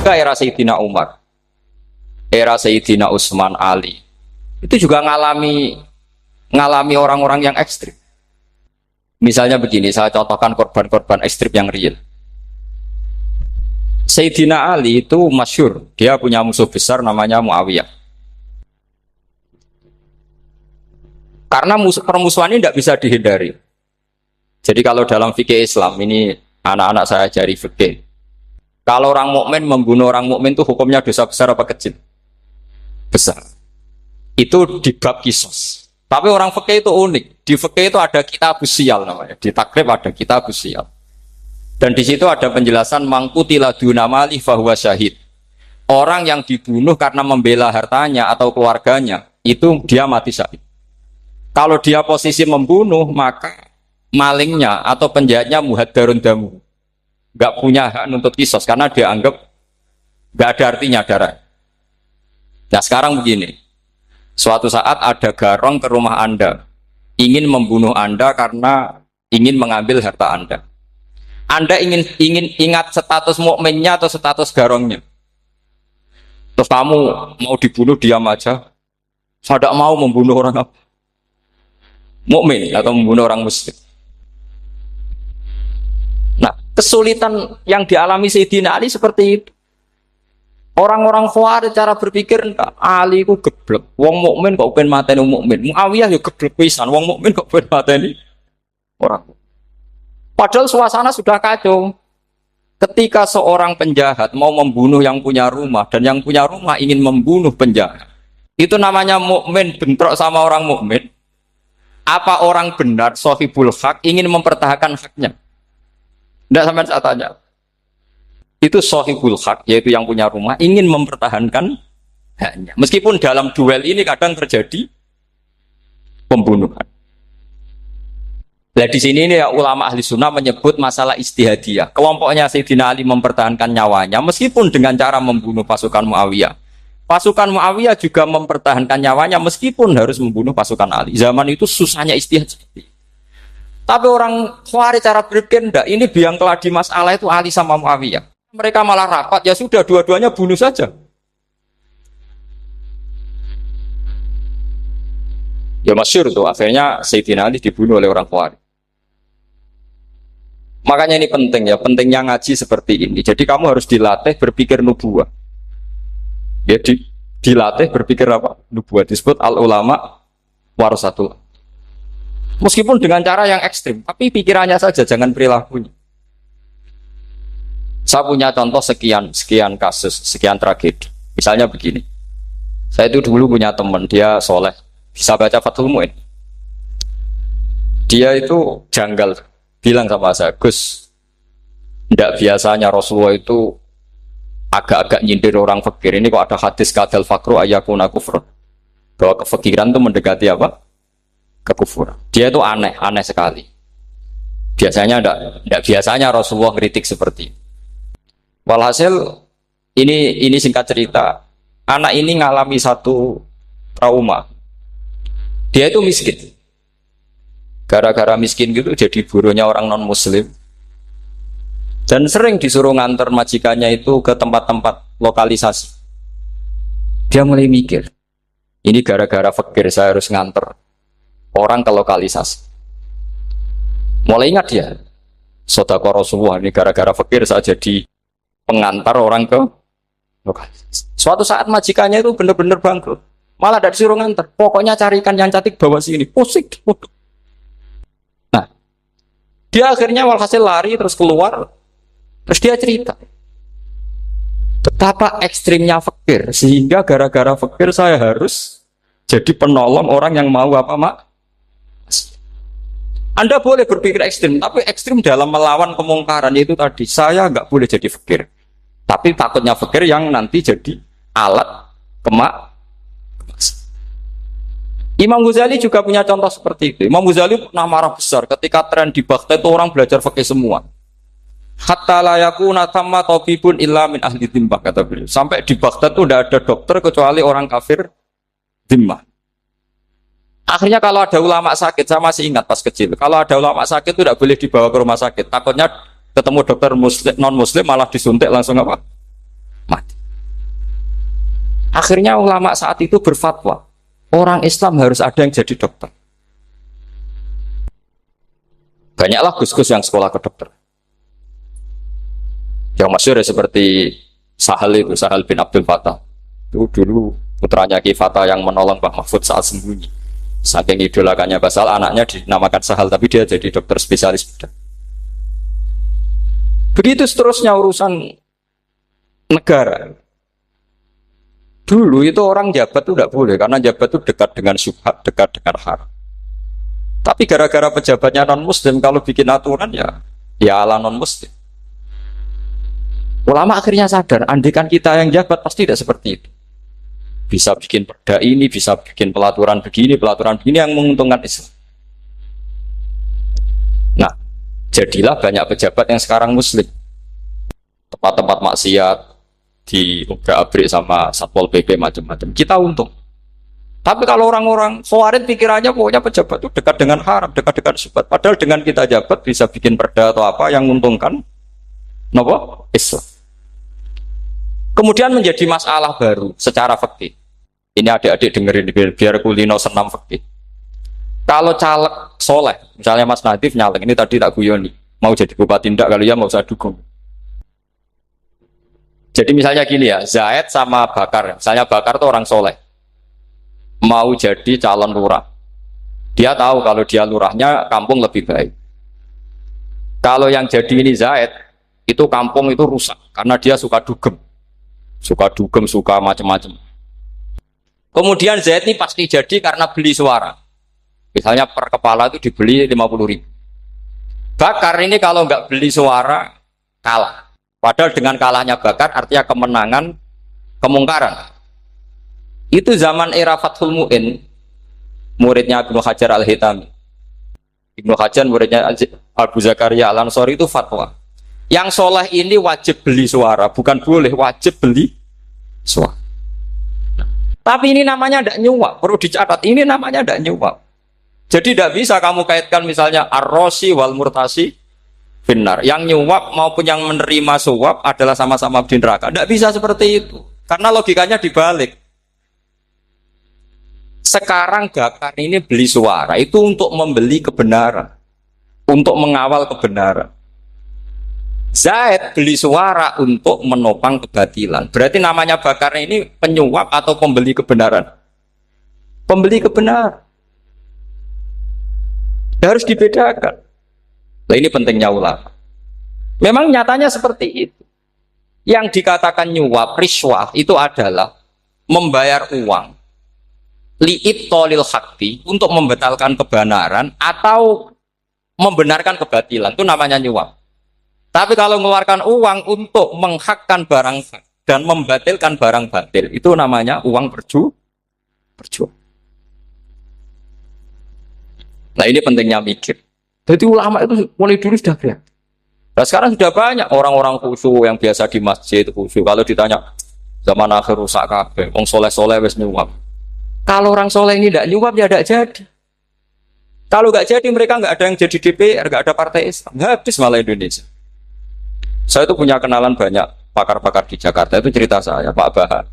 Juga era Sayyidina Umar, era Sayyidina Utsman, Ali, itu juga ngalami orang-orang yang ekstrim. Misalnya begini, saya contohkan korban-korban ekstrim yang real. Sayyidina Ali itu masyhur, dia punya musuh besar namanya Muawiyah. Karena permusuhan ini tidak bisa dihindari. Jadi kalau dalam fikih Islam, ini anak-anak saya ajari fikih. Kalau orang mukmin membunuh orang mukmin itu hukumnya dosa besar apa kecil? Besar. Itu di bab kisos. Tapi orang fikih itu unik. Di fikih itu ada kitabus siyal namanya. Di takrib ada kitabus siyal. Dan di situ ada penjelasan mangkutila duna mali fahuwa syahid. Orang yang dibunuh karena membela hartanya atau keluarganya, itu dia mati syahid. Kalau dia posisi membunuh, maka malingnya atau penjahatnya muhaddarun damu, nggak punya hak nuntut kisos karena dia anggap nggak ada artinya darah. Nah sekarang begini, suatu saat ada garong ke rumah Anda, ingin membunuh Anda karena ingin mengambil harta Anda. Anda ingin ingat status mukminnya atau status garongnya. Terus kamu mau dibunuh diam aja, saya tidak mau membunuh orang apa? Mukmin atau membunuh orang muslim. Nah, kesulitan yang dialami Sayyidina Ali seperti itu. Orang-orang Khawarij cara berpikir Ali ku geblek. Wong mukmin kok ben mateni mukmin. Muawiyah ya geblek pisan. Wong mukmin kok ben mateni orang. Padahal suasana sudah kacau. Ketika seorang penjahat mau membunuh yang punya rumah dan yang punya rumah ingin membunuh penjahat. Itu namanya mukmin bentrok sama orang mukmin. Apa orang benar, sohibul hak, ingin mempertahankan haknya? Tidak sampai saya tanya. Itu sohibul hak, yaitu yang punya rumah, ingin mempertahankan haknya. Meskipun dalam duel ini kadang terjadi pembunuhan. Nah di sini ini ya, ulama ahli sunnah menyebut masalah istihadiyah. Kelompoknya Sayyidina Ali mempertahankan nyawanya, meskipun dengan cara membunuh pasukan Muawiyah. Pasukan Muawiyah juga mempertahankan nyawanya meskipun harus membunuh pasukan Ali. Zaman itu susahnya istihad. Tapi orang Khawarij cara berpikir enggak, ini biang keladi masalah itu Ali sama Muawiyah. Mereka malah rapat, ya sudah dua-duanya bunuh saja. Ya masyhur tuh, akhirnya Sayyidina Ali dibunuh oleh orang Khawarij. Makanya ini penting ya, pentingnya ngaji seperti ini. Jadi kamu harus dilatih berpikir nubuwah. Ya dilatih berpikir apa? Nubuat disebut al-ulama warasatul. Meskipun dengan cara yang ekstrim, tapi pikirannya saja, jangan perilakunya. Saya punya contoh sekian kasus, sekian tragedi. Misalnya begini. Saya itu dulu punya teman, dia soleh, bisa baca Fathul Mu'in. Dia itu janggal, bilang sama saya, Gus, tidak biasanya Rasulullah itu agak-agak nyindir orang fakir. Ini kok ada hadis kadal fakru ayakuna kufrun, bahwa kefakiran itu mendekati apa? Kekufuran. Dia itu aneh sekali. Biasanya tidak biasanya Rasulullah kritik seperti itu. Walhasil ini singkat cerita, anak ini ngalami satu trauma. Dia itu miskin. Gara-gara miskin gitu jadi buruhnya orang non muslim. Dan sering disuruh nganter majikannya itu ke tempat-tempat lokalisasi. Dia mulai mikir, ini gara-gara fakir saya harus nganter orang ke lokalisasi. Mulai ingat dia, sedekah Rasulullah, ini gara-gara fakir saya jadi pengantar orang ke lokalisasi. Suatu saat majikannya itu benar-benar bangkrut, malah tidak disuruh nganter. Pokoknya carikan yang cantik bawa sini, pusing. Nah, dia akhirnya walhasil lari terus keluar. Terus dia cerita betapa ekstrimnya fakir, sehingga gara-gara fakir saya harus jadi penolong orang yang mau apa mak. Anda boleh berpikir ekstrim, tapi ekstrim dalam melawan kemungkaran itu tadi. Saya nggak boleh jadi fakir, tapi takutnya fakir yang nanti jadi alat kemak. Imam Ghazali juga punya contoh seperti itu. Imam Ghazali pernah marah besar ketika tren di Baghdad itu orang belajar fakir semua. Hatta la yakuna thamma tabibun illa min ahli dhimmah, kata beliau. Sampai di Baghdad itu tidak ada dokter kecuali orang kafir dhimmah. Akhirnya kalau ada ulama sakit, saya masih ingat pas kecil, kalau ada ulama sakit itu tidak boleh dibawa ke rumah sakit. Takutnya ketemu dokter muslim, non muslim malah disuntik langsung apa? Mati. Akhirnya ulama saat itu berfatwa, orang Islam harus ada yang jadi dokter. Banyaklah gus-gus yang sekolah ke dokter. Yang masyhur seperti Sahal bin Abdul Fattah. Itu dulu putranya Ki Fatah yang menolong Mbah Mahfud saat sembunyi. Saking idolakannya Basal, anaknya dinamakan Sahal, tapi dia jadi dokter spesialis bedah. Begitu seterusnya urusan negara. Dulu itu orang jabat itu tidak boleh, karena jabat itu dekat dengan syubhat, dekat dengan haram. Tapi gara-gara pejabatnya non-muslim, kalau bikin aturan ya ala non-muslim. Ulama akhirnya sadar, andikan kita yang jabat pasti tidak seperti itu. Bisa bikin perda ini, bisa bikin pelaturan begini yang menguntungkan Islam. Nah, jadilah banyak pejabat yang sekarang muslim. Tempat-tempat maksiat diobrak-abrik sama Satpol PP macam-macam. Kita untung. Tapi kalau orang-orang Khawarij pikirannya pokoknya pejabat itu dekat dengan haram, dekat dengan syubhat. Padahal dengan kita jabat bisa bikin perda atau apa yang menguntungkan Islam. Kemudian menjadi masalah baru secara fikih. Ini adik-adik dengerin biar kulino senam fikih. Kalau caleg soleh, misalnya Mas Nadif nyalek, ini tadi tak guyoni, mau jadi bupati ndak kalau ya mau saya dukung. Jadi misalnya gini ya, Zaid sama Bakar, misalnya Bakar itu orang soleh, mau jadi calon lurah. Dia tahu kalau dia lurahnya kampung lebih baik. Kalau yang jadi ini Zaid, itu kampung itu rusak karena dia suka dugem, suka macam-macam. Kemudian Zaid ini pasti jadi karena beli suara. Misalnya per kepala itu dibeli 50.000. Bakar ini kalau nggak beli suara kalah. Padahal dengan kalahnya Bakar artinya kemenangan kemungkaran. Itu zaman era Fathul Mu'in, muridnya Ibnu Hajar Al-Hitami. Ibnu Hajar muridnya Abu Zakaria Al-Ansori itu fatwa. Yang soleh ini wajib beli suara, bukan boleh, wajib beli suara. Tapi ini namanya tidak nyuap, perlu dicatat. Ini namanya tidak nyuap. Jadi tidak bisa kamu kaitkan misalnya ar-rosi wal murtasi finnar. Yang nyuap maupun yang menerima suap adalah sama-sama di neraka. Tidak bisa seperti itu. Karena logikanya dibalik. Sekarang Bakar ini beli suara itu untuk membeli kebenaran, untuk mengawal kebenaran. Zaid beli suara untuk menopang kebatilan. Berarti namanya Bakar ini penyuap atau pembeli kebenaran? Pembeli kebenaran. Harus dibedakan. Nah, ini pentingnya ulama. Memang nyatanya seperti itu. Yang dikatakan nyuap, riswah itu adalah membayar uang li'it tolil hakti untuk membatalkan kebenaran atau membenarkan kebatilan. Itu namanya nyuap. Tapi kalau mengeluarkan uang untuk menghakkan barang hak dan membatalkan barang batil, itu namanya uang berjuang. Nah ini pentingnya mikir. Jadi ulama itu mulai dulu sudah berat. Nah sekarang sudah banyak orang-orang khusyuk yang biasa di masjid khusyuk. Kalau ditanya zaman akhir rusak kabeh, wong soleh-soleh wis nyuap. Kalau orang soleh ini tidak nyuap ya tidak jadi. Kalau nggak jadi mereka nggak ada yang jadi DPR, nggak ada partai Islam, habis malah Indonesia. Saya itu punya kenalan banyak pakar-pakar di Jakarta, itu cerita saya Pak Bahar.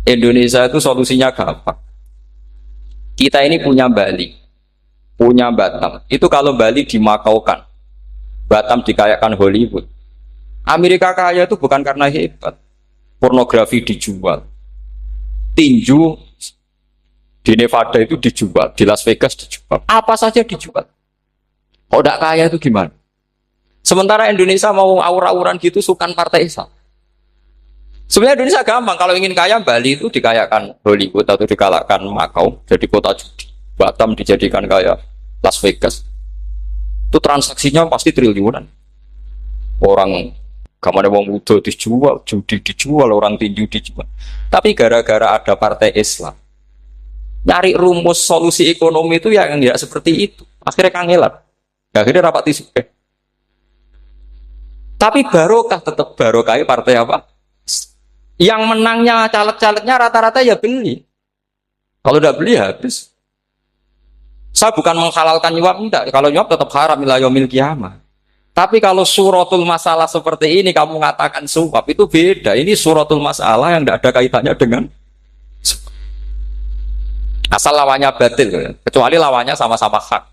Indonesia itu solusinya gampang. Kita ini punya Bali, punya Batam. Itu kalau Bali dimakaukan, Batam dikayakan Hollywood. Amerika kaya itu bukan karena hebat. Pornografi dijual, tinju di Nevada itu dijual, di Las Vegas dijual, apa saja dijual. Kalau tidak kaya itu gimana? Sementara Indonesia mau aur-auran gitu sukan partai Islam. Sebenarnya Indonesia gampang, kalau ingin kaya Bali itu dikayakan Hollywood atau dikalahkan Makau jadi kota judi. Batam dijadikan kaya Las Vegas. Itu transaksinya pasti triliunan. Orang gamane wong muda dijual, judi dijual, orang tinju dijual. Tapi gara-gara ada partai Islam, nyari rumus solusi ekonomi itu yang tidak seperti itu. Akhirnya kangelan. Akhirnya rapat isu. Tapi barokah tetap barokah partai apa? Yang menangnya caleg-calegnya rata-rata ya beli. Kalau tidak beli habis. Saya bukan menghalalkan nyuap, enggak. Kalau nyuap tetap haram ila yaumil qiyamah. Tapi kalau suratul masalah seperti ini kamu mengatakan suap itu beda. Ini suratul masalah yang tidak ada kaitannya dengan Asal lawannya batil, kecuali lawannya sama-sama hak.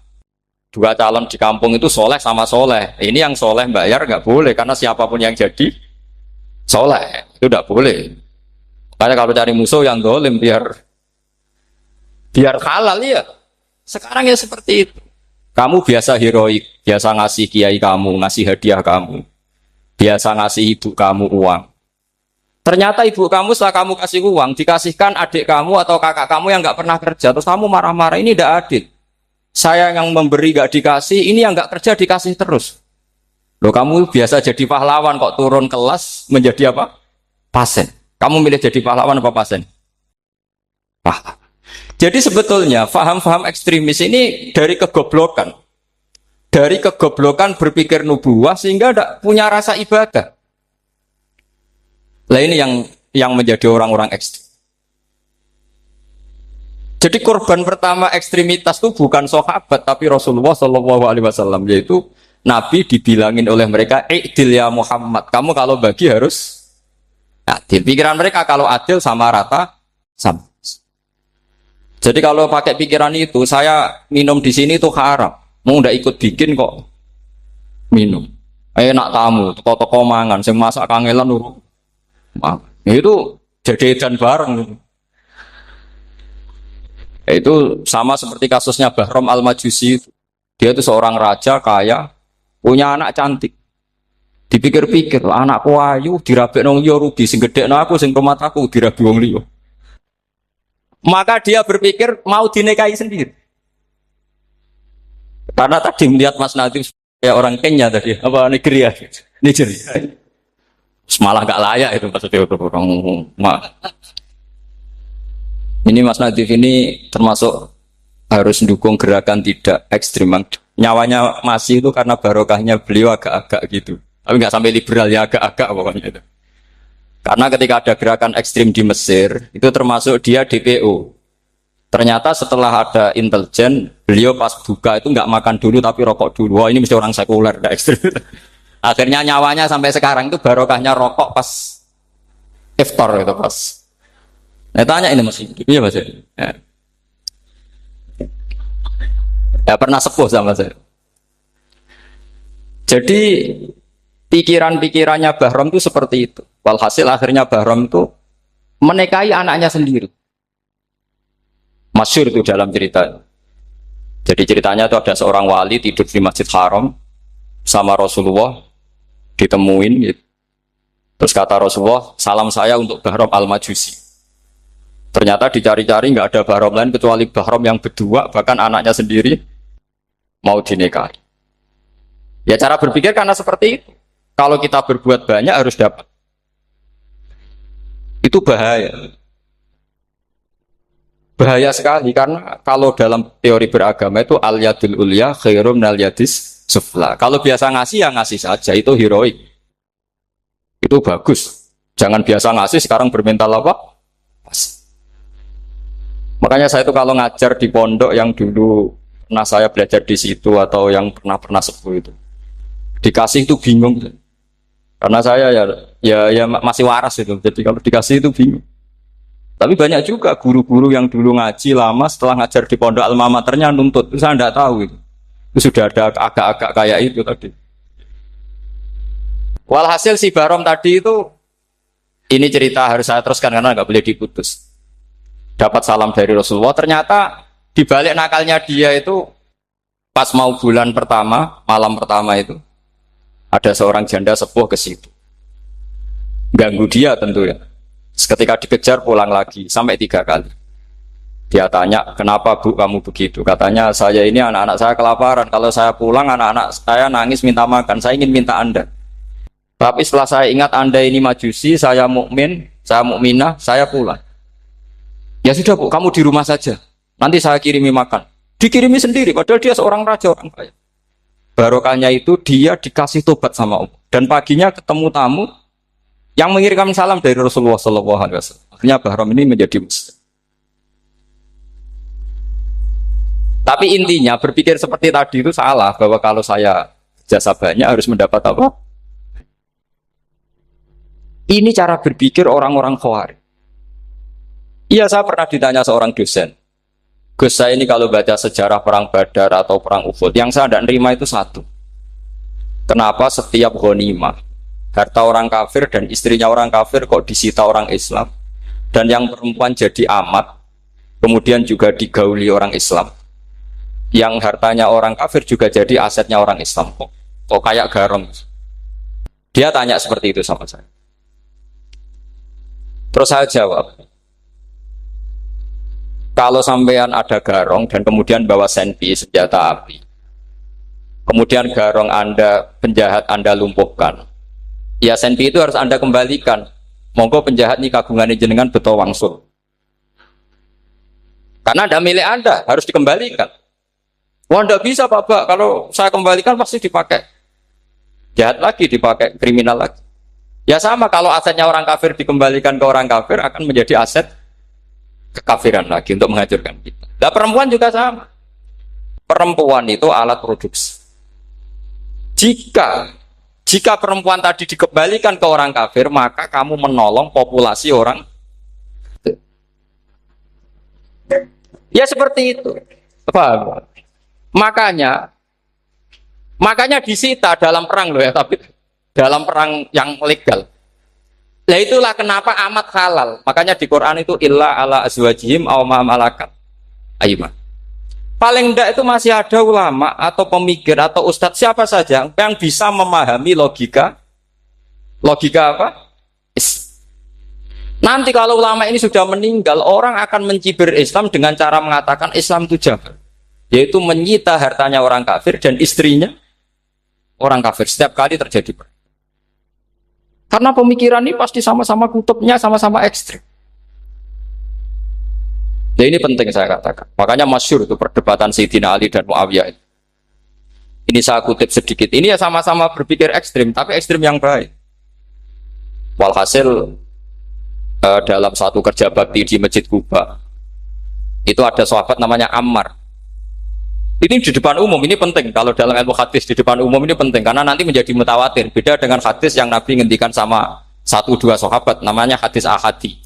Dua calon di kampung itu soleh sama soleh. Ini yang soleh bayar nggak boleh karena siapapun yang jadi soleh itu nggak boleh. Karena kalau cari musuh yang dolim biar halal ya. Sekarang ya seperti itu. Kamu biasa heroik, biasa ngasih kiai kamu, ngasih hadiah kamu, biasa ngasih ibu kamu uang. Ternyata ibu kamu setelah kamu kasih uang, dikasihkan adik kamu atau kakak kamu yang nggak pernah kerja, terus kamu marah-marah, ini tidak adil. Saya yang memberi nggak dikasih, ini yang nggak kerja dikasih terus. Loh kamu biasa jadi pahlawan kok turun kelas menjadi apa? Pasien. Kamu milih jadi pahlawan apa pasien? Pahlawan. Jadi sebetulnya faham-faham ekstremis ini dari kegoblokan. Dari kegoblokan berpikir nubuwah sehingga tidak punya rasa ibadah. Nah ini yang menjadi orang-orang ekstrim. Jadi korban pertama ekstremitas itu bukan sahabat tapi Rasulullah Shallallahu Alaihi Wasallam, yaitu Nabi dibilangin oleh mereka, "I'dil ya Muhammad, kamu kalau bagi harus adil." Pikiran mereka kalau adil sama rata sama. Jadi kalau pakai pikiran itu, saya minum di sini itu haram. Mau ndak ikut bikin kok minum. Enak tamu, toko-toko mangan, sing masak kangelan lho. Itu jajan bareng. Itu sama seperti kasusnya Bahram Al-Majusi. Dia itu seorang raja kaya, punya anak cantik. Dipikir-pikir, anakku ayu dirabek nang liya rugi, sing gedhekno aku sing rumah aku dirabi wong liya. Maka dia berpikir mau dinikahi sendiri. Karena tadi melihat Mas Nadiem kayak orang Kenya tadi, apa Nigeria. Malah gak layak itu maksudnya orang. Ini Mas Nadiem ini termasuk harus mendukung gerakan tidak ekstrim. Nyawanya masih itu karena barokahnya beliau agak-agak gitu. Tapi nggak sampai liberal ya, agak-agak pokoknya itu. Karena ketika ada gerakan ekstrim di Mesir, itu termasuk dia DPO. Ternyata setelah ada intelijen, beliau pas buka itu nggak makan dulu tapi rokok dulu. Wah ini mesti orang sekuler, tidak ekstrim. Akhirnya nyawanya sampai sekarang itu barokahnya rokok pas iftar itu pas. Nah tanya ini masih hidup, iya mas ya. Ya pernah sepuh sama saya. Jadi pikiran-pikirannya Bahram itu seperti itu. Walhasil akhirnya Bahram itu menikahi anaknya sendiri. Masyhur itu dalam cerita. Jadi ceritanya itu ada seorang wali tidur di Masjid Haram sama Rasulullah, ditemuin gitu. Terus kata Rasulullah, salam saya untuk Bahram Al-Majusi. Ternyata dicari-cari nggak ada Bahram lain kecuali Bahram yang berdua, bahkan anaknya sendiri mau dinikahi. Ya cara berpikir karena seperti itu. Kalau kita berbuat banyak harus dapat. Itu bahaya. Bahaya sekali karena kalau dalam teori beragama itu al-yadul ulya khairum minal yadis sufla. Kalau biasa ngasih ya ngasih saja, itu heroik. Itu bagus. Jangan biasa ngasih sekarang bermental apa? Makanya saya itu kalau ngajar di pondok yang dulu pernah saya belajar di situ atau yang pernah sepuh itu, dikasih itu bingung. Karena saya ya masih waras itu. Jadi kalau dikasih itu bingung. Tapi banyak juga guru-guru yang dulu ngaji lama setelah ngajar di pondok alma maternya nuntut. Itu saya tidak tahu itu. Itu sudah ada agak-agak kayak itu tadi. Walhasil si Bahram tadi itu, ini cerita harus saya teruskan karena nggak boleh diputus. Dapat salam dari Rasulullah. Ternyata di balik nakalnya dia itu pas mau bulan pertama, malam pertama itu ada seorang janda sepuh ke situ. Ganggu dia tentu ya. Ketika dikejar pulang lagi sampai 3 kali. Dia tanya, kenapa bu kamu begitu? Katanya saya ini anak-anak saya kelaparan. Kalau saya pulang anak-anak saya nangis minta makan. Saya ingin minta Anda. Tapi setelah saya ingat Anda ini majusi, saya mukmin, saya mukminah, saya pulang. Ya sudah bu, kamu di rumah saja. Nanti saya kirimi makan. Dikirimi sendiri, padahal dia seorang raja orang kaya. Barokahnya itu dia dikasih tobat sama Allah. Dan paginya ketemu tamu yang mengirimkan salam dari Rasulullah SAW. Akhirnya Bahram ini menjadi muslim. Tapi intinya berpikir seperti tadi itu salah, bahwa kalau saya jasa banyak harus mendapat apa? Ini cara berpikir orang-orang Khawarij. Iya, saya pernah ditanya seorang dosen. Gus, saya ini kalau baca sejarah perang Badar atau perang Uhud, yang saya tidak nerima itu satu. Kenapa setiap ghanimah, harta orang kafir dan istrinya orang kafir kok disita orang Islam, dan yang perempuan jadi amat, kemudian juga digauli orang Islam, yang hartanya orang kafir juga jadi asetnya orang Islam, kok kayak garong. Dia tanya seperti itu sama saya. Terus saya jawab, kalau sampean ada garong dan kemudian bawa senpi, senjata api, kemudian garong Anda, penjahat Anda lumpuhkan, ya senpi itu harus Anda kembalikan. Monggo penjahat ini kagungannya jenengan beto wangsul. Karena ada milik Anda, harus dikembalikan. Wah, tidak bisa Bapak, kalau saya kembalikan pasti dipakai jahat lagi, dipakai kriminal lagi. Ya sama, kalau asetnya orang kafir dikembalikan ke orang kafir akan menjadi aset kekafiran lagi untuk menghancurkan kita. Nah, perempuan juga sama. Perempuan itu alat produksi. Jika perempuan tadi dikembalikan ke orang kafir, maka kamu menolong populasi orang. Ya seperti itu. Paham? Makanya disita dalam perang loh ya, tapi dalam perang yang legal. Nah itulah kenapa amat halal. Makanya di Quran itu illa ala azwajihim aw ma malakat aymah. Paling enggak itu masih ada ulama atau pemikir atau ustadz siapa saja yang bisa memahami logika apa? Nanti kalau ulama ini sudah meninggal, orang akan mencibir Islam dengan cara mengatakan Islam itu jahat, yaitu menyita hartanya orang kafir dan istrinya orang kafir setiap kali terjadi perang. Karena pemikiran ini pasti sama-sama kutubnya, sama-sama ekstrim. Nah ini penting saya katakan. Makanya masyhur itu perdebatan Sayyidina Ali dan Muawiyah. Ini saya kutip sedikit. Ini ya sama-sama berpikir ekstrim, tapi ekstrim yang baik. Walhasil dalam satu kerja bakti di Masjid Kuba, itu ada sahabat namanya Ammar. Ini di depan umum, ini penting. Kalau dalam ilmu hadis di depan umum ini penting, karena nanti menjadi mutawatir. Beda dengan hadis yang Nabi ngendikan sama 1-2 sahabat, namanya hadis ahadi.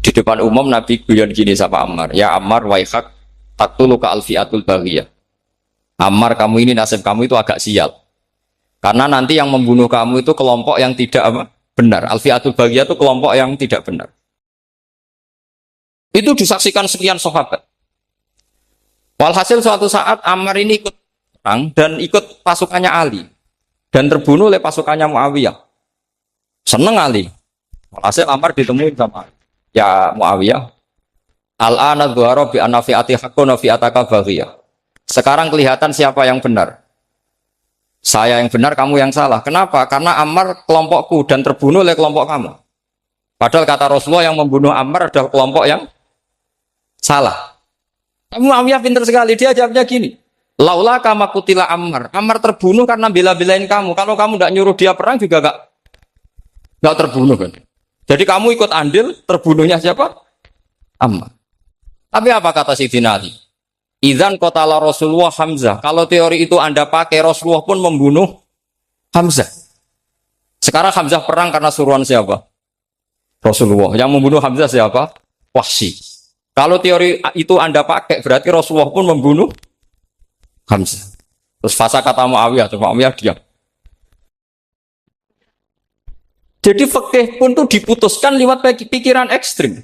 Di depan umum Nabi guyon gini sama Ammar, ya Ammar waihak taktuluka alfiatul baghiyah. Ammar, kamu ini nasib kamu itu agak sial. Karena nanti yang membunuh kamu itu kelompok yang tidak benar. Alfiatul baghiyah itu kelompok yang tidak benar. Itu disaksikan sekian sahabat. Walhasil suatu saat Ammar ini ikut perang dan ikut pasukannya Ali dan terbunuh oleh pasukannya Muawiyah. Seneng Ali. Walhasil Ammar ditemuin sama Ali. Ya Muawiyah, al-ana dhuhara bi anna fi'ati haqqun wa fi'ataka baghiyah. Sekarang kelihatan siapa yang benar. Saya yang benar, kamu yang salah. Kenapa? Karena Ammar kelompokku dan terbunuh oleh kelompok kamu. Padahal kata Rasulullah yang membunuh Ammar adalah kelompok yang salah. Muawiyah pintar sekali, dia jawabnya gini. Laula kama kutila Ammar. Ammar terbunuh karena bela-belain kamu. Kalau kamu tidak nyuruh dia perang juga enggak terbunuh kan. Jadi kamu ikut andil, terbunuhnya siapa? Ammar. Tapi apa kata Sayyidina Ali? Idzan qatala Rasulullah Hamzah. Kalau teori itu Anda pakai, Rasulullah pun membunuh Hamzah. Sekarang Hamzah perang karena suruhan siapa? Rasulullah. Yang membunuh Hamzah siapa? Wahsy. Kalau teori itu Anda pakai, berarti Rasulullah pun membunuh Hamzah. Terus fasa kata Muawiyah, terus Muawiyah diam. Jadi fikih pun tuh diputuskan lewat pikiran ekstrim.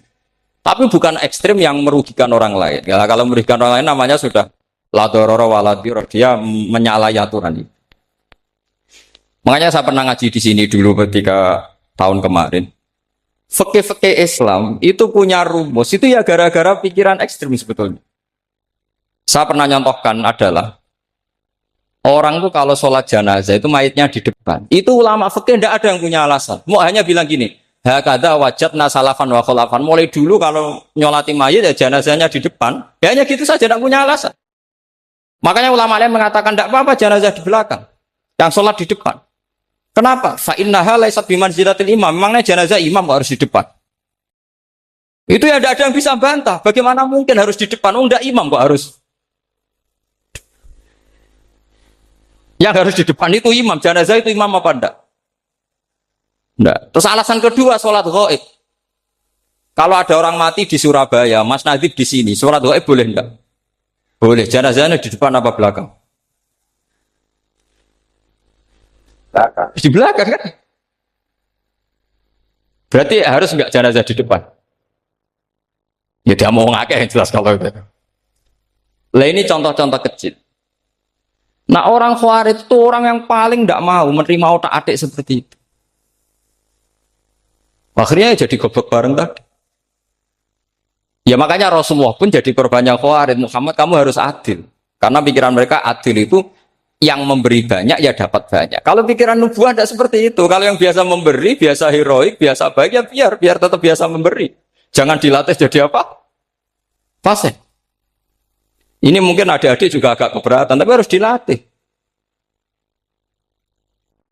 Tapi bukan ekstrim yang merugikan orang lain. Ya, kalau merugikan orang lain namanya sudah la darara wa la dirar, dia menyalahi aturan itu. Makanya saya pernah ngaji di sini dulu ketika tahun kemarin. Fikih-fikih Islam itu punya rumus, itu ya gara-gara pikiran ekstrim sebetulnya. Saya pernah nyontohkan adalah orang tuh kalau sholat jenazah itu mayitnya di depan. Itu ulama fikih tidak ada yang punya alasan. Mau hanya bilang gini, hakadha wajadna salafan wa khulafan. Mulai dulu kalau nyolati mayit ya jenazahnya di depan. Ya hanya gitu saja, tidak punya alasan. Makanya ulama lain mengatakan tidak apa-apa jenazah di belakang, yang sholat di depan. Kenapa? Fa innaha laysat bimanzilatil imam. Memangnya jenazah imam harus di depan. Itu ya tidak ada yang bisa bantah. Bagaimana mungkin harus di depan? Oh, enggak, imam kok harus. Yang harus di depan itu imam, jenazah itu imam apa enggak? Enggak. Terus alasan kedua, sholat ghaib. Kalau ada orang mati di Surabaya, Mas Nadib di sini, sholat gaib boleh enggak? Boleh. Jenazahnya di depan apa belakang? Belakang. Di belakang kan? Berarti harus enggak jenazah di depan? Ya dia mau ngakeh yang jelas kalau itu. Lah ini contoh-contoh kecil. Nah orang Khawarij itu orang yang paling tidak mau menerima otak atik seperti itu. Akhirnya jadi goblok bareng tadi. Ya makanya Rasulullah pun jadi korbannya Khawarij. Muhammad kamu harus adil. Karena pikiran mereka adil itu yang memberi banyak ya dapat banyak. Kalau pikiran nubuah tidak seperti itu. Kalau yang biasa memberi, biasa heroik, biasa baik ya biar tetap biasa memberi. Jangan dilatih jadi apa? Fasih. Ini mungkin adik-adik juga agak keberatan, tapi harus dilatih.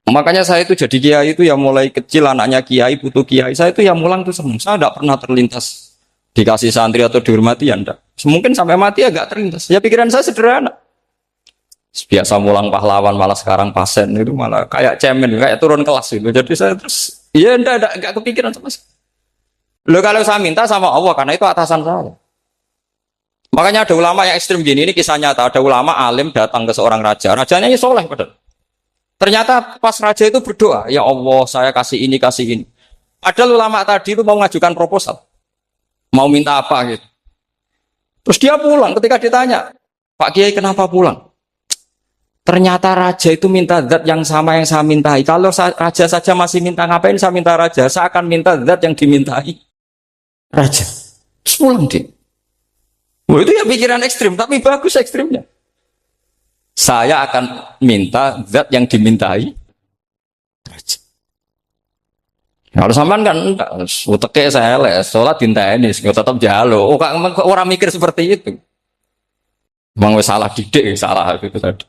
Makanya saya itu jadi kiai itu ya mulai kecil anaknya kiai, butuh kiai. Saya itu ya mulang tuh senang. Saya tidak pernah terlintas dikasih santri atau dihormati ya enggak. Mungkin sampai mati agak terlintas. Ya pikiran saya sederhana. Biasa mulang pahlawan malah sekarang pasen itu malah kayak cemen, kayak turun kelas itu. Jadi saya terus ya enggak kepikiran sama sekali. Loh kalau saya minta sama Allah karena itu atasan saya. Makanya ada ulama yang ekstrim gini, ini kisah nyata. Ada ulama alim datang ke seorang raja. Rajanya ini soleh padahal. Ternyata pas raja itu berdoa, ya Allah saya kasih ini, kasih ini. Padahal ulama tadi itu mau mengajukan proposal. Mau minta apa gitu. Terus dia pulang ketika ditanya, Pak Kiai kenapa pulang? Ternyata raja itu minta zat yang sama yang saya mintai. Kalau raja saja masih minta, ngapain saya minta raja? Saya akan minta zat yang dimintai raja. Terus pulang dia. Wah, itu ya pikiran ekstrim, tapi bagus ekstrimnya. Saya akan minta zat yang dimintai. Kalau sampean kan uteke saya les, sholat dinteni, tetap jalo. Oh, orang mikir seperti itu. Memang salah didik, salah itu tadi.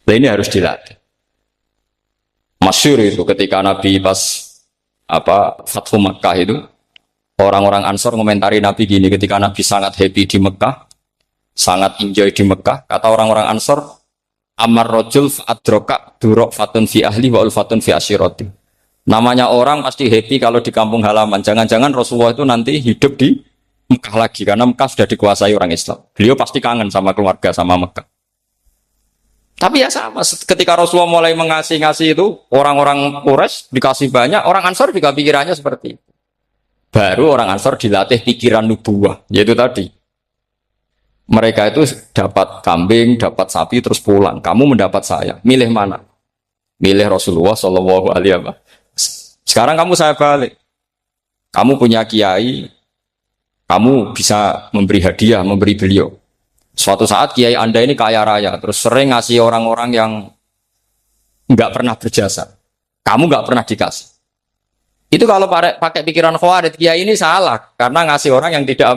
Nah, ini harus dilatih. Masyhur itu ketika Nabi pas Fathu Makkah itu. Orang-orang Ansor komentari Nabi gini, ketika Nabi sangat happy di Mekah, sangat enjoy di Mekah, kata orang-orang Ansor, Amar rojul fa'adroka durok fatun fi ahli wa ulfatun fi asyiroti. Namanya orang pasti happy kalau di kampung halaman. Jangan-jangan Rasulullah itu nanti hidup di Mekah lagi, karena Mekah sudah dikuasai orang Islam. Beliau pasti kangen sama keluarga, sama Mekah. Tapi ya sama, ketika Rasulullah mulai ngasih itu, orang-orang Quraisy dikasih banyak, orang Ansor juga pikirannya seperti itu. Baru orang Ansor dilatih pikiran nubuwah, yaitu tadi. Mereka itu dapat kambing, dapat sapi, terus pulang. Kamu mendapat saya, milih mana? Milih Rasulullah Shallallahu Alaihi Wasallam. Sekarang kamu saya balik. Kamu punya kiai, kamu bisa memberi hadiah, memberi beliau. Suatu saat kiai Anda ini kaya raya, terus sering ngasih orang-orang yang nggak pernah berjasa. Kamu nggak pernah dikasih. Itu kalau pakai pikiran Khawarij, kiai ini salah karena ngasih orang yang tidak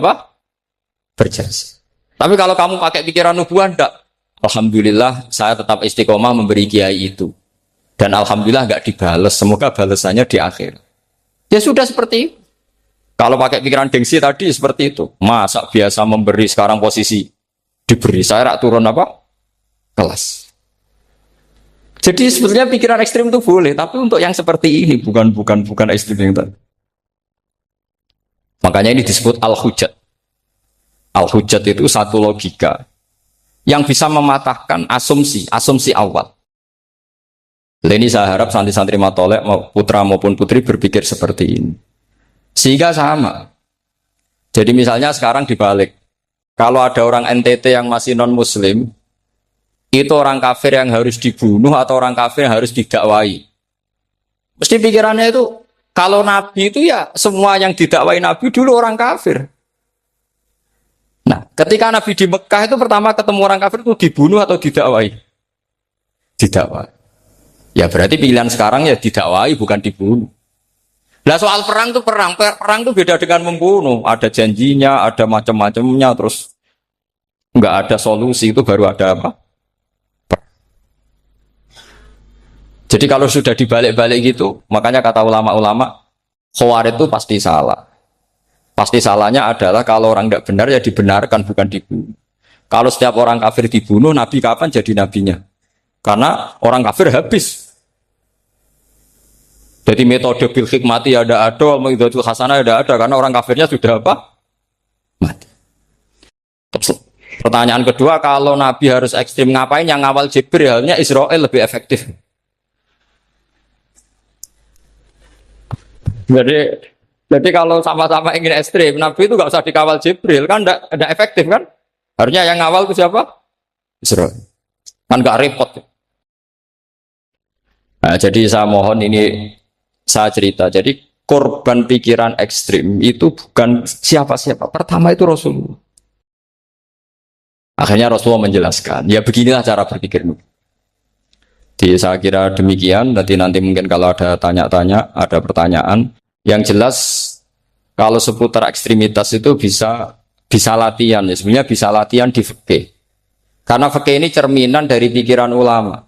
berjasa. Tapi kalau kamu pakai pikiran nubuah, enggak. Alhamdulillah saya tetap istiqomah memberi kiai itu. Dan alhamdulillah enggak dibales. Semoga balasannya di akhir. Ya sudah seperti itu. Kalau pakai pikiran gengsi tadi seperti itu. Masa biasa memberi sekarang posisi diberi, saya rak turun kelas. Jadi sebetulnya pikiran ekstrim itu boleh, tapi untuk yang seperti ini bukan ekstrim yang tadi. Makanya ini disebut al-hujjat. Al-hujjat itu satu logika yang bisa mematahkan asumsi awal. Ini saya harap santri-santri matolek, putra maupun putri berpikir seperti ini. Sehingga sama. Jadi misalnya sekarang dibalik. Kalau ada orang NTT yang masih non-muslim, itu orang kafir yang harus dibunuh atau orang kafir yang harus didakwai. Mesti pikirannya itu, kalau Nabi itu ya semua yang didakwai Nabi dulu orang kafir. Nah, ketika Nabi di Mekah itu pertama ketemu orang kafir itu dibunuh atau didakwai? Didakwai. Ya berarti pilihan sekarang ya didakwai bukan dibunuh. Nah soal perang itu perang itu beda dengan membunuh. Ada janjinya, ada macam-macamnya, terus nggak ada solusi itu baru ada apa? Jadi kalau sudah dibalik-balik gitu, makanya kata ulama-ulama, Khawarij itu pasti salah. Pasti salahnya adalah kalau orang nggak benar ya dibenarkan, bukan dibunuh. Kalau setiap orang kafir dibunuh, Nabi kapan jadi nabinya? Karena orang kafir habis. Jadi metode bil hikmati ada, mau'izatul hasanah ada karena orang kafirnya sudah apa? Mati. Terus, pertanyaan kedua, kalau Nabi harus ekstrim ngapain yang ngawal Jibril? Halnya Israel lebih efektif. Jadi kalau sama-sama ingin ekstrim, Nabi itu nggak usah dikawal Jibril kan, enggak efektif kan? Harusnya yang ngawal itu siapa? Israel. Kan nggak repot. Nah, jadi saya mohon ini saya cerita. Jadi korban pikiran ekstrim itu bukan siapa-siapa. Pertama itu Rasulullah. Akhirnya Rasulullah menjelaskan, ya beginilah cara berpikir. Jadi saya kira demikian. Nanti mungkin kalau ada tanya-tanya, ada pertanyaan. Yang jelas kalau seputar ekstremitas itu bisa latihan. Ya. Sebenarnya bisa latihan di fikih. Karena fikih ini cerminan dari pikiran ulama.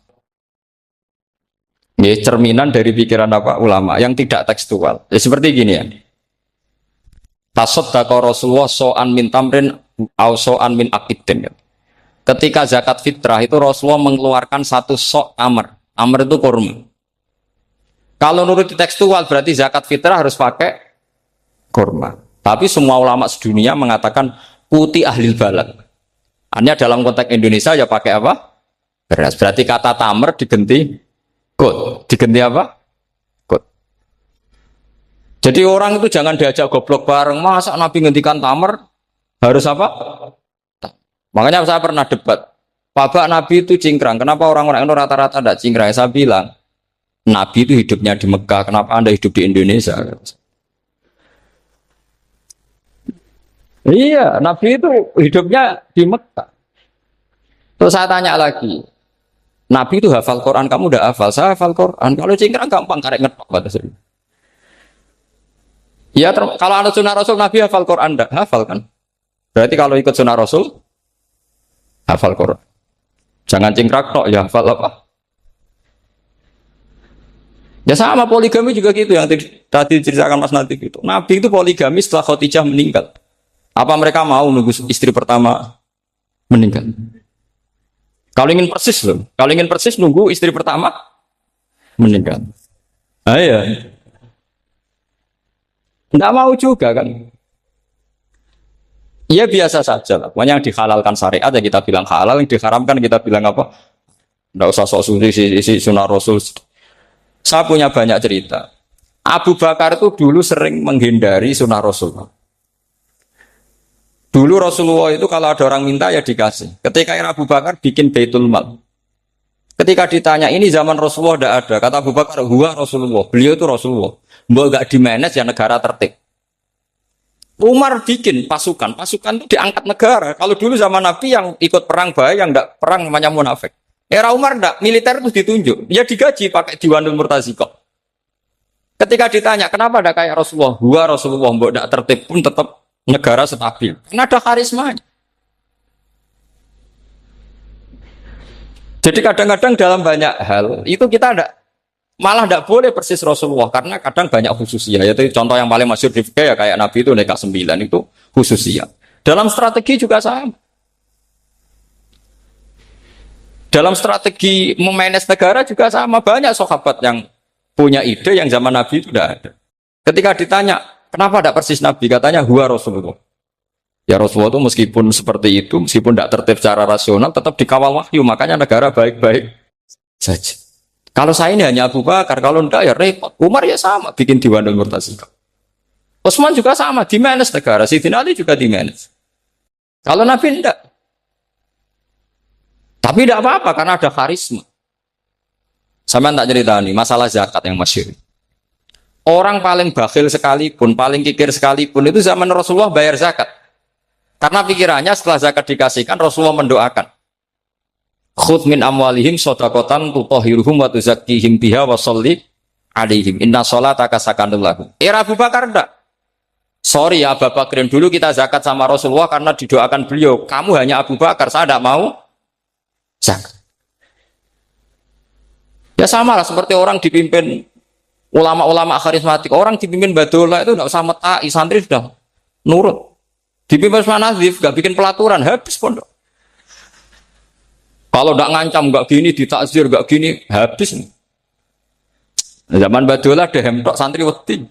Ya, cerminan dari pikiran apa ulama yang tidak tekstual. Ya, seperti gini ya. Tasaddaqa Rasulullah so'an min tamrin au so'an min akidin. Ya. Ketika zakat fitrah itu Rasulullah mengeluarkan satu sok tamar. Tamar itu kurma. Kalau menurut tekstual berarti zakat fitrah harus pakai kurma. Tapi semua ulama sedunia mengatakan kuti ahlil balad. Hanya dalam konteks Indonesia ya pakai apa? Beras. Berarti kata tamar diganti kut. Diganti apa? Kut. Jadi orang itu jangan diajak goblok bareng. Masa Nabi ngendikan tamar harus apa? Makanya saya pernah debat. Pak Nabi itu cingkrang. Kenapa orang-orang itu rata-rata tidak cingkrang? Saya bilang, Nabi itu hidupnya di Mekah, kenapa Anda hidup di Indonesia? Iya, Nabi itu hidupnya di Mekah. Terus saya tanya lagi, Nabi itu hafal Quran, kamu udah hafal? Saya hafal Quran. Kalau cingkrang gampang, karek ngetok. Ya, kalau ada sunnah Rasul, Nabi hafal Quran, enggak? Hafal kan? Berarti kalau ikut sunnah Rasul, hafal Quran. Jangan cingkrak tok, ya hafal apa? Ya sama poligami juga gitu yang tadi diceritakan Mas Natif itu. Nabi itu poligami setelah Khadijah meninggal. Apa mereka mau nunggu istri pertama meninggal? Kalau ingin persis loh. Kalau ingin persis nunggu istri pertama meninggal. Ah iya. Nggak mau juga kan? Iya biasa saja lah. Pokoknya yang dihalalkan syariat ya kita bilang halal, yang diharamkan kita bilang apa? Nggak usah sok suci isi sunnah Rasul. Saya punya banyak cerita. Abu Bakar itu dulu sering menghindari sunnah Rasulullah. Dulu Rasulullah itu kalau ada orang minta ya dikasih. Ketika Abu Bakar bikin Baitul Mal. Ketika ditanya ini zaman Rasulullah tidak ada. Kata Abu Bakar, huwa Rasulullah. Beliau itu Rasulullah. Mbak gak di-manage ya negara tertib. Umar bikin pasukan. Pasukan itu diangkat negara. Kalau dulu zaman Nabi yang ikut perang bahaya, yang tidak perang namanya munafik. Era Umar enggak, militer itu ditunjuk. Ya digaji pakai Diwanul Murtaziqah. Ketika ditanya, kenapa ada kayak Rasulullah? Huwa Rasulullah, mbok enggak tertib pun tetap negara stabil. Karena ada karismanya. Jadi kadang-kadang dalam banyak hal, itu kita malah enggak boleh persis Rasulullah. Karena kadang banyak khususnya. Yaitu contoh yang paling masyhur di fikih ya kayak Nabi itu Neka 9 itu khususnya. Dalam strategi juga sama. Dalam strategi memanage negara juga sama. Banyak sahabat yang punya ide yang zaman Nabi itu tidak ada. Ketika ditanya, kenapa tidak persis Nabi? Katanya, huwa Rasulullah. Ya Rasulullah itu meskipun seperti itu, meskipun tidak tertib secara rasional, tetap dikawal wahyu. Makanya negara baik-baik saja. Kalau saya ini hanya Abu Bakar, kalau tidak ya repot. Umar ya sama, bikin Diwanul Murtaziqah. Utsman juga sama, di-manage negara. Sayyidina Ali juga di-manage. Kalau Nabi tidak. Tapi tidak apa-apa karena ada karisma. Sama tak cerita nih masalah zakat yang masyhur. Orang paling bakhil sekalipun, paling kikir sekalipun itu zaman Rasulullah bayar zakat. Karena pikirannya setelah zakat dikasihkan Rasulullah mendoakan. Khudh min amwalihim shadaqatan tutahhiruhum wa tuzakkihim biha wa sholli alaihim. Inna sholataka sakanun lahum. Era Abu Bakar enggak. Sorry ya Abu Bakrin, dulu kita zakat sama Rasulullah karena didoakan beliau. Kamu hanya Abu Bakar, saya tidak mau zakat. Ya sama lah seperti orang dipimpin ulama-ulama karismatik. Orang dipimpin Badullah itu tidak usah metai, santri sudah nurut. Dipimpin Usman Nazif, gak bikin pelaturan, habis pondok. Kalau tidak ngancam, gak gini, ditakzir, gak gini, habis. Zaman Badola dehem tok santri wedi.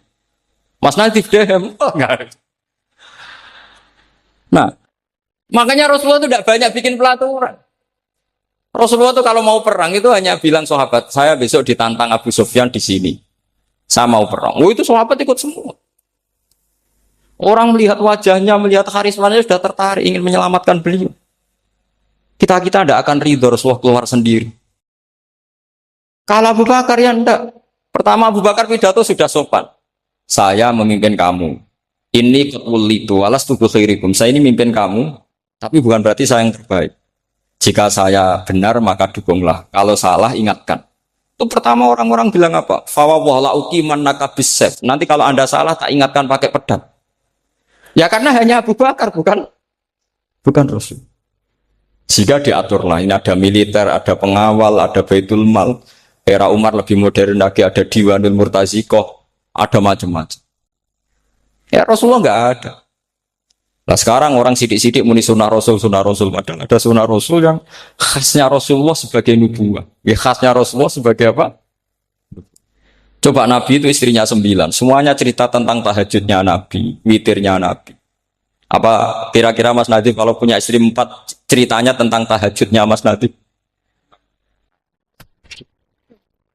Mas Nadif dehem. Oh, enggak. Nah, makanya Rasulullah itu tidak banyak bikin pelaturan. Rasulullah itu kalau mau perang itu hanya bilang sahabat, saya besok ditantang Abu Sufyan di sini. Saya mau perang. Oh itu sahabat ikut semua. Orang melihat wajahnya, melihat karismanya sudah tertarik ingin menyelamatkan beliau. Kita tidak akan ridho Rasulullah keluar sendiri. Kalau Abu Bakar ya enggak. Pertama Abu Bakar pidato sudah sopan. Saya memimpin kamu. Ini ketulitu alas tubuh khairikum. Saya ini memimpin kamu, tapi bukan berarti saya yang terbaik. Jika saya benar maka dukunglah. Kalau salah ingatkan. Itu pertama orang-orang bilang apa? Fawwala uqiman nakabisef. Nanti kalau Anda salah tak ingatkan pakai pedang. Ya karena hanya Abu Bakar bukan Rasul. Jika diaturlah ini ada militer, ada pengawal, ada Baitul Mal. Era Umar lebih modern lagi ada Diwanul Murtazikoh, ada macam-macam. Ya Rasulullah enggak ada. Nah sekarang orang sidik-sidik muni sunnah Rasul. Padahal ada sunnah Rasul yang khasnya Rasulullah sebagai nubuwah. Ya khasnya Rasulullah sebagai apa? Coba Nabi itu istrinya 9. Semuanya cerita tentang tahajudnya Nabi, witirnya Nabi. Apa kira-kira Mas Nadif kalau punya istri 4 ceritanya tentang tahajudnya Mas Nadif?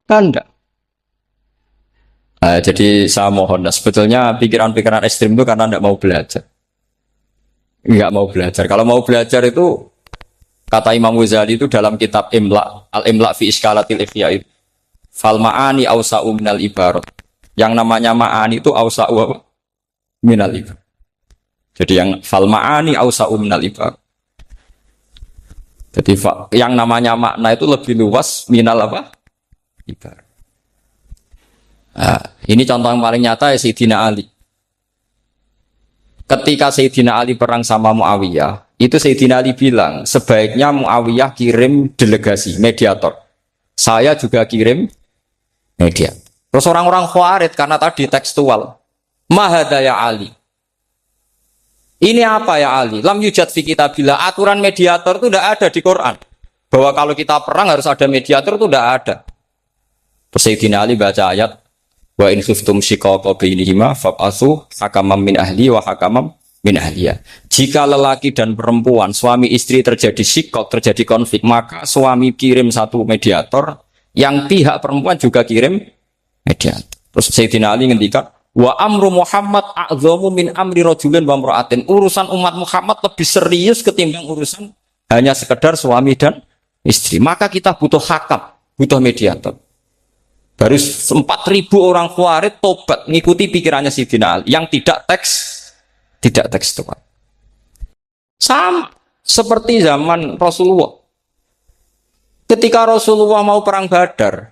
Kan enggak. Nah, jadi saya mohon, sebetulnya pikiran-pikiran ekstrim itu karena enggak mau belajar. Enggak mau belajar. Kalau mau belajar itu kata Imam Ghazali itu dalam kitab Imla, Al-Imla fi Iskalatil Ikhya itu. Fal ma'ani awsa'u minal ibarat. Yang namanya ma'ani itu awsa'u minal ibarat. Jadi yang fal ma'ani awsa'u minal ibarat. Jadi yang namanya makna itu lebih luas minal apa? Ibarat. Nah, ini contoh yang paling nyata ya Sayyidina Ali. Ketika Sayyidina Ali perang sama Muawiyah, itu Sayyidina Ali bilang, sebaiknya Muawiyah kirim delegasi, mediator. Saya juga kirim mediator. Terus orang-orang Khawarij karena tadi tekstual. Mahada ya Ali. Ini apa ya Ali? Lam yujad fi kitabillah. Aturan mediator itu tidak ada di Quran. Bahwa kalau kita perang harus ada mediator itu tidak ada. Terus Sayyidina Ali baca ayat wa in khiftum shiqaqa bainihima fab'atsu hakaman min ahli wa hakaman min ahliya. Jika lelaki dan perempuan, suami istri terjadi shiqaq, terjadi konflik, maka suami kirim satu mediator, yang pihak perempuan juga kirim mediator. Terus Sayyidina Ali ngendikan wa amru Muhammad a'dhamu min amri rajulin wa imra'atin. Urusan umat Muhammad lebih serius ketimbang urusan hanya sekedar suami dan istri. Maka kita butuh hakam, butuh mediator. Baru 4.000 orang Khawarij tobat ngikuti pikirannya Sayyidina Ali yang tidak tekstual. Sama seperti zaman Rasulullah. Ketika Rasulullah mau perang Badar,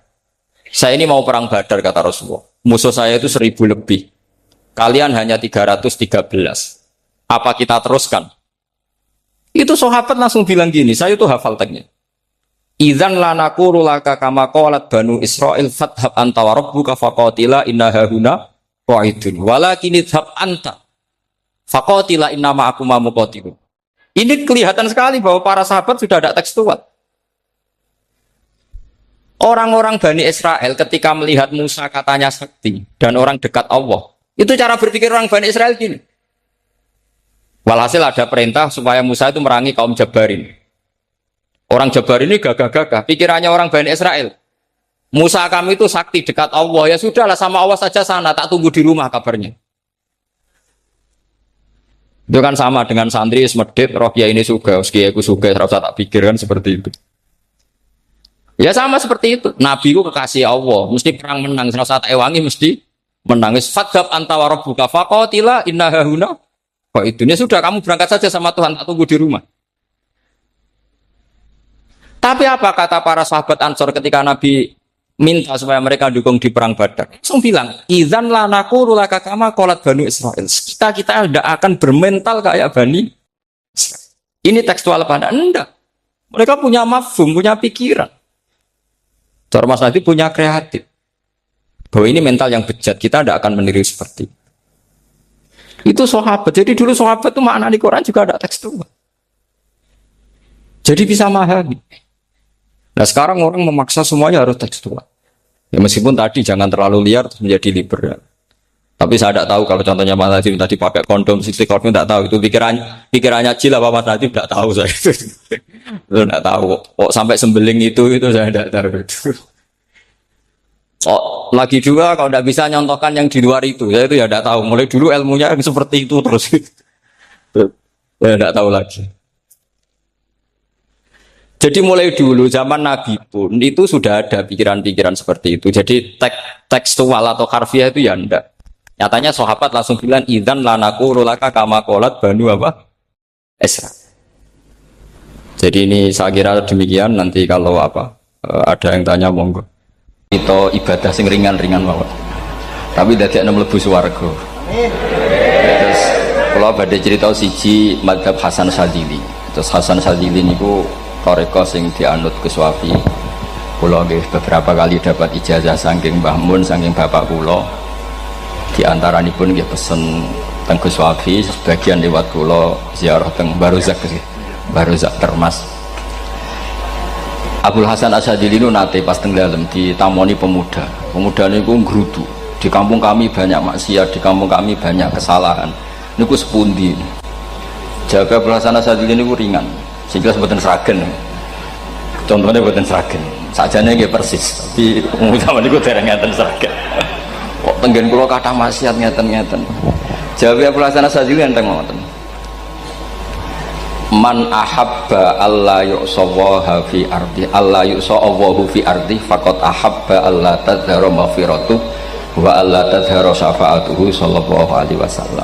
saya ini mau perang Badar kata Rasulullah. Musuh saya itu 1.000 lebih. Kalian hanya 313. Apa kita teruskan? Itu sahabat langsung bilang gini, saya itu hafal teksnya. Idzan lanaqulu laka kama qalat banu Israil fathab anta wa rabbuka faqatila inna hahuna qa'idun walakin idhab anta faqatila inna ma'akum muqatilun. Ini kelihatan sekali bahwa para sahabat sudah ada tekstual. Orang-orang Bani Israel ketika melihat Musa katanya sakti dan orang dekat Allah, itu cara berpikir orang Bani Israel gini. Walhasil ada perintah supaya Musa itu merangi kaum Jabarin. Orang Jabar ini gagah-gagah, pikirannya orang Bani Israel. Musa kami itu sakti dekat Allah, ya sudahlah sama Allah saja sana, tak tunggu di rumah kabarnya. Itu kan sama dengan santri semedit, roh kiai ini suga, kiai aku suga, serasa tak pikir kan seperti itu. Ya sama seperti itu. Nabi ku kekasih Allah, mesti perang menang, serasa tak ewangi mesti menang. Fadhab anta wa rabbuka faqatila inna hahuna. Kok itu? Ya sudah kamu berangkat saja sama Tuhan, tak tunggu di rumah. Tapi apa kata para sahabat Ansor ketika Nabi minta supaya mereka dukung di perang Badar? Langsung bilang, idzan lanaqulu laka kama qalat banu Israil. Kita tidak akan bermental kayak Bani Israil. Ini tekstual apa enggak? Mereka punya mafhum, punya pikiran. Cara Mas Nadif punya kreatif. Bahwa ini mental yang bejat, kita tidak akan meniru seperti itu. Itu sahabat. Jadi dulu sahabat itu makna di Quran juga ada tekstual. Jadi bisa memahami. Nah sekarang orang memaksa semuanya harus tekstual. Ya meskipun tadi jangan terlalu liar terus menjadi liberal. Tapi saya tidak tahu kalau contohnya Mas Nadiem tadi pakai kondom, sisi kondom tidak tahu itu pikirannya Jil apa Mas Nadiem tidak tahu saya. Itu tidak tahu. Kok sampai sembeling itu saya tidak tahu. Oh, lagi juga kalau tidak bisa nyontohkan yang di luar itu, saya itu ya tidak tahu. Mulai dulu ilmunya seperti itu terus. Saya tidak tahu lagi. Jadi mulai dulu zaman Nabi pun itu sudah ada pikiran-pikiran seperti itu. Jadi tekstual atau harfiah itu ya enggak. Nyatanya sahabat langsung bilang idzan lanaku laka kama qalat banu apa? Esra. Jadi ini saya kira demikian, nanti kalau ada yang tanya monggo. Itu ibadah sing ringan-ringan mawon. Tapi dadekno mlebu swarga. Terus kalau badhe cerita siji mazhab Hasan Syadzili. Terus Hasan Syadzili niku toreko sing dianut Gus Wafi. Kula nggih beberapa kali dapat ijazah saking Mbah Mun, saking bapak kula. Di antaranipun nggih pesen teng Gus Wafi, sebagian lewat kula ziarah teng Baruzak nggih. Baruzak Termas. Abdul Hasan Asyadzili itu nate pas teng dalem ditamoni pemuda. Pemuda niku ngrudu. Di kampung kami banyak maksiat, di kampung kami banyak kesalahan. Niku sepundi. Jaga Abdul Hasan Asyadzili niku ringan. Sehingga sebutan seragen, contohnya sebutan seragen, sajanya nggak persis, tapi zaman itu dereng ngeten seragen. Kok tenggen kulo kata maksiat ngeten. Jawabnya Pelaksana Syadzili ngeten ngoten. Man ahabba alla yu'sawaha fi ardi, alla yu'sawahu fi ardi, faqad ahabba alla tadhara maghfiratuh wa alla tadhara syafa'atuhu sallallahu alaihi wasallam.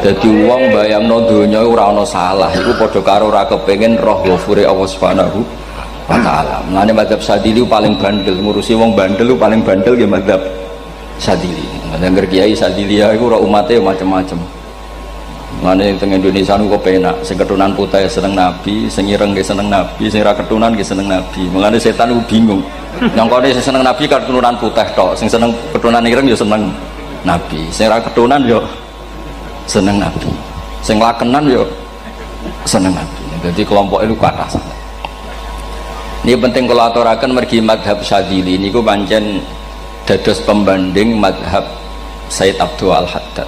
Jadi wong bayangno donya ora ana salah iku padha karo ora kepengin roh ghafure Allah Subhanahu wa taala. Mulane mazhab Syadzili paling bandel, ngurusi wong bandel paling bandel nggih mazhab Syadzili. Angger kiai Syadzili iku ora umate macam-macam. Mulane teng Indonesia niku penak, sing keturunan putih seneng nabi, sing ireng nggih seneng nabi, sing ora keturunan nggih seneng nabi. Mulane setan niku bingung. Nyangkone sing seneng nabi keturunan putih tok, sing seneng keturunan ireng ya seneng nabi, sing ora keturunan ya seneng nabi, sing lakenan yo seneng nabi. Jadi kelompok itu kata sana. Ini penting kalau aturakan mergi madhab Syadzili ini ku pancen dados pembanding madhab Sayyid Abdul Al-Haddad.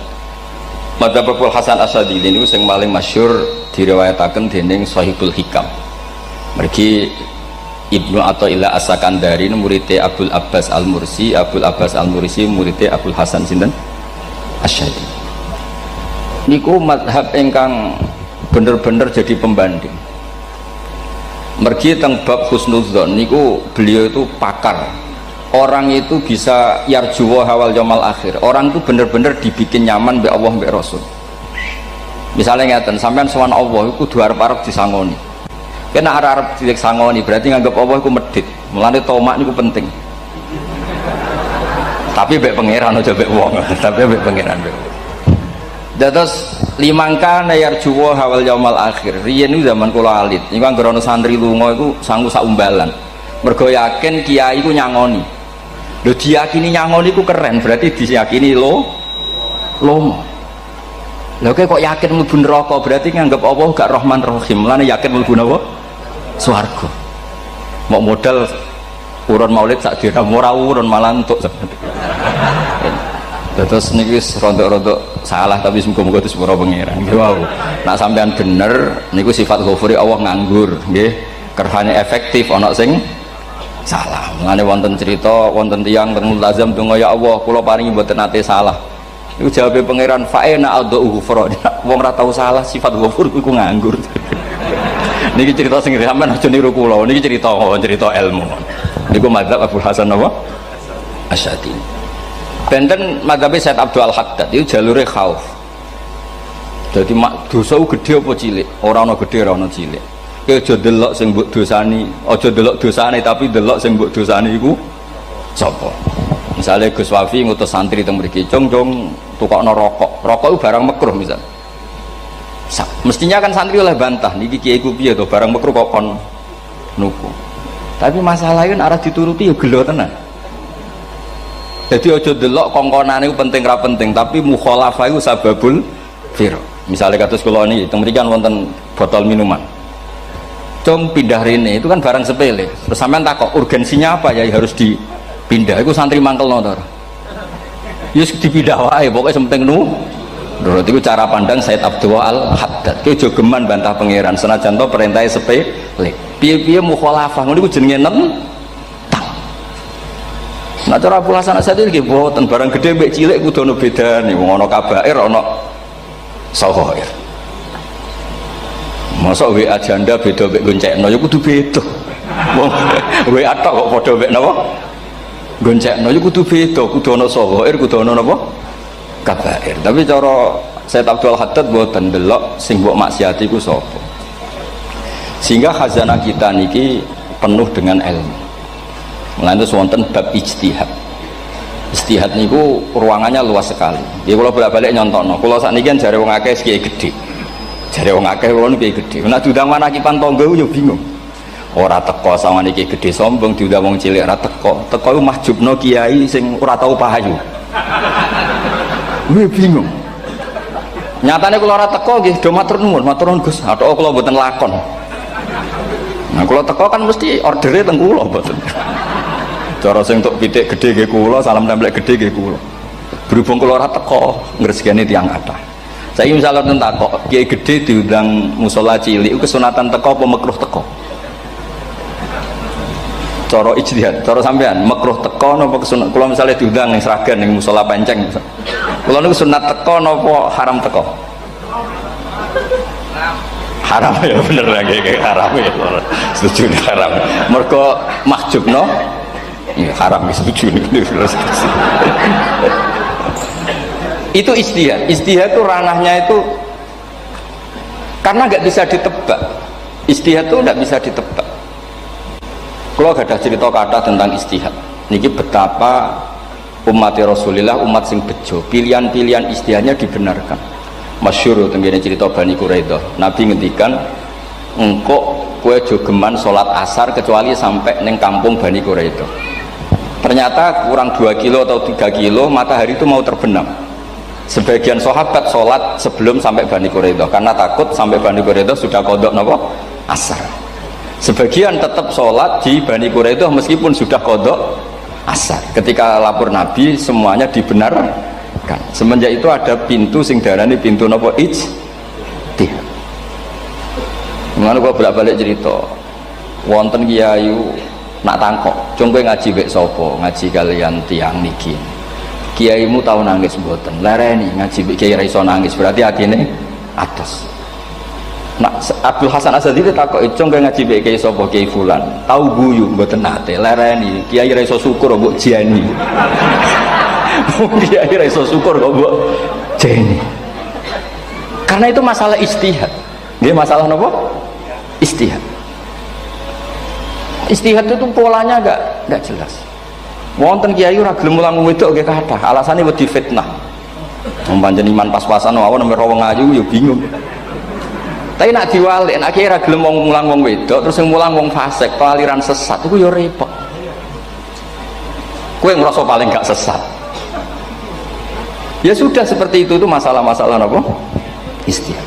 Madhab Abdul Hasan Asyadzili ini yang paling masyhur diriwayataken dening Shahibul Hikam. Mergi Ibnu Athaillah As-Sakandari muridé Abdul Abbas Al-Mursi, Abdul Abbas Al-Mursi muridé Abdul Hasan sinten Asyadzili. Niku madhab ingkang bener-bener jadi pembanding. Mergi teng bab husnudzon niku beliau itu pakar. Orang itu bisa yarjuwa hawal yaumil akhir. Orang itu bener-bener dibikin nyaman mbek Allah mbek Rasul. Misalnya ngeten, sampean sowan Allah iku kudu arep-arep disangoni. Kena arep disangoni berarti nganggep Allah iku medhit. Mulane tomak niku penting. Tapi mbek pangeran aja mbek wong, tapi mbek pangeran mbek. Dados limangka nayar juwo hawal yaumal akhir. Riyen niku zaman kula alit. Niku anggere ana santri lunga iku sanggu sak umbalan. Mergo yakin kiai iku nyangoni. Lho diyakini nyangoni iku keren, berarti diyakini lomo. Lho kok yakin mlebu neraka, berarti nganggep Allah gak Rahman Rahim. Mulane yakin mlebu napa? Swarga. Mau modal urun maulid sak dina ora urun malah entuk. Terus niki rontok-rontok salah tapi semoga-moga itu sepuro pangeran. Nggih wau. Nak sampean bener niku sifat ghafuri Allah nganggur, nggih. Kerhane efektif ana sing salah. Mulane wonten cerita wonten tiyang teng multazam donga ya Allah kula paringi mboten nate salah. Niku jawabe pangeran fa'ina adhu ghufra. Wong ora tau salah sifat ghafur iku nganggur. Niki cerita sing sampean aja niru kula. Niki cerita ilmu. Niku mazhab Abdul Hasan apa? Asyadzili. Benten madhabe Sayyid Abdul Al-Haddad itu jalure khauf. Jadi dosa gede apa cilik? Ora ana gede, ora ana cilik. Kowe aja delok sing mbok dosani, aja delok dosane tapi delok sing mbok dosani iku sapa. Misale Gus Wafi ngutus santri teng mriki, "Cung, tukokno rokok." Rokok itu barang makruh misal. Mestinya kan santri oleh bantah, niki kiai ku piye to barang makruh kok kon nuku. Tapi masalahnya arah dituruti ya gelo tenan. Jadi ojo delok kongkonane itu penting ra penting, tapi mukhalafah itu sababul fir. Misalnya kados kula niki teng mriki kan wonten botol minuman. Cung pindah rene itu kan barang sepele. Terus sampean takok urgensinya apa ya harus pindah iku santri mangkelno to. Yus dipindah wae pokoke penting nu. Menurut itu cara pandang Said Abdul Al-Haddad. Ki jogeman bantah pangeran senajan to perintahe sepele. Piye-piye mukhalafah ngono iku jenenge nentang. Nah cara Abu Hasan Asy'ari nggih boten barang gedhe mbek cilik kudu ono bedane. Wong ana kabair ana saghair. Masa WA janda beda mbek goncekno ya kudu beda. Wong WA tok kok padha mbek napa? Goncekno ya kudu beda, kudu ana saghair, kudu ana napa? Kabair. Tapi cara Said Abdul Haddad mboten delok sing mbok maksiati ku sapa. Sehingga khazanah kita niki penuh dengan ilmu. Lantas wonten bab ijtihad. Ijtihad niku ruangannya luas sekali. Ya kula bolak-balik nyontokno. Kula sakniki kan jare wong akeh kiai gedhe. Jare wong akeh kula kiai gedhe. Nek diundang manakipan tangga yo bingung. Ora teko sawane kiai gedhe sombong diundang wong cilik ora teko. Teko iku mahjubno kiai sing ora tau pahayu. Gue bingung. Nyatane kula ora teko nggih do matur nuwun Gus. Athok kula mboten lakon. Nah kula teko kan mesti ordere teng kula mboten. Cara sing tok pitik gedhe nggih kula, salam templek gedhe nggih kula. Berhubung kula ora teko ngresgeni tiyang kathah. Saiki misale ten takok, kiai gedhe diundang musala cilik kesunatan teko apa makruh teko? Cara ijtihad, cara sampean makruh teko napa kesunat? Kula misale diundang ning Sragen ning musala Penceng. Kula niku sunat teko napa haram teko? Haram ya bener lagi haram ya. Setuju haram. Mergo mahjubno ya haram setuju niku. Itu ijtihad. Ijtihad itu ranahnya itu karena nggak bisa ditebak. Ijtihad itu nggak bisa ditebak. Kalau ada cerita kata tentang ijtihad, niki betapa umat Rasulullah umat sing bejo, pilihan-pilihan ijtihadnya dibenarkan. Masyhur tenggene cerita Bani Quraidah. Nabi ngendikan, engkau kue jogeman sholat asar kecuali sampai neng kampung Bani Quraidah. Ternyata kurang 2 kilo atau 3 kilo matahari itu mau terbenam. Sebagian sahabat sholat sebelum sampai Bani Quraidah karena takut sampai Bani Quraidah sudah kodok nopo asar. Sebagian tetap sholat di Bani Quraidah meskipun sudah kodok asar. Ketika lapor Nabi semuanya dibenarkan. Semenjak itu ada pintu sing darani pintu nopo ijtihad. Mengenai gua bolak-balik cerita, wonten kiai nak tangkok, cung kowe ngaji mek sapa? Ngaji kalian tiang niki. Kiaimu tahu nangis mboten? Lereni ngaji mek kiai ra iso nangis, berarti atine atas. Nak Abdul Hasan Asy'ari takok cung kowe ngaji mek kiai sapa? Kiai fulan. Tahu guyu mboten nate. Lereni kiai ra iso syukur mbok jeni. Kiai ra iso syukur kok mbok jeni. Karena itu masalah ijtihad. Nggih masalah napa? Ijtihad. Ijtihad itu polanya enggak jelas. Wonten kiai ora gelem mulang wedok nggih kathah, alasane wedi fitnah. Wong pancen iman pas-pasan mawon nembe wong ayu ya bingung. Tapi nak diwalik, nak kiai ora gelem mulang wong wedok terus sing mulang wong fasik, aliran sesat iku ya repot. Kowe ngrasa paling gak sesat. Ya sudah seperti itu masalah-masalah apa? Ijtihad.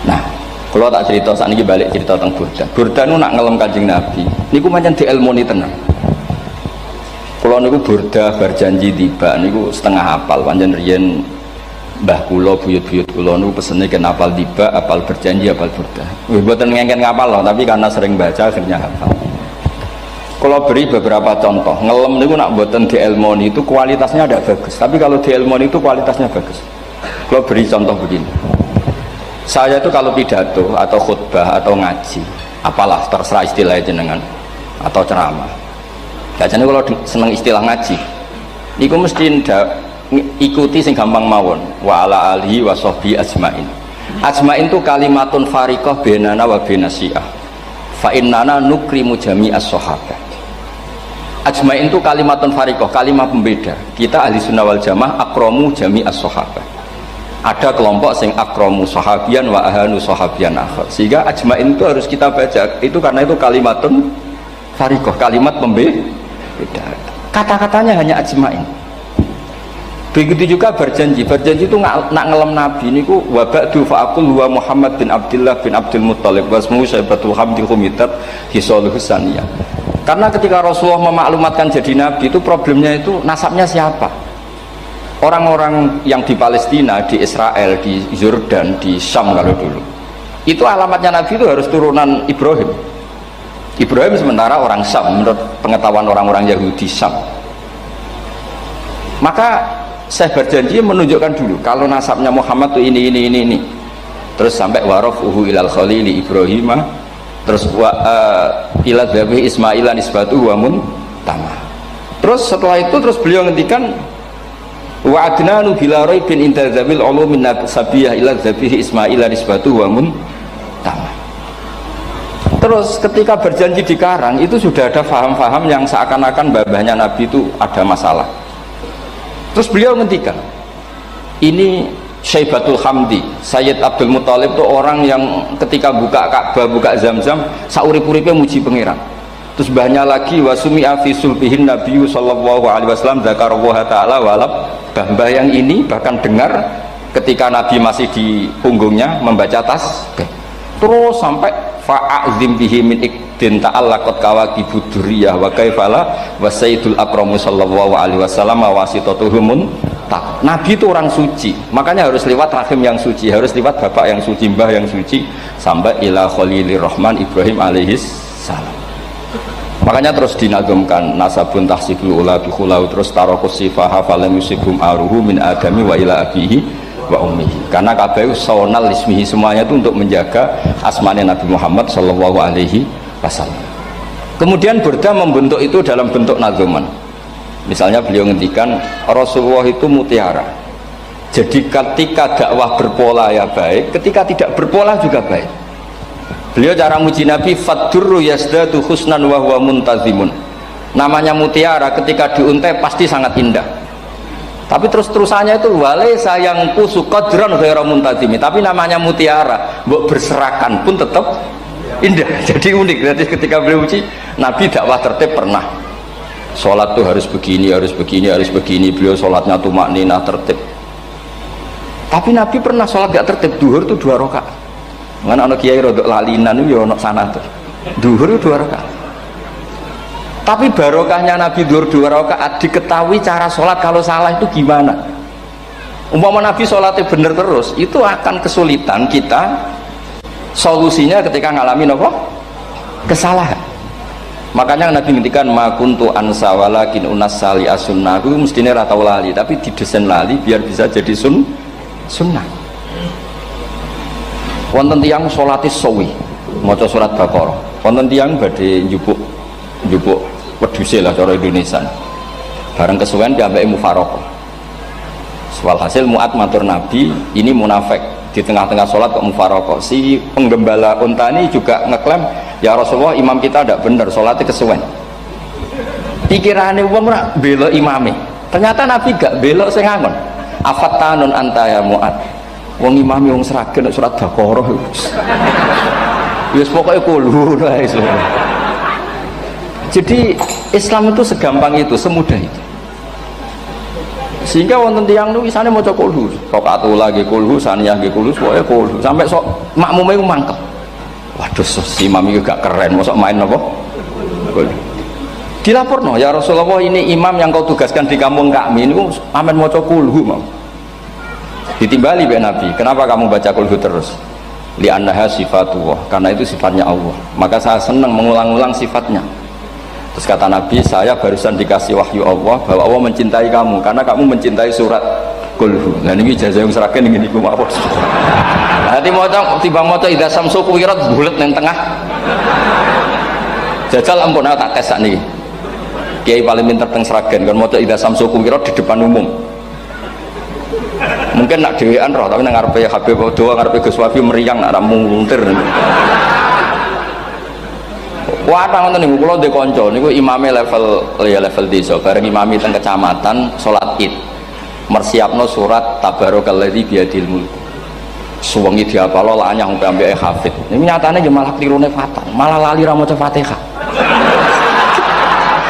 Nah, kalau tak cerita saat ini balik cerita tentang Burda. Burda nu nak ngelem Kanjeng Nabi. Niku pancen dielmoni tenan. Kalau niku Burda berjanji tiba niku setengah hafal pancen riyen mbah kula buyut-buyut kula niku pesene ken hafal tiba, hafal berjanji, hafal Burda. Wis mboten ngengken ngapal loh, tapi karena sering baca akhirnya hafal. Kalau beri beberapa contoh, ngelem niku nak mboten dielmoni itu kualitasnya ada bagus, tapi kalau dielmoni itu kualitasnya bagus. Kalau beri contoh begini. Saya itu kalau pidato atau khutbah atau ngaji, apalah terserah istilah jenengan atau ceramah. Biasanya kalau seneng istilah ngaji, niku mesti ikuti sing gampang mawon. Wa ala alihi wa sahbi ajmain. Ajmain itu kalimatun fariqah bainana wa bainasyiah. Fa innana nukrimu jami'as sahabah. Ajmain itu kalimatun fariqah, kalimat pembeda. Kita ahli sunnah wal jamaah akramu jami'as sahabah. Ada kelompok sing akramu sahabian wa ahanu sahabian akhir. Sehingga ajmain itu harus kita baca. Itu karena itu kalimatun fariqah, kalimat pembeda. Kata-katanya hanya ajmain. Begitu juga berjanji. Berjanji itu nak ngelem Nabi niku wa ba'du fa aqul wa Muhammad bin Abdullah bin Abdul Muttalib wasmu Syaibatul Hamdi Humitat hisaluhu saniyah. Karena ketika Rasulullah memaklumatkan jadi nabi itu problemnya itu nasabnya siapa? Orang-orang yang di Palestina, di Israel, di Yordan, di Syam kalau dulu. Itu alamatnya nabi itu harus turunan Ibrahim. Ibrahim sementara orang Syam menurut pengetahuan orang-orang Yahudi Syam. Maka saya berjanji menunjukkan dulu kalau nasabnya Muhammad tuh ini. Terus sampai warafuhu ilal khalili Ibrahim, terus ila dzabi Ismaila nisbatu wa muntama. Terus setelah itu terus beliau ngendikan wa adnanu bila raibin inda dzabil ulumin sabiyah ila dzabi Ismaila nisbatu wa muntama. Terus ketika berjanji di Karang itu sudah ada faham-faham yang seakan-akan babahnya Nabi itu ada masalah. Terus beliau ngendikan ini Syaibatul Hamdi, Sayyid Abdul Muthalib itu orang yang ketika buka Ka'bah, buka Zam-Zam, saurip-uripnya muji pangeran. Terus banyak lagi wasumi'a fi sulbihin Nabi sallallahu alaihi wasallam dzakarallaha ta'ala walab. Mbah yang ini bahkan dengar ketika Nabi masih di punggungnya membaca tasbih. Terus sampai fa'azim bihi min ikdin ta'allaqat kawakibud durriyah wa kaifala wa sayyidul akramu sallallahu alaihi wasallam wasitatuhumun. Nabi itu orang suci, makanya harus lewat rahim yang suci, harus lewat bapak yang suci, mbah yang suci, sampai ila khalilir rahman Ibrahim alaihis salam. Makanya terus dinagumkan nasabun tahsibul ula bikhulau, terus tarokus sifaha falam yusibum aruhu min adami wa ila abihi wa ummihi. Karena kabeh sonal ismihi, semuanya itu untuk menjaga asmane Nabi Muhammad sallallahu alaihi wasallam. Kemudian Burda membentuk itu dalam bentuk nazuman. Misalnya beliau ngendikan Rasulullah itu mutiara. Jadi ketika dakwah berpola ya baik, ketika tidak berpola juga baik. Beliau cara muji Nabi fadurru yazdatu husnan wa huwa muntazimun. Namanya mutiara ketika diuntai pasti sangat indah. Tapi terus-terusannya itu wale sayang kusu qadran ghairu muntazimi. Tapi namanya mutiara, mbok berserakan pun tetap indah. Jadi unik. Jadi ketika beliau uji Nabi dakwah tertib pernah. Sholat tuh harus begini, harus begini, harus begini. Beliau sholatnya tumak ninah tertib. Tapi Nabi pernah sholat gak tertib. Duhur tuh 2 rakaat. Mana anak kiai rodok lalinan itu ya anak sana tuh. Duhur itu 2 rakaat. Tapi barokahnya Nabi duhur 2 rakaat diketahui cara sholat kalau salah itu gimana. Umpama Nabi sholatnya bener terus, itu akan kesulitan kita solusinya ketika ngalamin apa? Kesalahan. Makanya Nabi ngendikan ma kuntu ansa walakin unassali as-sunnah. Aku mestine ra tau lali, tapi didesain lali biar bisa jadi sunnah. Wonten tiyang salate suwi, maca surat Baqarah. Wonten tiyang badhe njupuk wedhuse lah cara Indonesia. Bareng kesuwen piambake mufaraqah. Soal hasil Mu'ad matur Nabi, ini munafik di tengah-tengah sholat kok mufaraqah. Si penggembala unta ini juga ngeklaim, ya Rasulullah imam kita tidak benar, sholatnya kesuwen. Pikirannya wong ora bela imame. Ternyata Nabi gak belok sing ngangon. Afattanun anta ya Mu'ad. Wong imame wong seragen surat Baqarah. Wis pokoke kulo wae. Jadi Islam itu segampang itu, semudah itu. Sehingga wonten tiyang niku isane maca kulhu, rakaat lagi kulhu, saniyah nggih kulhu, pokoke kulhu sampai sok makmume ku mangkel. Waduh, si imam itu gak keren, mosok main apa? Dilaporno, ya Rasulullah ini imam yang kau tugaskan di kampung kami ini amen maca kulhu mau. Ditimbali be Nabi, kenapa kamu baca kulhu terus? Li'annaha sifatullah, karena itu sifatnya Allah. Maka saya senang mengulang-ulang sifatnya. Terus kata Nabi, saya barusan dikasih wahyu Allah bahwa Allah mencintai kamu karena kamu mencintai surat kulhu. Nah ini ijazah yang seragam ini gue maaf. Nanti mau tiba moco idza samsu kuwirat bulet nang tengah. Jajal ampun tak tes sak niki. Kiai paling pinter teng Sragen kan moco idza samsu kuwirat di depan umum. Mungkin nak dhewean roh tapi nang ngarepe Habib doa ngarepe Gus Wafi meriang nak muntir. Wah, ngoten niku kula ndek kanca niku imame level desa, bareng imami teng kecamatan salat Id. Mersiapno surat Tabarakalladzi biyadil mulk. Suwengi diapalo lanyah sampai ambeke hafid. Niku nyatane nggih malah klirune fatal, malah lali ra maca Fatihah.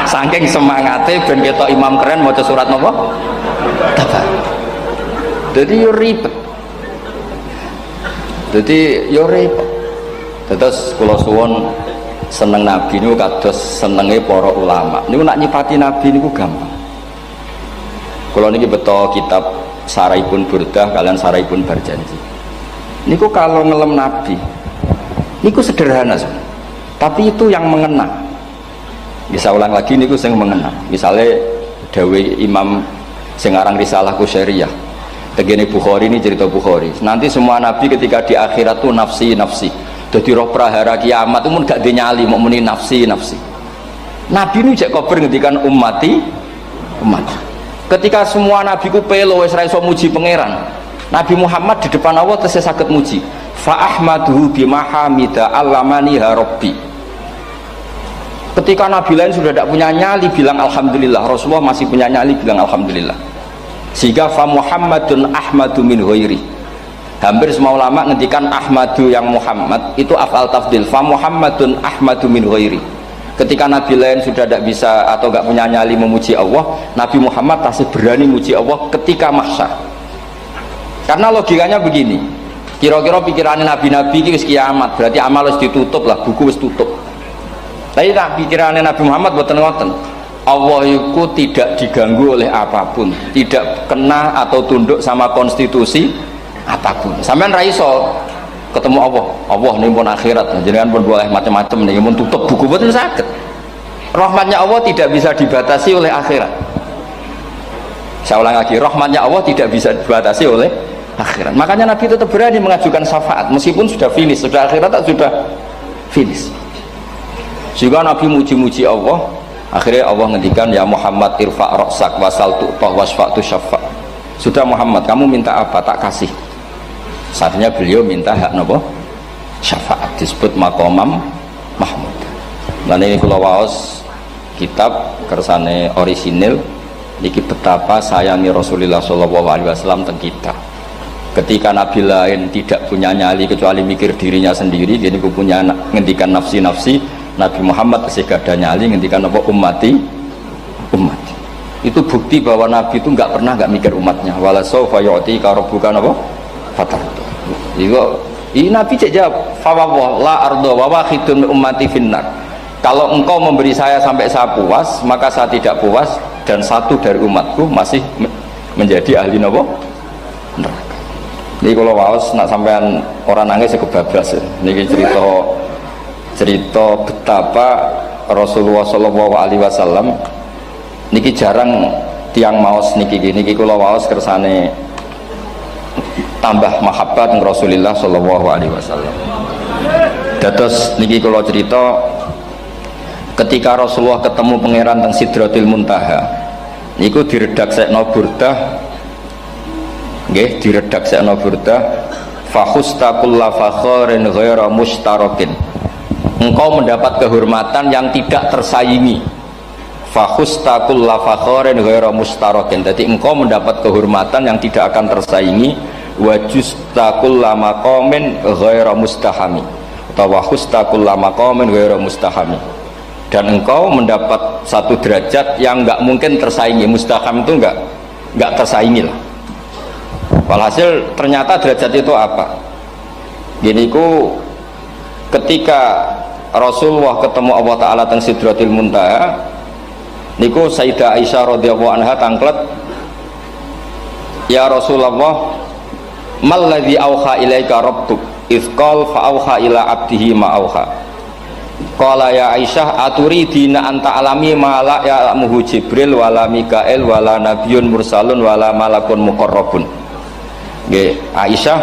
Saking semangate ben ketok imam keren maca surat napa? Tabar. Jadi yo ribet. Terus kula suwun seneng Nabi niku kados senenge para ulama. Niku nak nyipati Nabi niku gampang. Kula niki beto kitab Saraipun Burdah kalian Saraipun Barjanji. Niku kalau ngelem Nabi niku sederhana sebenarnya. Tapi itu yang mengena. Bisa ulang lagi niku sing mengena. Misalnya dawuh Imam sing aran Risalah Qusyariyah. Tegene Bukhari ini cerita Bukhari. Nanti semua nabi ketika di akhirat tuh nafsi nafsi. Jadi roh prahara kiamat itu pun gak dinyali mau muni nafsi nafsi. Nabi ini cek kober ngendikan ummati umat. Ketika semua nabi ku pelo wis ra iso muji pangeran. Nabi Muhammad di depan Allah tesih saged muji. Fa ahmaduhu bimahamida allamani rabbi. Ketika nabi lain sudah tidak punya nyali bilang alhamdulillah, Rasulullah masih punya nyali bilang alhamdulillah. Sehingga fa Muhammadun ahmadu min ghairi. Hampir semua ulama ngendikan ahmadu yang Muhammad itu afal tafdil. Fa Muhammadun ahmadu min ghairi. Ketika nabi lain sudah tidak bisa atau tidak punya nyali memuji Allah, Nabi Muhammad masih berani memuji Allah ketika mahsyar. Karena logikanya begini, kira-kira pikirannya nabi-nabi ini wis kiamat, berarti amal wis ditutup lah, buku wis tutup. Tapi tak pikirannya Nabi Muhammad boten ngoten. Allah itu tidak diganggu oleh apapun, tidak kena atau tunduk sama konstitusi apapun. Sampean ra iso ketemu Allah. Allah ning pun akhirat, jenengan pun boleh macam-macam ning pun tutup buku boten saged. Rahmatnya Allah tidak bisa dibatasi oleh akhirat. Saya ulang lagi, rahmatnya Allah tidak bisa dibatasi oleh akhirat. Makanya Nabi tetap berani mengajukan syafaat meskipun sudah finish, sudah akhirat sudah finish. Juga Nabi muji-muji Allah, akhirnya Allah ngendikan ya Muhammad irfa' ra'sak wasal tu'tah wasfa'tu syafa'. Sudah Muhammad, kamu minta apa tak kasih. Saatnya beliau minta hak napa? Syafaat, disebut maqamam mahmud. Lan ini kula waos kitab kersane orisinil niki betapa sayangi Rasulullah sallallahu alaihi wasallam teng kita. Ketika nabi lain tidak punya nyali kecuali mikir dirinya sendiri, dia niku punya ngendikan nafsi-nafsi, Nabi Muhammad masih gak ada nyali ngendikan apa ummati umat. Itu bukti bahwa Nabi itu nggak pernah nggak mikir umatnya. Wala sawfa yu'tika rabbuka apa? Fatardu. Ini Nabi cek jawab, fa la ardo wa wahidun ummati finnar. Kalau engkau memberi saya sampai saya puas, maka saya tidak puas dan satu dari umatku masih menjadi ahli napa? Neraka. Ini kalau waos nak sampean orang nangis kebablas. Niki cerita betapa Rasulullah Shallallahu Alaihi Wasallam niki jarang tiang maos niki kula waos kersane tambah mahabbat Rasulullah Shallallahu Alaihi Wasallam. Dados niki kula cerita ketika Rasulullah ketemu pangeran teng Sidratil Muntaha niku diredaksekno burdah nggih diredaksekno burdah fakhusta kulla fakharin ghaira mustarakin. Engkau mendapat kehormatan yang tidak tersaingi. Fakhusta kulla fakharin ghaira mustarakin. Jadi engkau mendapat kehormatan yang tidak akan tersaingi. Wajusta kulla maqamin ghaira mustahami. Atau wakhusta kulla maqamin ghaira mustahami. Dan engkau mendapat satu derajat yang enggak mungkin tersaingi. Mustaham itu enggak tersaingi lah. Walhasil ternyata derajat itu apa? Gini ku ketika Rasulullah ketemu Allah Ta'ala teng Sidratil Muntaha niku Sayyidah Aisyah radhiyallahu anha tangklet, ya Rasulullah mal ladzi auha ilaika rabbuk idz qala fa auha ila abdihi ma auha. Qala ya Aisyah aturidina anta alami ma la ya'lamuhu Jibril wala Mikail wala nabiyyun mursalun wala malakun muqarrabun. Nggih Aisyah,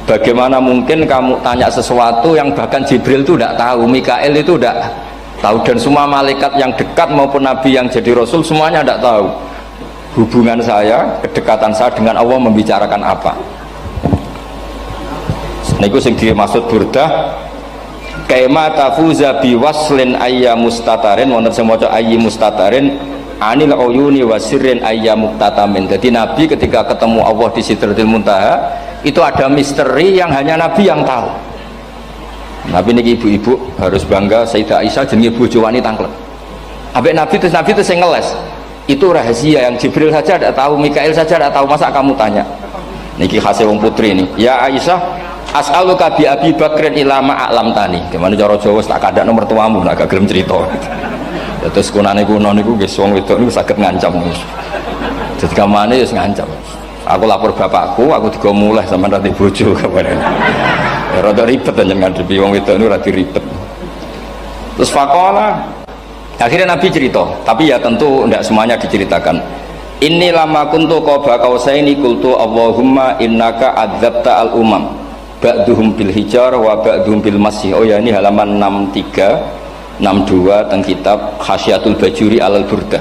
bagaimana mungkin kamu tanya sesuatu yang bahkan Jibril itu tidak tahu, Mikael itu tidak tahu, dan semua malaikat yang dekat maupun Nabi yang jadi Rasul semuanya tidak tahu hubungan saya, kedekatan saya dengan Allah membicarakan apa. Niku sing dimaksud burdah kaima tafuza biwaslin ayya mustatarin wonten sing maca ayyi mustatarin anil uyuni wasirrin ayya muktatamin. Jadi Nabi ketika ketemu Allah di Sidratil Muntaha itu ada misteri yang hanya Nabi yang tahu. Nabi niki ibu-ibu harus bangga Sayyidah Aisyah jenenge bojo wanita tanglet. Ambek Nabi itu sing ngeles. Itu rahasia yang Jibril saja tidak tahu, Mikail saja tidak tahu, masa kamu tanya? Niki khase wong putri ini. Ya Aisyah, as'aluka bi Abi Bakrin ilama a'lam tani. Gimana cara Jawa tak kadak nomor tuamu nak gak gelem cerita. Terus kunane kuno niku nggih wong wedok niku saged ngancam. Jadi kamane wis ngancam. Aku lapor bapakku, aku juga mulai sampean rati bojo kabare. Ya rada ribet njenengan ngadepi wong wedok niku rada ribet. Terus faqala akhirnya Nabi cerita, tapi ya tentu tidak semuanya diceritakan. Inni lama kuntu qaba qausaini qultu Allahumma innaka adzabta al umam ba'duhum bil hijar wa ba'duhum bil masih. Oh ya, ini halaman 63 62 teng kitab Hasyiatul Bajuri alal Burdah.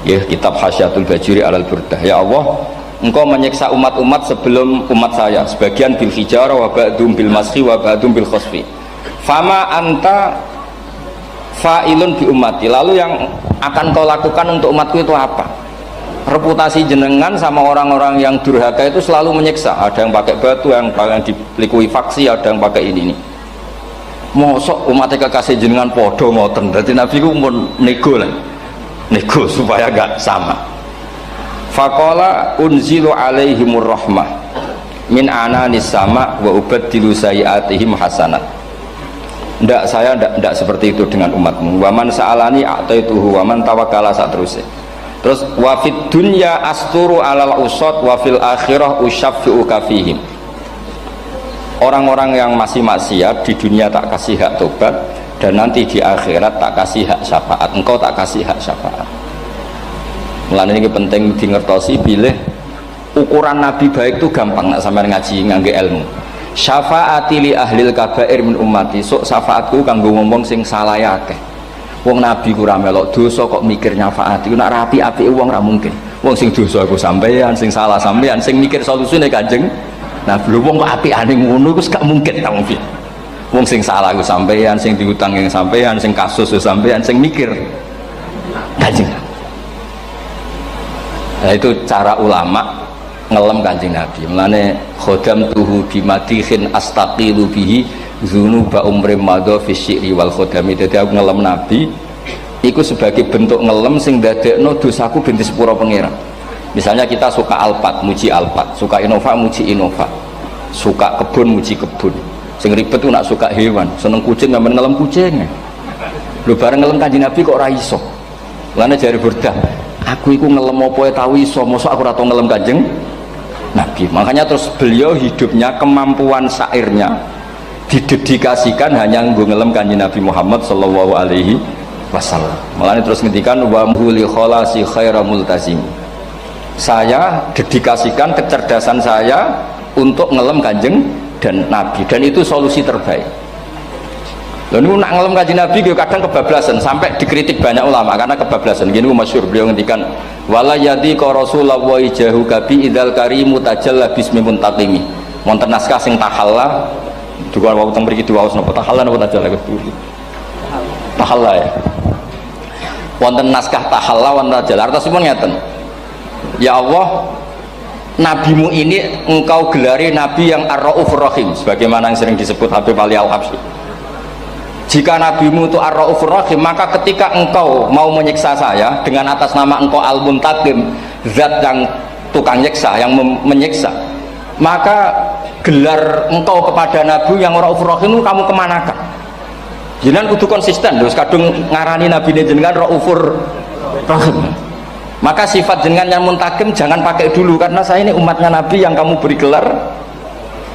Ya, kitab Hasyiatul Bajuri alal Burdah. Ya Allah, engkau menyiksa umat-umat sebelum umat saya, sebagian bil hijar wa ba'duhum bil masih wa ba'duhum bil khasfi. Fama anta fa'ilun bi ummati, lalu yang akan kau lakukan untuk umatku itu apa? Reputasi jenengan sama orang-orang yang durhaka itu selalu menyiksa. Ada yang pakai batu, yang dilikuifaksi, ada yang pakai ini. Mosok umatnya kekasih jenengan podo ngoten. Jadi Nabi ku mun nego lah, nego supaya gak sama. Faqala unzilu alaihimur rahmah min ananis sama wa ubaddilu sayiatihim hasanat. Ndak, saya ndak seperti itu dengan umatmu. Waman sa'alani a'taituhu waman tawakkala saterusé. Terus wa fid dunya asturu alal usad wa fil akhirah usyaffi'u kafihim. Orang-orang yang masih maksiat di dunia tak kasih hak tobat, dan nanti di akhirat tak kasih hak syafaat. Engkau tak kasih hak syafaat. Mulane ini penting dingertosi, bilih ukuran Nabi baik itu gampang nak sampean ngaji ngangge ilmu. Syafaati li ahlil kabair min ummati, sok syafaatku kanggo ngomong sing salah akeh. Wong Nabi ku ora melok dosa kok mikir nyafaati, nek rapi-apike wong ora mungkin. Wong sing dosa aku sampean, sing salah sampean, sing mikir solusine Kanjeng Nabi. Wong kok apikane ngono iku gak mungkin ta wong. Wong sing salah ku sampean, sing diutang yang sampean, sing kasus ku sampean, sing mikir Kanjeng. Nah, itu cara ulama ngelem Kanjeng Nabi. Mulane khodam tuhu bimadihin astaqilu bihi dzunuba umrim madha fi syi'ri wal khodami. Dadi aku ngelem Nabi iku sebagai bentuk ngelem sing ndadekno dosaku ben disepuro pangeran. Misalnya kita suka Alphard, muji Alphard, suka Innova, muji Innova, suka kebun, muji kebun. Sing ribet ku nak suka hewan, seneng kucing sampean ngelem kucing. Lho bareng ngelem Kanjeng Nabi kok ora iso. Mulane jare Burdah, aku iku ngelem apa tau iso, mosok aku ora tau ngelem Kanjeng Nabi. Makanya terus beliau hidupnya, kemampuan syairnya didedikasikan hanya nggo ngelem Kanjeng Nabi Muhammad sallallahu alaihi wasallam. Mulane terus ngendikan wa huli kholasi khaira multazim. Saya dedikasikan kecerdasan saya untuk ngelem Kanjeng dan Nabi, dan itu solusi terbaik. Lalu nak ngelem Kanjeng Nabi kadang kebablasan, sampai dikritik banyak ulama karena kebablasan. Gini masyhur beliau ngendikan wala yadi ka rasulullah jahu kabi idzal karimu tajalla bismi muntaqimi. Wonten naskah sing tahalla juga wau teng mriki diwaos napa tahalla napa tajalla keturi. Tahalla ya. Wonten naskah tahalla wonten tajalla artosipun ngeten. Ya Allah, nabimu ini engkau gelari nabi yang ar-raufur rahim, sebagaimana yang sering disebut Habib Ali Al-Habsyi. Jika nabimu itu ar-raufur rahim, maka ketika engkau mau menyiksa saya dengan atas nama engkau al-muntaqim, zat yang tukang nyiksa, yang menyiksa, maka gelar engkau kepada nabi yang ar-raufur rahim itu kamu kemanakan? Jenengan kudu konsisten, terus kadung ngarani nabi jenengan raufur rahim. Maka sifat jenengan yang muntaqim jangan pakai dulu, karena saya ini umatnya Nabi yang kamu beri gelar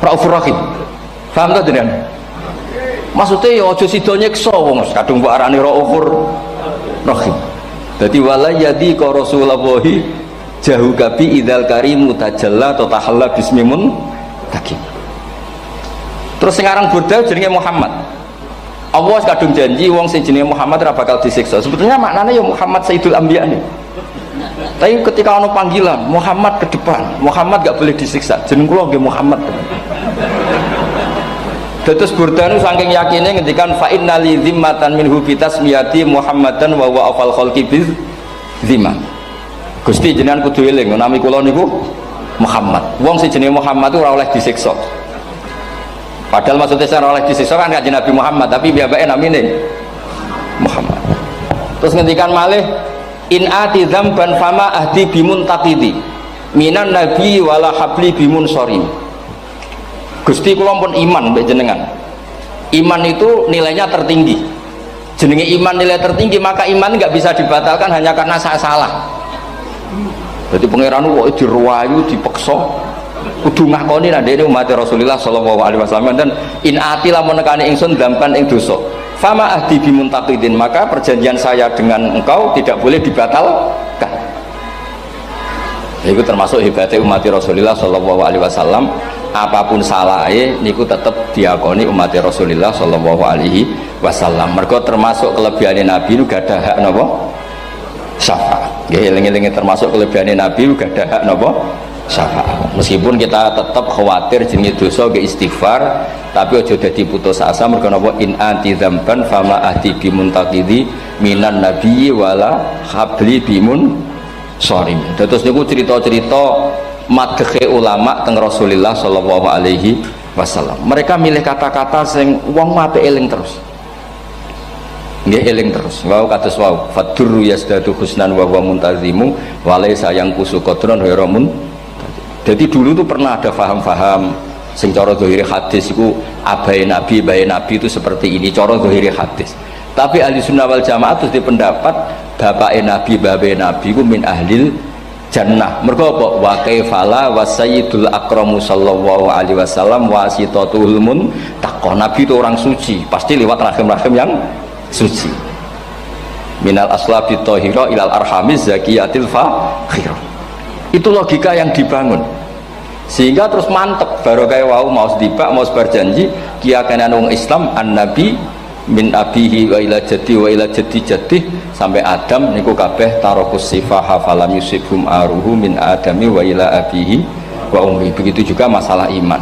Raufur Rahim. Paham tak jenengan? Maksudnya ya aja sida nyiksa wong kadung mbok arani Raufur Rahim. Dadi wala yadi ka Rasulullah jahu kabi idzal karimu tajalla tatahalla bismimun takim. Terus sekarang Burdah jenenge Muhammad. Allah kadung janji wong sing jenenge Muhammad ora bakal disiksa. Sebetulnya maknanya ya Muhammad Sayyidul Anbiya nih. Tapi ketika ono panggilan Muhammad ke depan, Muhammad gak boleh disiksa. Jeneng kula nggih Muhammad. Terus Burdah nu saking yakine ngendikan fa innali zimmatan minhu bi tasmiyati Muhammadan wa huwa afal khalqi bi zimma. Gusti jenengan kudu eling nami kula niku Muhammad. Wong sing jenenge Muhammad itu ora oleh disiksa. Padahal maksudnya ora oleh disiksa kan kanjeng Nabi Muhammad, tapi piyambake namine Muhammad. Terus ngendikan malih in ati dzamban fama ahdi bimun taqidi minan nabi wala habli bimun sorim. Gusti kula pun iman mbek jenengan. Iman itu nilainya tertinggi. Jenenge iman nilai tertinggi, maka iman nggak bisa dibatalkan hanya karena saya salah. Jadi pangeran kok diruwayu, dipeksa, kudu ngakoni nek dene umat Rasulullah sallallahu alaihi wasallam dan in ati lamun nekani ingsun damkan ing dosa. Fama ahdi bimuntaqidin, maka perjanjian saya dengan engkau tidak boleh dibatalkan. Itu termasuk hebatnya umat Rasulullah sallallahu alaihi wasallam. Apapun salahnya niku tetap diakoni umat Rasulullah sallallahu alaihi wasallam. Mergo termasuk kelebihan Nabi nu gak ada hak napa? Syafaat. Nggih eling-eling termasuk kelebihan Nabi nu gak ada hak napa? Syafaat. Meskipun kita tetap khawatir jenenge dosa ge istighfar, tapi aja dadi putus asa mergo napa in anti dzamban fama ahdi bimuntaqidi minan nabiyyi wala habli bimun sharim. Terus niku cerita-cerita madhe ulama teng Rasulullah sallallahu alaihi wasallam. Mereka milih kata-kata sing wong apik eling terus. Nggih eling terus. Wau kados wau fadurru yasdadu husnan wa huwa muntazimu wa laysa yang kusukotron hiramun. Jadi dulu tuh pernah ada faham-faham sing cara zahiri hadis iku abai nabi itu seperti ini cara zahiri hadis. Tapi ahli sunnah wal jamaah terus dipendapat bapak nabi babe nabi ku min ahlil jannah. Mergo apa? Wa kaifala wa sayyidul akramu sallallahu alaihi wasallam wasitatul muntaqah. Nabi itu orang suci, pasti lewat rahim-rahim yang suci. Minal aslabi thahira ilal arhamiz zakiyatil fakhira. Itu logika yang dibangun. Sehingga terus mantep baru kayak wau mau sedibak mau berjanji kiyakan wong Islam an-nabi min abihi wa ila jaddi jaddi sampai Adam niku kabeh tarokus sifaha falam yusibhum aruhu min adami wa ila abihi wa ummi. Begitu juga masalah iman.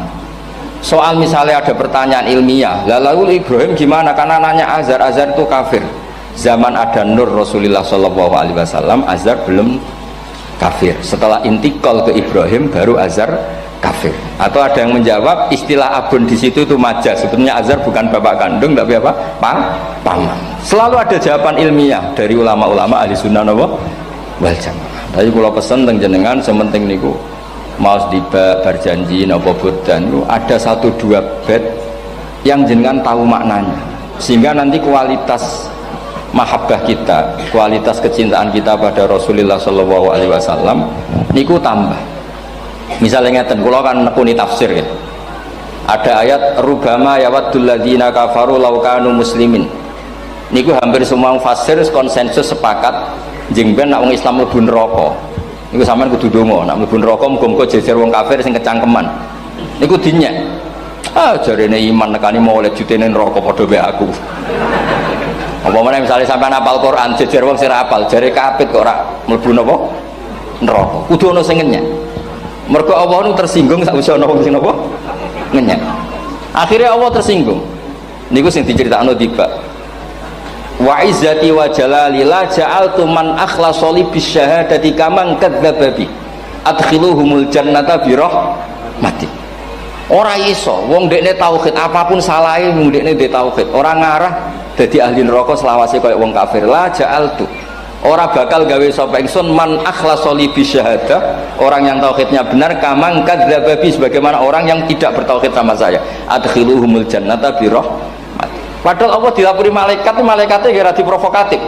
Soal misalnya ada pertanyaan ilmiah, lalu Ibrahim gimana? Karena nanya Azar itu kafir. Zaman ada Nur Rasulullah sallallahu alaihi wasallam, Azar belum kafir. Setelah intikal ke Ibrahim baru Azar kafir. Atau ada yang menjawab istilah abun di situ itu majaz. Sebetulnya Azar bukan bapak kandung tapi apa? Paman. Selalu ada jawaban ilmiah dari ulama-ulama ahli sunnah wal jamaah. Tapi kalau pesen teng jenengan sementing niku mau tiba berjanji napa bodan ada 1-2 bait yang jenengan tahu maknanya sehingga nanti kualitas mahabbah kita, kualitas kecintaan kita pada Rasulullah sallallahu alaihi wasallam niku tambah. Misalnya ngeten kula kan nekuni tafsir ya. Ada ayat rubama yawaddul ladzina kafaru law kanu muslimin. Niku hampir semua mufassir konsensus sepakat jeng ben nek wong Islam mlebu neraka. Niku sampean kudu donga nek mlebu neraka muga-muga jejer wong kafir sing kecangkeman. Niku dinyek. Jarene iman nekani mau oleh jutene neraka padha wae aku. Apa meneh misale sampean hafal Quran jejer wong sing hafal jare kapit kok ora mlebu napa? Neraka. Kudu ana sing ngenyek. Mergo Allah nu tersinggung sakwise ana wong sing napa? Ngenyek. Akhirnya Allah tersinggung. Niku sing diceritakno tiba. Wa izzati wa jalali la ja'altu man akhlasa li bisyahadati kaman kadzdzaba bi adkhiluhumul jannata bi rahmati. Ora iso wong dekne tauhid apapun salahe wong dekne ndek tauhid ora ngarah dadi ahli neraka selawase kaya wong kafir. La ja'altu ora bakal gawe sapa ingsun man akhlasa li bisyahadah orang yang tauhidnya benar kaman kadzdzaba bi sebagaimana orang yang tidak bertauhid sama saya adkhiluhumul jannata bi rahmati. Padahal Allah dilapuri malaikat, malaikatnya kira diprovokatif.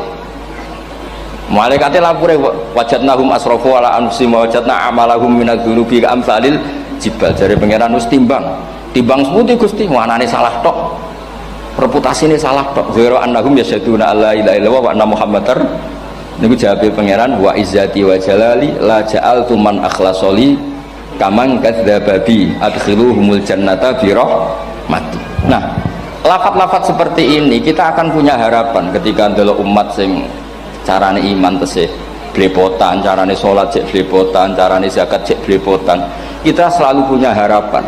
Malaikatnya lapure wajadnahum asrafu ala anfusihim wa wajadna amalahum minadz-dzunubi ka'amsalil jibal. Jare pangeran wis timbang seputi Gusti, wanane salah tok. Reputasine salah tok. Ghairu annahum yasyaduna alla ilaha illallah wa anna muhammadar. Niku jawabe pangeran wa izzati wa jalali la ja'altu man akhlasoli kaman kadzdzaba bi adkhiluhumul jannata bi rahmati. Nah, lafat-lafat seperti ini kita akan punya harapan ketika ndelok umat sing carane iman tesih blepotan, carane sholat cek blepotan, carane zakat cek blepotan. Kita selalu punya harapan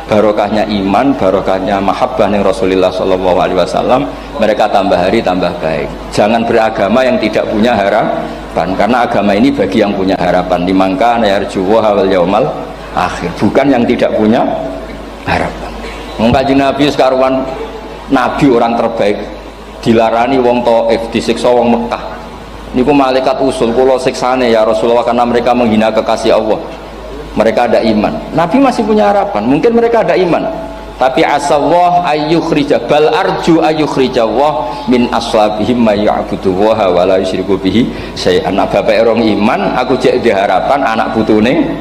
barokahnya iman, barokahnya mahabbah ning Rasulullah sallallahu alaihi wasallam, mereka tambah hari tambah baik. Jangan beragama yang tidak punya harapan, karena agama ini bagi yang punya harapan. Dimangka yarjuwa wal yaumal akhir, bukan yang tidak punya harapan. Mengkaji Nabi sekaruan Nabi orang terbaik dilarani wong Taif, disiksa wong Mekah. Niku malaikat usul kula siksane ya Rasulullah karena mereka menghina kekasih Allah. Mereka ada iman. Nabi masih punya harapan. Mungkin mereka ada iman. tapi asawah ayyukhrija bal arju ayyukhrijawah min aslabihim may ya'budu wa la yusyriku bihi syai'an. Bapak orang iman, aku cek diharapan anak putune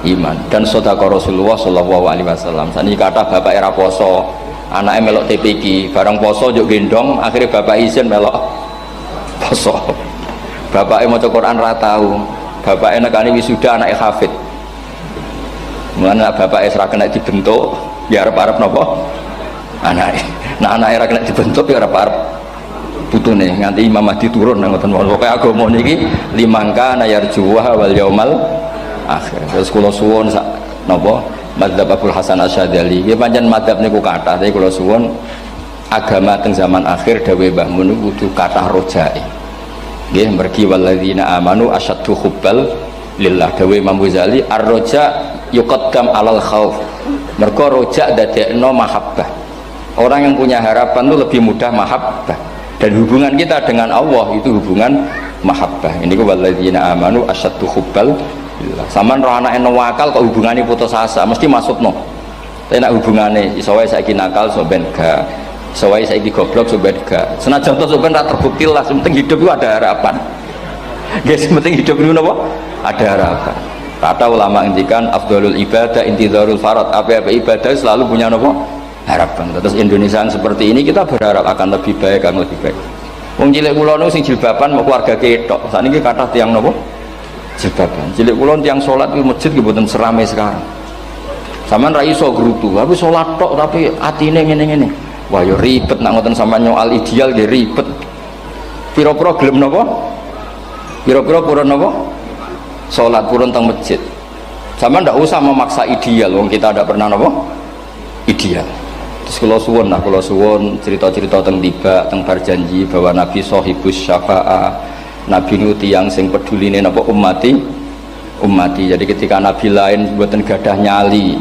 iman. Dan sedekah Rasulullah sallallahu alaihi wasallam. Saniki kata bapak era poso, anake melok TPQ, bareng poso njuk gendong, akhirnya bapak izin melok poso. Bapaknya maca Quran ra tau, bapaknya nekani wisuda anake hafid. Mulane bapaknya ora kena dibentuk, ya arep-arep napa? Anake. Nah anake ora kena dibentuk ya arep-arep putune nganti Imam Mahdi turun nang ngoten wae. Pokoke agama niki limangka nayarjuha wal yaumal akhir. Terus kula suwun sak napa? Madzhab Abdul Hasan Asyadzali. Nggih pancen madzhab niku kathah, tapi kula suwun agama teng zaman akhir dawuh Mbah Mun kudu kathah rojae. Nggih mergi walladzina amanu asyaddu hubbal lillah. Dawuh Imam Ghazali ar-roja yuqaddam alal khauf. Mergo roja dadekno mahabbah. Orang yang punya harapan itu lebih mudah mahabbah. Dan hubungan kita dengan Allah itu hubungan mahabbah. Ini ku walladzina amanu asyaddu hubbal lillah. Saman roh anake wakal kok hubungane putus asa mesti maksudno. Tapi nek hubungane iso wae saiki nakal so ben gak. Iso wae saiki goblok so ben gak. Senajan to so ben ra terbukti lah, penting hidup itu ada harapan. Guys, penting hidup itu napa? Ada harapan. Kata ulama ngendikan afdhalul ibadah intidharul farad. Apa-apa ibadah selalu punya napa? Harapan. Terus Indonesia yang seperti ini kita berharap akan lebih baik, akan lebih baik. Wong cilik kula niku sing jilbaban mau keluarga ketok. Saniki kathah tiyang napa? Jilbaban. Cilik kula tiyang salat di masjid nggih mboten serame sekarang. Sampeyan ra iso grutu, tapi salat tok tapi atine ngene-ngene. Wah ya ribet nak ngoten sampeyan nyoal ideal nggih ribet. Pira-pira gelem napa? Pira-pira purun napa? Salat purun teng masjid. Sampeyan ndak usah memaksa ideal, wong kita ndak pernah napa? Ideal. Terus kula suwun cerita-cerita teng tiba teng berjanji bahwa Nabi sahibus syafa'ah. Nabi nu tiyang sing peduline napa ummati. Jadi ketika Nabi lain mboten gadah nyali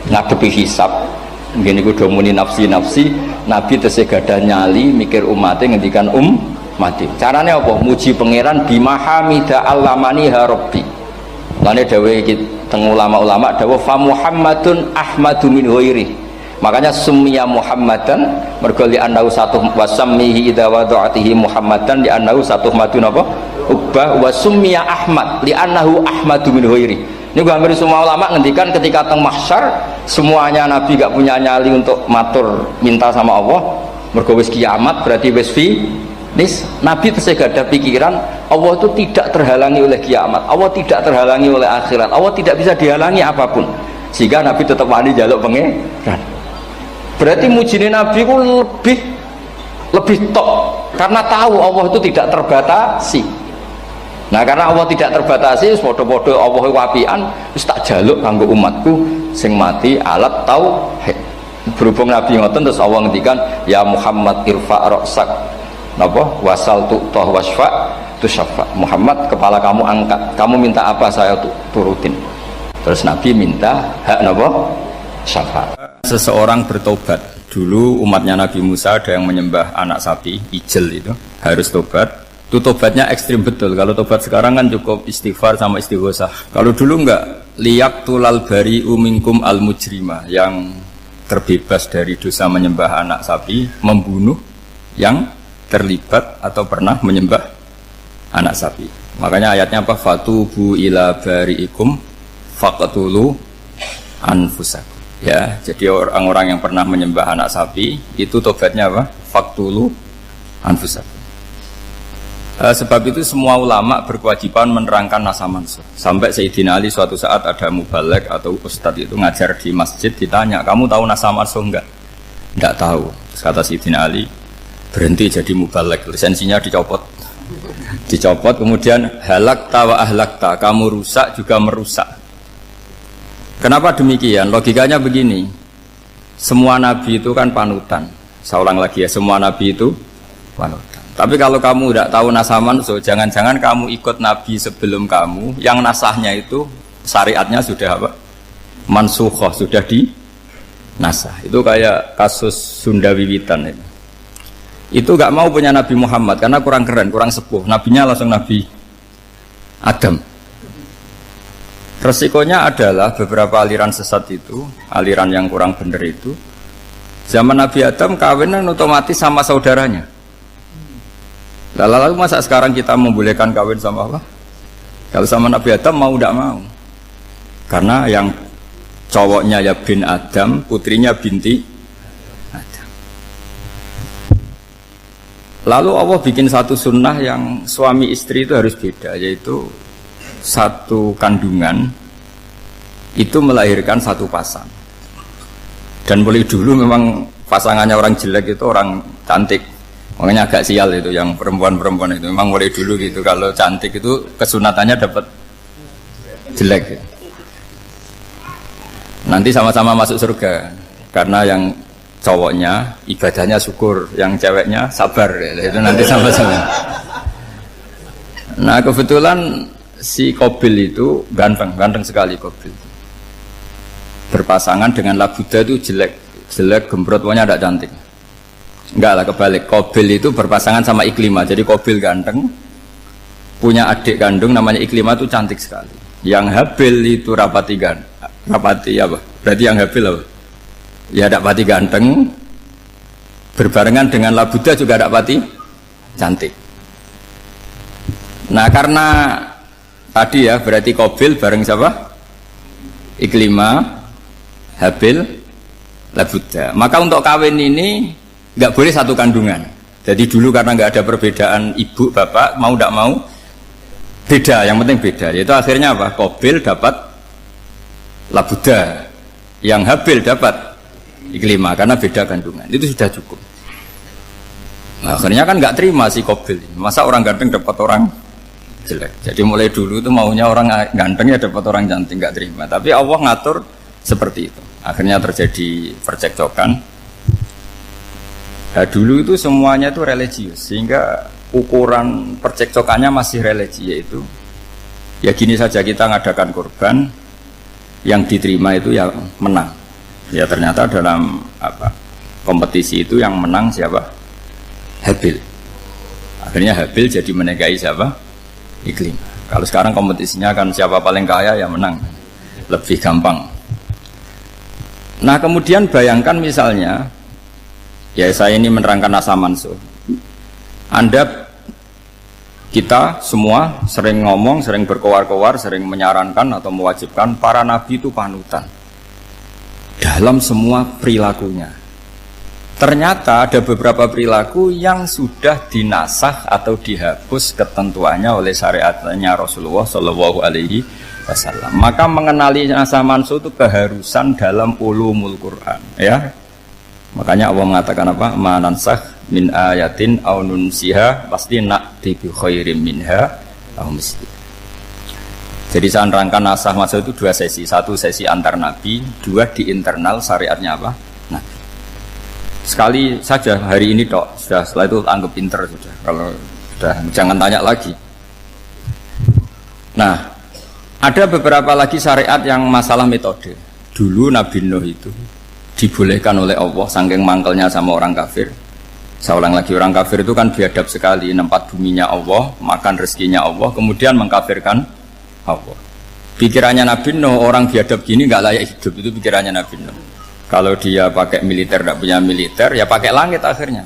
ngadepi hisab, ngene iku do muni nafsi, Nabi tesih gadah nyali mikir umate ngendikan mati. Carane apa? Muji pangeran bima hamida allamani ha rabbi. Lane dawuh iki teng ulama-ulama dawuh fa Muhammadun ahmadu min ghairi. Makanya summiya Muhammadan mergo li annahu satu wasammihi idza wada'atihi Muhammadan li annahu satu madun apa? Ubah wa summiya Ahmad li annahu ahmadu min ghairi. Ini hampir semua ulama ngendikan ketika teng mahsyar semuanya Nabi gak punya nyali untuk matur minta sama Allah. Mergo wis kiamat berarti wis Nabi tesih ada pikiran Allah itu tidak terhalangi oleh kiamat, Allah tidak terhalangi oleh akhirat, Allah tidak bisa dihalangi apapun, sehingga Nabi tetap wani jaluk pangeran. Berarti mujine Nabi itu lebih tok karena tahu Allah itu tidak terbatasi. Nah karena Allah tidak terbatasi, podo-podo Allah wapian, terus tak jaluk kanggo umatku sing mati alat tauhid. Berhubung Nabi ngoten terus Allah ngendikan ya Muhammad irfa' ra'sak napa wasal tu'tah wasfa tusyafa. Muhammad kepala kamu angkat, kamu minta apa saya turutin. Terus Nabi minta hak napa syafaat. Seseorang bertobat. Dulu umatnya Nabi Musa ada yang menyembah anak sapi ijel, itu harus tobat. Itu tobatnya ekstrim betul. Kalau tobat sekarang kan cukup istighfar sama istighosah. Kalau dulu enggak, liyak tulal bari umingkum al mujrima, yang terbebas dari dosa menyembah anak sapi, membunuh yang terlibat atau pernah menyembah anak sapi. Makanya ayatnya apa? Fatubu ila bari'ikum faqtulu anfusakum. Ya, jadi orang-orang yang pernah menyembah anak sapi itu tobatnya apa? Faqtulu anfusakum. Sebab itu semua ulama berkewajiban menerangkan nasa mansuh. Sampai Sayyidina Ali suatu saat ada mubalek atau ustadz itu ngajar di masjid, ditanya, kamu tahu nasa mansuh enggak? Enggak tahu. Terus kata Sayyidina Ali, berhenti jadi mubalek, lisensinya dicopot. Kemudian halakta wa ahlakta, kamu rusak juga merusak. Kenapa demikian? Logikanya begini, semua nabi itu kan panutan. Saya ulang lagi ya, semua nabi itu panutan. Tapi kalau kamu tidak tahu nasaman, so jangan-jangan kamu ikut nabi sebelum kamu, yang nasahnya itu syariatnya sudah apa? Mansukhoh, sudah di nasah. Itu kayak kasus Sunda Wiwitan ini. Itu gak mau punya Nabi Muhammad karena kurang keren, kurang sepuh. Nabinya langsung Nabi Adam. Resikonya adalah beberapa aliran sesat itu, aliran yang kurang benar itu Zaman Nabi Adam kawinan otomatis sama saudaranya. Lalu masa sekarang kita membolehkan kawin sama apa? Kalau sama Nabi Adam mau tidak mau. Karena yang cowoknya ya bin Adam, putrinya binti Adam. Lalu Allah bikin satu sunnah yang suami istri itu harus beda, yaitu satu kandungan itu melahirkan satu pasang. Dan mulai dulu memang pasangannya orang jelek itu orang cantik. Makanya agak sial itu yang perempuan-perempuan itu. Memang mulai dulu gitu. Kalau cantik itu kesunatannya dapat jelek. Nanti sama-sama masuk surga. Karena yang cowoknya ibadahnya syukur, yang ceweknya sabar. Itu nanti sama-sama. Nah kebetulan si Qabil itu ganteng sekali Qabil. Berpasangan dengan Labuda itu jelek gembrot, pokoknya tidak cantik. Enggak lah, kebalik. Qabil itu berpasangan sama Iklimah. Jadi Qabil ganteng, punya adik kandung namanya Iklimah itu cantik sekali. Yang Habil itu rapati apa? Berarti yang Habil apa? Ya dapati ganteng, berbarengan dengan Labuda juga dapati cantik. Nah karena tadi ya berarti Qabil bareng siapa? Iklimah, Habil, Labuda. Maka untuk kawin ini nggak boleh satu kandungan. Jadi dulu karena nggak ada perbedaan ibu bapak, mau tidak mau beda. Yang penting beda. Yaitu akhirnya apa? Qabil dapat Labuda, yang Habil dapat Iklimah karena beda kandungan. Itu sudah cukup. Nah, akhirnya kan nggak terima si Qabil. Masa orang ganteng dapat orang jelek. Jadi mulai dulu itu maunya orang ganteng ya dapat orang cantik, nggak terima. Tapi Allah ngatur seperti itu. Akhirnya terjadi percekcokan. Nah, dulu itu semuanya itu religius, sehingga ukuran percekcokannya masih religi, yaitu ya gini saja, kita ngadakan kurban, yang diterima itu ya menang. Ya ternyata dalam kompetisi itu yang menang siapa? Habil. Akhirnya Habil jadi menikahi siapa? Iklimah. Kalau sekarang kompetisinya kan siapa paling kaya ya menang, lebih gampang. Nah kemudian bayangkan misalnya, ya saya ini menerangkan asa mansuh. Kita semua sering ngomong, sering berkoar-koar, sering menyarankan atau mewajibkan para nabi itu panutan dalam semua perilakunya. Ternyata ada beberapa perilaku yang sudah dinasakh atau dihapus ketentuannya oleh syariatnya Rasulullah Shallallahu Alaihi Wasallam. Maka mengenali asa mansuh itu keharusan dalam ulumul Quran, ya. Makanya Allah mengatakan apa? Manansakh min ayatin aw nunsiha pasti na'ti bi khairim minha aw misli. Jadi saya nerangkan nasakh mansuh itu dua sesi. Satu sesi antar nabi, dua di internal syariatnya apa? Nah, sekali saja hari ini tok, sudah setelah itu anggap pinter sudah. Kalau sudah jangan tanya lagi. Nah, ada beberapa lagi syariat yang masalah metode. Dulu Nabi Nuh itu dibolehkan oleh Allah saking mangkelnya sama orang kafir. Saya ulang lagi, orang kafir itu kan biadab sekali, nempat buminya Allah, makan rezekinya Allah, kemudian mengkafirkan Allah. Pikirannya Nabi Nuh, orang biadab gini nggak layak hidup, itu pikirannya Nabi Nuh. Kalau dia pakai militer, tidak punya militer, ya pakai langit akhirnya.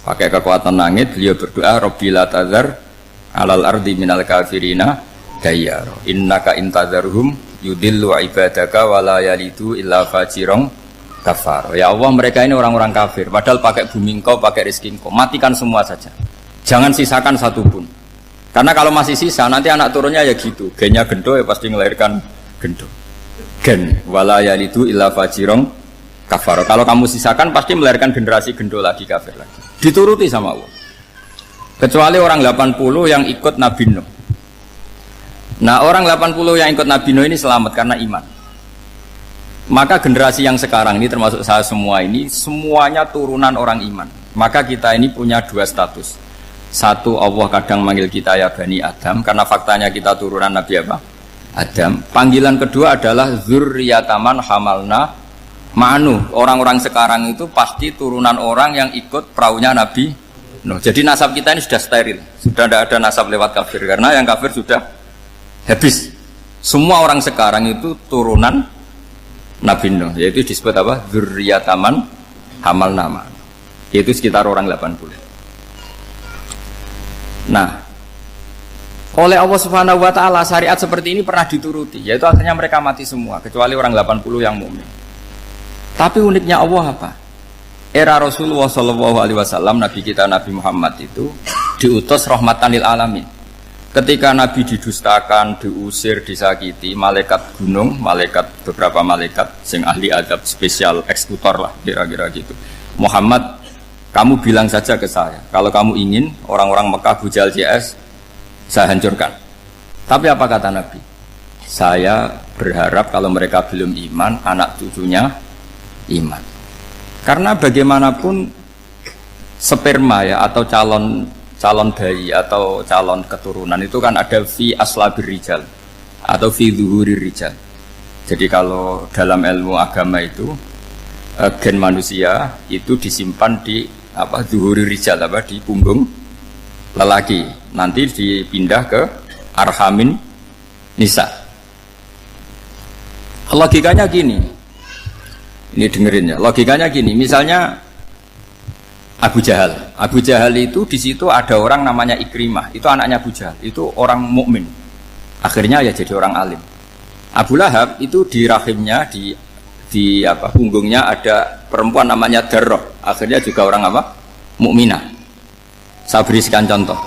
Pakai kekuatan langit, beliau berdoa, Rabbi la tazar alal ardi minal kafirina dayyaro. Innaka intazarhum yudillu ibadaka wala yalidu illa fajirong kafar. Ya Allah, mereka ini orang-orang kafir, padahal pakai bumi engkau, pakai rezeki engkau, matikan semua saja, jangan sisakan satupun. Karena kalau masih sisa, nanti anak turunnya ya gitu, gennya gendo ya pasti melahirkan gendo, gen wala yalidu illa fajirong kafar. Kalau kamu sisakan pasti melahirkan generasi gendo lagi, kafir lagi, dituruti sama Allah. Kecuali orang 80 yang ikut Nabi Nuh. Nah, orang 80 yang ikut Nabi Nuh ini selamat karena iman. Maka generasi yang sekarang ini termasuk saya semua ini semuanya turunan orang iman. Maka kita ini punya dua status. Satu, Allah kadang manggil kita ya Bani Adam, karena faktanya kita turunan Nabi apa? Adam. Panggilan kedua adalah Zurriyataman hamalna ma'anu. Orang-orang sekarang itu pasti turunan orang yang ikut perahunya Nabi Nuh. Jadi nasab kita ini sudah steril, sudah tidak ada nasab lewat kafir, karena yang kafir sudah habis. Semua orang sekarang itu turunan Nabi Nuh, yaitu disebut apa? Dzurriyyataman hamal nama, yaitu sekitar orang 80. Nah, oleh Allah Subhanahu wa taala syariat seperti ini pernah dituruti, yaitu akhirnya mereka mati semua kecuali orang 80 yang mukmin. Tapi uniknya Allah apa? Era Rasulullah sallallahu alaihi wasallam, nabi kita Nabi Muhammad itu diutus rahmatan lil alamin. Ketika Nabi didustakan, diusir, disakiti, malaikat gunung, beberapa malaikat sing ahli adab spesial eksekutor lah kira-kira gitu. Muhammad, kamu bilang saja ke saya, kalau kamu ingin orang-orang Mekah Abu Jahal CS saya hancurkan. Tapi apa kata Nabi? Saya berharap kalau mereka belum iman, anak cucunya iman. Karena bagaimanapun sperma ya atau calon bayi atau calon keturunan itu kan ada fi aslabir rijal atau fi zuhurir rijal. Jadi kalau dalam ilmu agama itu gen manusia itu disimpan di zuhurir rijal di punggung lelaki, nanti dipindah ke arhamin nisa. Logikanya gini, ini dengerin ya, logikanya gini, misalnya Abu Jahal itu di situ ada orang namanya Ikrimah, itu anaknya Abu Jahal, itu orang mukmin. Akhirnya ya jadi orang alim. Abu Lahab itu di rahimnya di punggungnya ada perempuan namanya Darroh, akhirnya juga orang mukminah. Saya berikan contoh.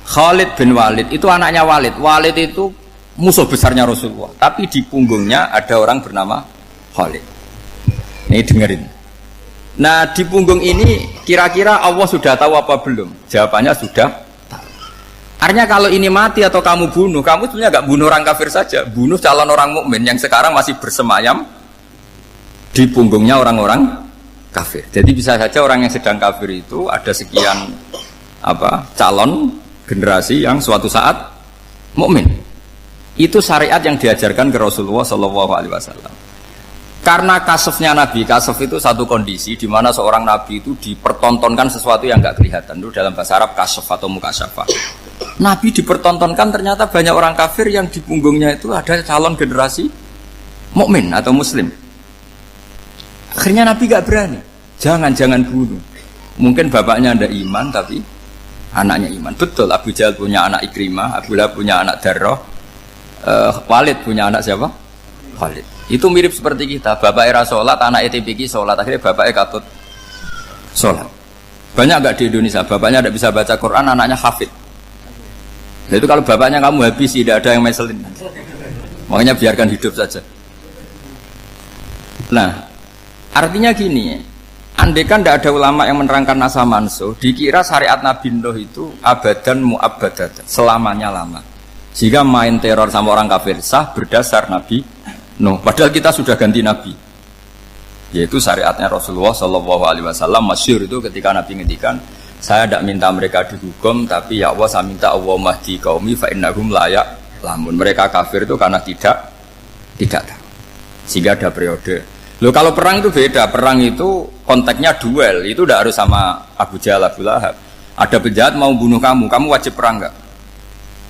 Khalid bin Walid itu anaknya Walid. Walid itu musuh besarnya Rasulullah, tapi di punggungnya ada orang bernama Khalid. Ini dengerin. Nah di punggung ini kira-kira Allah sudah tahu apa belum? Jawabannya sudah tahu. Artinya kalau ini mati atau kamu bunuh, kamu sebenarnya nggak bunuh orang kafir saja, bunuh calon orang mukmin yang sekarang masih bersemayam di punggungnya orang-orang kafir. Jadi bisa saja orang yang sedang kafir itu ada sekian calon generasi yang suatu saat mukmin. Itu syariat yang diajarkan ke Rasulullah SAW. Karena kasofnya Nabi, kasof itu satu kondisi di mana seorang Nabi itu dipertontonkan sesuatu yang nggak kelihatan. Itu dalam bahasa Arab kasof atau mukasyafah. Nabi dipertontonkan ternyata banyak orang kafir yang di punggungnya itu ada calon generasi mukmin atau muslim. Akhirnya Nabi nggak berani. Jangan bunuh. Mungkin bapaknya ada iman tapi anaknya iman. Betul, Abu Jahal punya anak Ikrimah, Abu Lahab punya anak Darroh, Walid punya anak siapa? Khalid. Itu mirip seperti kita, bapak era sholat, anak ETPK sholat, akhirnya bapaknya katut sholat. Banyak nggak di Indonesia, bapaknya tidak bisa baca Quran, anaknya hafid. Nah, itu kalau bapaknya kamu habis, tidak ada yang meselin. Makanya biarkan hidup saja. Nah, artinya gini, andaikan tidak ada ulama yang menerangkan nasa mansuh, dikira syariat Nabi Nuh itu abadan mu'abbadat, selamanya lama. Sehingga main teror sama orang kafir sah berdasar Nabi Nuh, padahal kita sudah ganti Nabi, yaitu syariatnya Rasulullah SAW. Masyhur itu ketika Nabi ngendikan, saya tidak minta mereka dihukum, tapi ya Allah saya minta Allah mahdi qaumi fa innahum layak lamun. Mereka kafir itu karena tidak tahu. Sehingga ada periode. Loh kalau perang itu beda, perang itu konteksnya duel, itu tidak harus sama Abu Jahal, Abu Lahab. Ada penjahat mau bunuh kamu wajib perang nggak?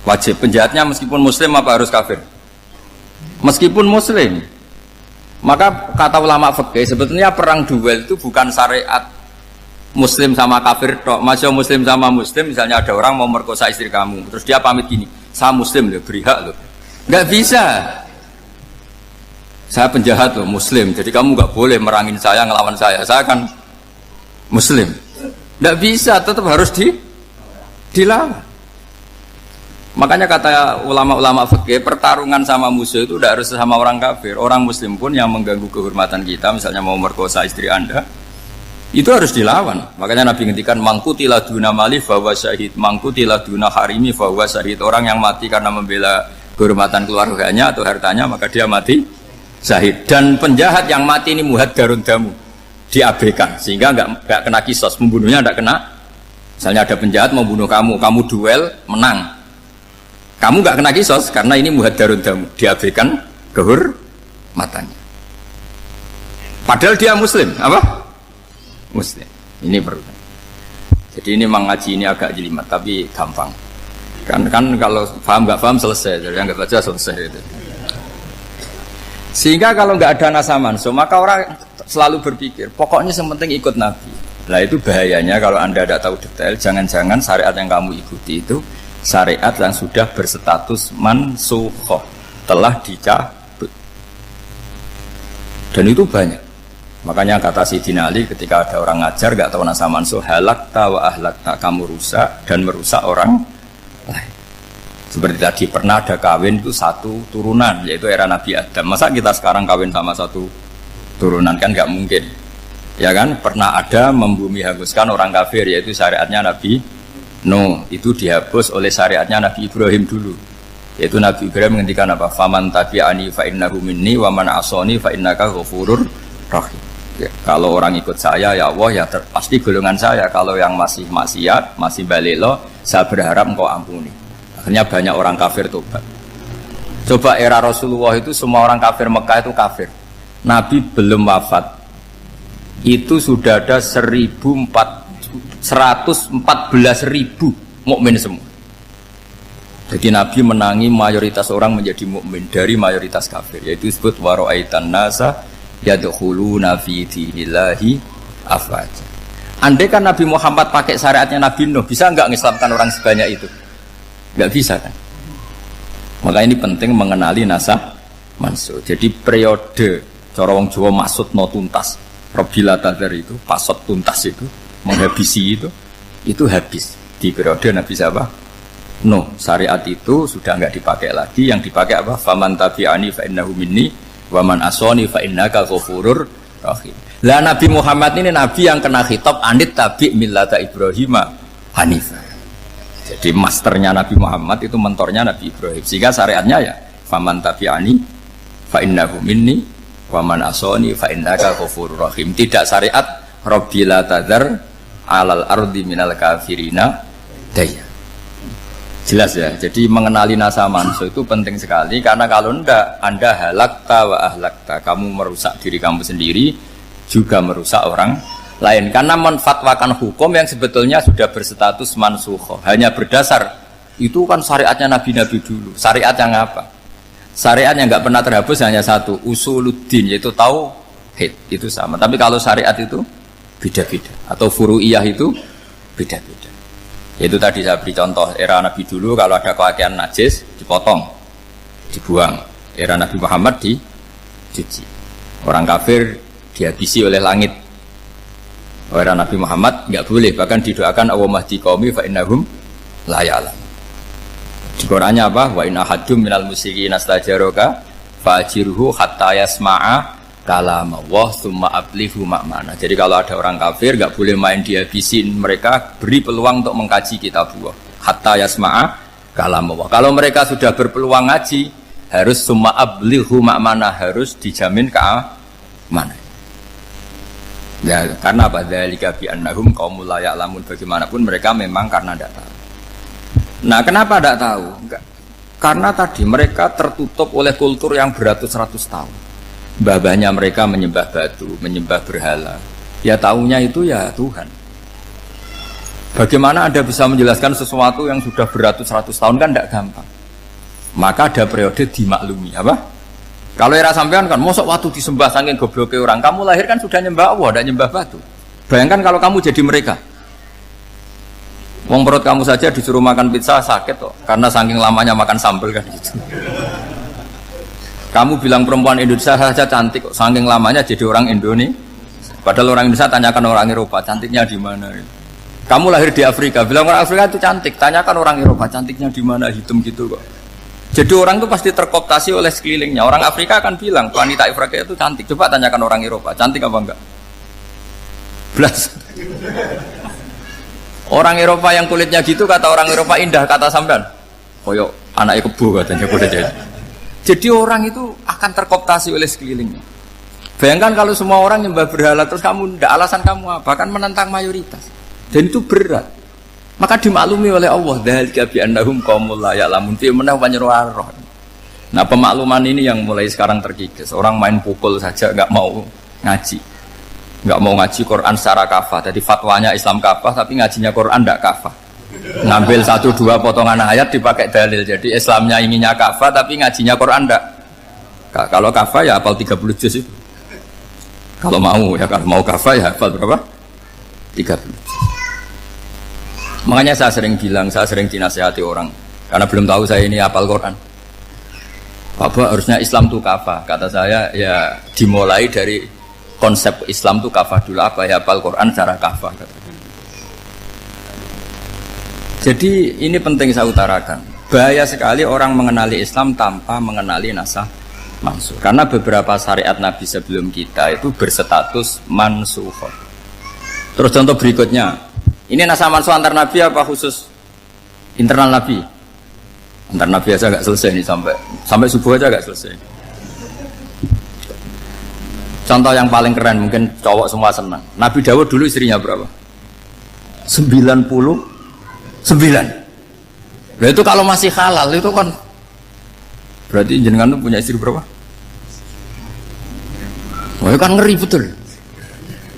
Wajib. Penjahatnya meskipun muslim apa harus kafir? Meskipun muslim. Maka kata ulama fikih sebetulnya perang duel itu bukan syariat muslim sama kafir tok. Masya muslim sama muslim, misalnya ada orang mau merkosa istri kamu, terus dia pamit gini, saya muslim loh, beri hak loh. Nggak bisa. Saya penjahat loh, muslim, jadi kamu nggak boleh merangin saya, ngelawan saya kan muslim. Nggak bisa, tetap harus dilawan. Makanya kata ulama-ulama fikih, pertarungan sama musuh itu tidak harus sama orang kafir. Orang muslim pun yang mengganggu kehormatan kita, misalnya mau merkosa istri Anda, itu harus dilawan. Makanya Nabi ngendikan, mangkutila duna mali fahuwa syahid, mangkutila duna harimi fahuwa syahid. Orang yang mati karena membela kehormatan keluarganya atau hartanya, maka dia mati syahid. Dan penjahat yang mati ini muhaddarun damu, diabaikan, sehingga nggak kena kisos, membunuhnya nggak kena. Misalnya ada penjahat mau bunuh kamu duel, menang. Kamu nggak kena kisos karena ini muhaddarun damu, diabaikan kehormatannya. Padahal dia muslim, apa? Muslim. Ini perlu. Jadi ini mengaji ini agak jelimet tapi gampang. Kan kalau paham nggak paham selesai, jadi nggak baca selesai itu. Sehingga kalau nggak ada nasa mansuh, maka selalu berpikir, pokoknya yang penting ikut Nabi. Nah itu bahayanya kalau Anda tidak tahu detail, jangan-jangan syariat yang kamu ikuti itu syariat yang sudah berstatus mansukhoh, telah dicabut. Dan itu banyak. Makanya kata Sayyidina Ali ketika ada orang ngajar gak tahu nasa mansuh, halakta wa ahlakta, kamu rusak dan merusak orang lain. Seperti tadi pernah ada kawin itu satu turunan, yaitu era Nabi Adam. Masa kita sekarang kawin sama satu turunan, kan gak mungkin. Ya kan, pernah ada membumi hanguskan orang kafir, yaitu syariatnya Nabi Nuh, itu dihapus oleh syariatnya Nabi Ibrahim dulu. Yaitu Nabi Ibrahim menghentikan apa? Faman tabi'ani fa innahu minni wa man asani fa innaka ghafurur rahim. Ya, kalau orang ikut saya ya Allah ya pasti golongan saya. Kalau yang masih maksiat, masih balelo, saya berharap engkau ampuni. Akhirnya banyak orang kafir tobat. Coba era Rasulullah itu semua orang kafir Mekah itu kafir. Nabi belum wafat. Itu sudah ada 114.000 mukmin semua. Jadi Nabi menangi mayoritas orang menjadi mukmin dari mayoritas kafir, yaitu disebut wara'aitan nasa yadkhuluna fi dinillahi afwaja. Andai kan Nabi Muhammad pakai syariatnya Nabi Nuh, bisa enggak ngislamkan orang sebanyak itu? Enggak bisa kan? Maka ini penting mengenali nasah mansuh. Jadi periode cara wong Jawa maksud no tuntas, Robila Tadar itu, pasot tuntas itu, menghabisi itu habis di periode Nabi siapa? No, syariat itu sudah enggak dipakai lagi. Yang dipakai apa? Faman tabi'ani fa innahu minni wa man asani fa innaka ghafurur rahim. Lah Nabi Muhammad ini nabi yang kena khitab anit tabi' millata Ibrahim hanifah. Jadi masternya Nabi Muhammad itu mentornya Nabi Ibrahim. Sehingga syariatnya ya faman tabi'ani fa innahu minni wa man asani fa innaka ghafurur rahim. Tidak syariat Rabbila tadzar alal ardi minal kafirina daya. Jelas ya, jadi mengenali nasa mansuh itu penting sekali, karena kalau tidak Anda halakta wa ahlakta, kamu merusak diri kamu sendiri juga merusak orang lain, karena menfatwakan hukum yang sebetulnya sudah berstatus mansukh hanya berdasar itu kan syariatnya nabi-nabi dulu. Syariat yang apa? Syariat yang nggak pernah terhapus hanya satu, usuluddin, yaitu tauhid, itu sama. Tapi kalau syariat itu beda-beda, atau furu'iyah itu beda-beda. Itu tadi saya beri contoh, era Nabi dulu kalau ada pakaian najis dipotong, dibuang. Era Nabi Muhammad dicuci. Orang kafir dihabisi oleh langit. Era Nabi Muhammad nggak boleh, bahkan didoakan Allahumma hdi qaumi fa innahum la ya'lamun. Di Qur'annya apa? Wa in ahadum minal musyrikin astajaraka fa'jirhu hatta yasma'a kalam Allah summa ablihu makmana. Jadi kalau ada orang kafir nggak boleh main dihabisin, mereka beri peluang untuk mengkaji kitab Allah hatta yasma'a kalam Allah. Kalau mereka sudah berpeluang ngaji, harus summa ablihu makmana, harus dijamin keamanan. Ya, karena apa? Dzalika bi annahum qaumul la ya'lamun. Bagaimanapun mereka memang karena tidak tahu. Nah, kenapa tidak tahu? Enggak. Karena tadi mereka tertutup oleh kultur yang beratus-ratus tahun. Mbah-mbahnya mereka menyembah batu, menyembah berhala. Ya taunya itu ya Tuhan. Bagaimana Anda bisa menjelaskan sesuatu yang sudah beratus-ratus tahun, kan tidak gampang. Maka ada periode dimaklumi, apa? Kalau era sampean kan, mosok waktu disembah saking gobloknya orang, kamu lahir kan sudah nyembah Allah, tidak nyembah batu. Bayangkan kalau kamu jadi mereka. Wong perut kamu saja disuruh makan pizza sakit kok, karena saking lamanya makan sambal kan gitu. Kamu bilang perempuan Indonesia saja cantik kok, saking lamanya jadi orang Indonesia. Padahal orang Indonesia tanyakan orang Eropa, cantiknya di mana? Kamu lahir di Afrika, bilang orang Afrika itu cantik, tanyakan orang Eropa, cantiknya di mana? Hitam gitu kok. Jadi orang itu pasti terkooptasi oleh sekelilingnya. Orang Afrika akan bilang wanita Afrika itu cantik. Coba tanyakan orang Eropa, cantik apa enggak? Belas. Orang Eropa yang kulitnya gitu, kata orang Eropa indah, kata sampean koyok anak kebo katanya kuda jadi. Jadi orang itu akan terkooptasi oleh sekelilingnya. Bayangkan kalau semua orang nyembah berhala, terus kamu tidak, alasan kamu apa? Kan menentang mayoritas. Dan itu berat. Maka dimaklumi oleh Allah, dzalika bi annahum qaumul la ya'lamun, fi manah panyeruar. Nah, pemakluman ini yang mulai sekarang terkikis. Orang main pukul saja enggak mau ngaji. Enggak mau ngaji Quran secara kafah. Jadi fatwanya Islam kafah, tapi ngajinya Quran enggak kafah. Ngambil 1-2 potongan ayat dipakai dalil. Jadi Islamnya inginnya kafah, tapi ngajinya Quran enggak. Kalau kafah ya hafal 30 juz itu. Kalau mau ya, kalau mau kafah ya hafal berapa? 30. Makanya saya sering bilang, saya sering dinasihati orang karena belum tahu saya ini hafal Quran. Bapak harusnya Islam itu kafah. Kata saya ya dimulai dari konsep Islam itu kafah dulu, apa ya hafal Quran secara kafah. Jadi ini penting saya utarakan. Bahaya sekali orang mengenali Islam tanpa mengenali nasah mansukh. Karena beberapa syariat Nabi sebelum kita itu berstatus mansukh. Terus contoh berikutnya, ini nasah mansukh antar Nabi apa khusus internal Nabi? Antar Nabi aja gak selesai nih sampai subuh aja gak selesai. Contoh yang paling keren mungkin cowok semua senang. Nabi Dawud dulu istrinya berapa? 99. Nah itu kalau masih halal itu kan berarti jenengan tuh punya istri berapa? Wah kan ngeri betul.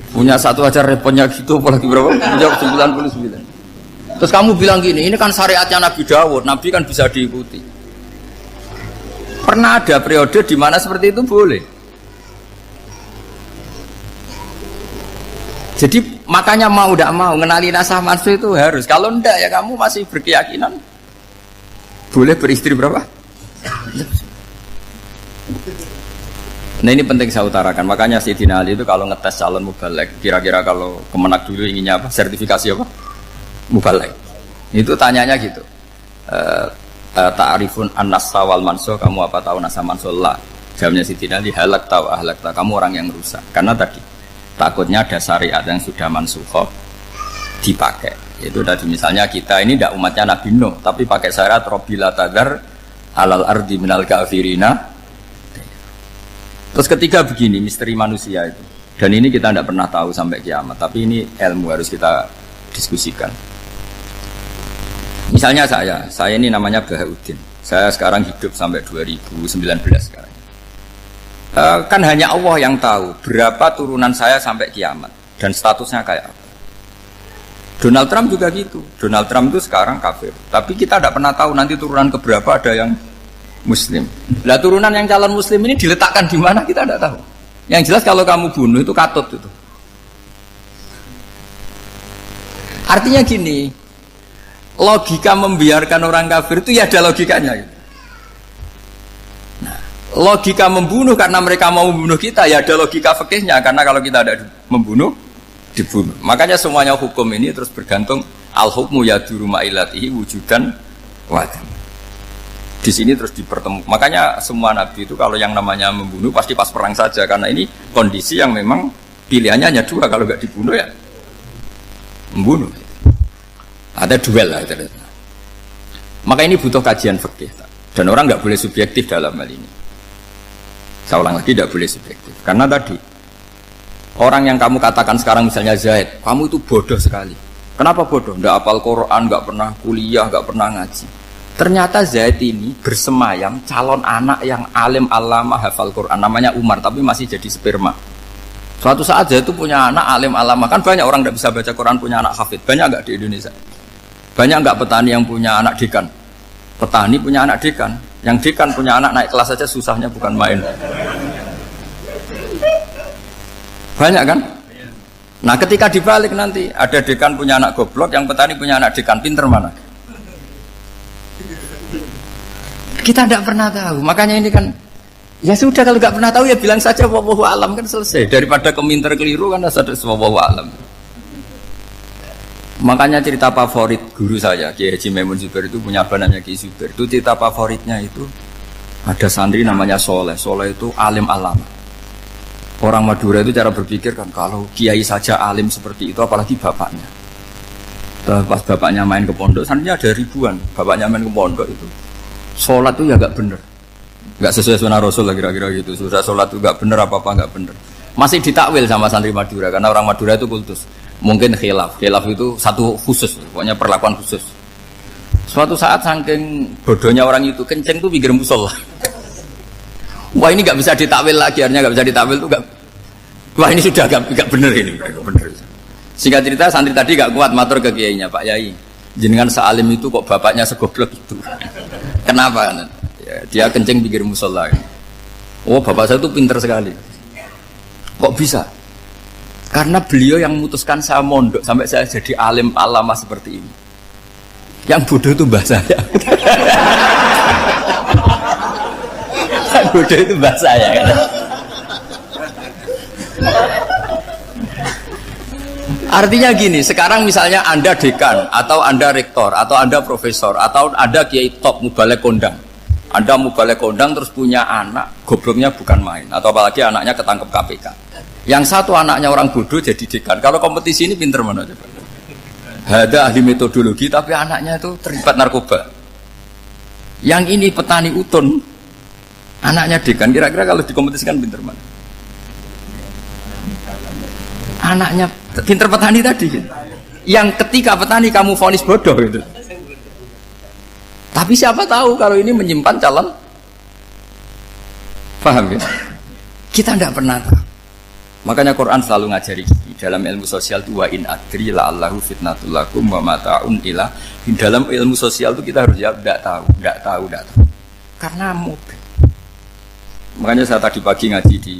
Punya satu aja repotnya gitu, apalagi berapa? Punya 99. Terus kamu bilang gini, ini kan syariatnya Nabi Dawud, Nabi kan bisa diikuti. Pernah ada periode di mana seperti itu boleh. Jadi makanya mau tidak mau mengenali nasah mansukh itu harus. Kalau enggak ya kamu masih berkeyakinan boleh beristri berapa? Nah ini penting saya utarakan. Makanya Sayyidina Ali itu kalau ngetes calon mubaligh, kira-kira kalau Kemenak dulu inginnya apa? Sertifikasi apa? Mubaligh. Itu tanyanya gitu. Ta'rifun an-nassa wal mansukh, kamu apa tahu nasah mansukh? La. Jawabnya Sayyidina Ali, halak tahu ahlak tahu, kamu orang yang rusak. Karena tadi takutnya ada syariat yang sudah mansukh dipakai. Itu tadi misalnya kita ini tidak umatnya Nabi Nuh, tapi pakai syarat Robbila tadar alal ardi minal kafirina. Terus ketiga begini, misteri manusia itu. Dan ini kita tidak pernah tahu sampai kiamat, tapi ini ilmu harus kita diskusikan. Misalnya saya ini namanya Bahauddin. Saya sekarang hidup sampai 2019 sekarang. Kan hanya Allah yang tahu berapa turunan saya sampai kiamat dan statusnya kayak apa. Donald Trump juga gitu. Donald Trump itu sekarang kafir, tapi kita tidak pernah tahu nanti turunan keberapa ada yang Muslim. Lah turunan yang calon Muslim ini diletakkan di mana kita tidak tahu. Yang jelas kalau kamu bunuh itu katut itu. Artinya gini, logika membiarkan orang kafir itu ya ada logikanya. Nah, logika membunuh karena mereka mau membunuh kita ya ada logika fikihnya, karena kalau kita ada membunuh dibunuh. Makanya semuanya hukum ini terus bergantung al-hukmu yaduru ma'ilatihi wujudan wadan. Di sini terus dipertemukan. Makanya semua nabi itu kalau yang namanya membunuh pasti pas perang saja, karena ini kondisi yang memang pilihannya hanya dua, kalau nggak dibunuh ya membunuh. Ada duel lah. Maka ini butuh kajian fikih dan orang nggak boleh subjektif dalam hal ini. Saya ulang lagi, tidak boleh subjektif karena tadi orang yang kamu katakan sekarang misalnya Zaid, kamu itu bodoh sekali. Kenapa bodoh? Nggak hafal Quran, nggak pernah kuliah, nggak pernah ngaji. Ternyata Zaid ini bersemayam calon anak yang alim alama hafal Quran, namanya Umar, tapi masih jadi sperma. Suatu saat Zaid itu punya anak alim alama, kan banyak orang tidak bisa baca Quran punya anak hafid, banyak nggak di Indonesia? Banyak nggak petani yang punya anak dekan? Petani punya anak dekan, yang dekan punya anak naik kelas saja susahnya bukan main. Banyak kan? Nah ketika dibalik nanti ada dekan punya anak goblok, yang petani punya anak dekan pinter mana? Kita tidak pernah tahu, makanya ini kan ya sudah, kalau nggak pernah tahu ya bilang saja wallahu alam, kan selesai, daripada keminter keliru kan ada wallahu alam. Makanya cerita favorit guru saya Kiai Haji Maimun Zubair itu punya apa namanya Kiai Zubair, itu cerita favoritnya itu ada santri namanya Soleh itu alim alama. Orang Madura itu cara berpikir kan kalau kiai saja alim seperti itu apalagi bapaknya. Pas bapaknya main ke pondok, santrinya ada ribuan, bapaknya main ke pondok itu sholat itu ya gak bener, gak sesuai sunnah Rasul lah kira-kira gitu. Sudah sholat itu gak bener, apa-apa gak bener, masih ditakwil sama santri Madura, karena orang Madura itu kultus. Mungkin khilaf itu satu khusus, pokoknya perlakuan khusus. Suatu saat saking bodohnya orang itu, kenceng tuh pinggir musola. Wah ini gak bisa ditakwil lagi, akhirnya gak bisa ditakwil tuh gak. Wah ini sudah gak bener ini, gak bener. Singkat cerita santri tadi gak kuat matur ke kiainya, Pak Yai, jenengan sealim itu kok bapaknya segoblok itu. Kenapa? Ya, dia kencing pinggir musola. Oh bapak saya itu pinter sekali. Kok bisa? Karena beliau yang memutuskan saya mondok sampai saya jadi alim alama seperti ini. Yang bodoh itu mbah saya. Yang bodoh itu mbah saya kan? Artinya gini, sekarang misalnya Anda dekan, atau Anda rektor, atau Anda profesor, atau Anda kiai top mubalek kondang. Anda mubalek kondang terus punya anak, gobloknya bukan main, atau apalagi anaknya ketangkep KPK. Yang satu anaknya orang bodoh jadi dekan. Kalau kompetisi ini pinter mana coba? Ada ahli metodologi tapi anaknya itu terlibat narkoba. Yang ini petani utun, anaknya dekan. Kira-kira kalau dikompetisikan pinter mana? Anaknya pinter petani tadi gitu. Yang ketika petani kamu vonis bodoh gitu. Tapi siapa tahu kalau ini menyimpan calon. Paham ya? Kita tidak pernah tahu. Makanya Quran selalu ngajari dalam ilmu sosial itu wa in adri la'allahu fitnatul lakum wa mata'un ila. Di dalam ilmu sosial itu kita harus jawab tidak tahu. Karena mudah. Makanya saya tadi pagi ngaji di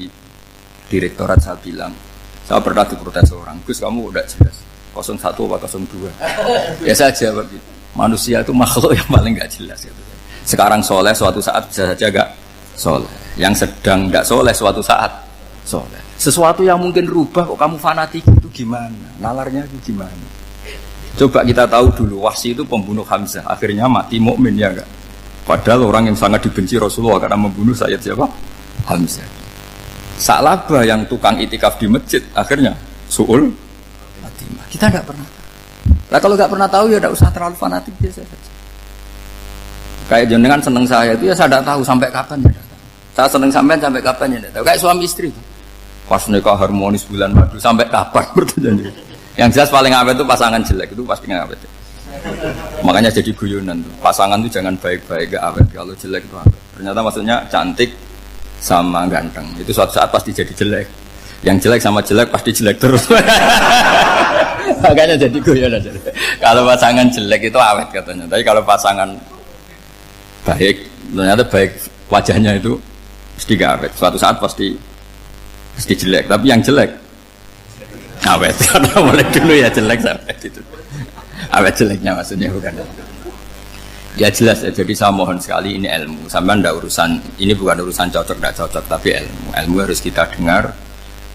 direktorat, saya bilang, saya pernah diprotes orang, Gus kamu udah jelas 01 apa 02. Ya saya jawab gitu. Manusia itu makhluk yang paling gak jelas gitu. Sekarang soleh suatu saat bisa saja gak soleh. Yang sedang gak soleh suatu saat soleh. Sesuatu yang mungkin rubah kok kamu fanatik itu gimana? Nalarnya itu gimana? Coba kita tahu dulu Wahsy itu pembunuh Hamzah, akhirnya mati mukmin ya enggak? Padahal orang yang sangat dibenci Rasulullah karena membunuh Sayyid siapa? Hamzah. Sa'labah yang tukang itikaf di masjid akhirnya su'ul Fatimah. Kita enggak pernah. Lah kalau enggak pernah tahu ya enggak usah terlalu fanatik biasa saja. Kayak jenengan seneng saya itu ya saya enggak tahu sampai kapan ya. Saya seneng sampean sampai kapan ya enggak tahu. Kayak suami istri itu. Pas nikah harmonis bulan madu sampai kapan berarti. Yang jelas paling awet itu pasangan jelek itu pasti nggak awet. Makanya jadi guyonan tuh. Pasangan itu jangan baik-baik gak awet, kalau jelek itu awet. Ternyata maksudnya cantik sama ganteng itu suatu saat pasti jadi jelek. Yang jelek sama jelek pasti jelek terus. Makanya jadi guyonan. Kalau pasangan jelek itu awet katanya. Tapi kalau pasangan baik, ternyata baik wajahnya itu pasti gak awet. Suatu saat pasti jelek, tapi yang jelek awet. Karena mulai dulu ya jelek sampai itu. Awet jeleknya maksudnya bukan. Ya jelas ya, jadi saya mohon sekali ini ilmu. Sampai ndak urusan, ini bukan urusan cocok ndak cocok, tapi ilmu. Ilmu harus kita dengar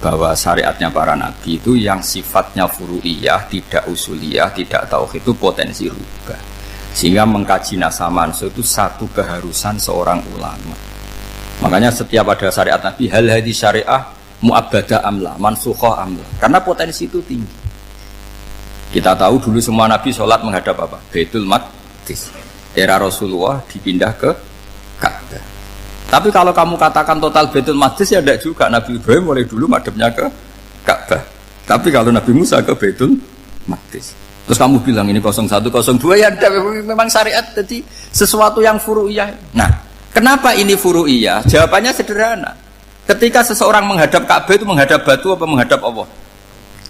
bahwa syariatnya para nabi itu yang sifatnya furu'iyah, tidak usuliyah, tidak tauhid itu potensi rubah. Sehingga mengkaji nasaman itu satu keharusan seorang ulama. Makanya setiap ada syariat nabi hal hadis syariah mu'abbadah amla, mansukhoh amla. Karena potensi itu tinggi. Kita tahu dulu semua nabi sholat menghadap apa? Baitul Maqdis. Era Rasulullah dipindah ke Ka'bah. Tapi kalau kamu katakan total Baitul Maqdis ya tidak juga. Nabi Ibrahim mulai dulu madhabnya ke Ka'bah. Tapi kalau Nabi Musa ke Baitul Maqdis. Terus kamu bilang ini 01, 02 ya memang syariat jadi sesuatu yang furu'iyah. Nah, kenapa ini furu'iyah? Jawabannya sederhana. Ketika seseorang menghadap Ka'bah itu menghadap batu apa menghadap Allah?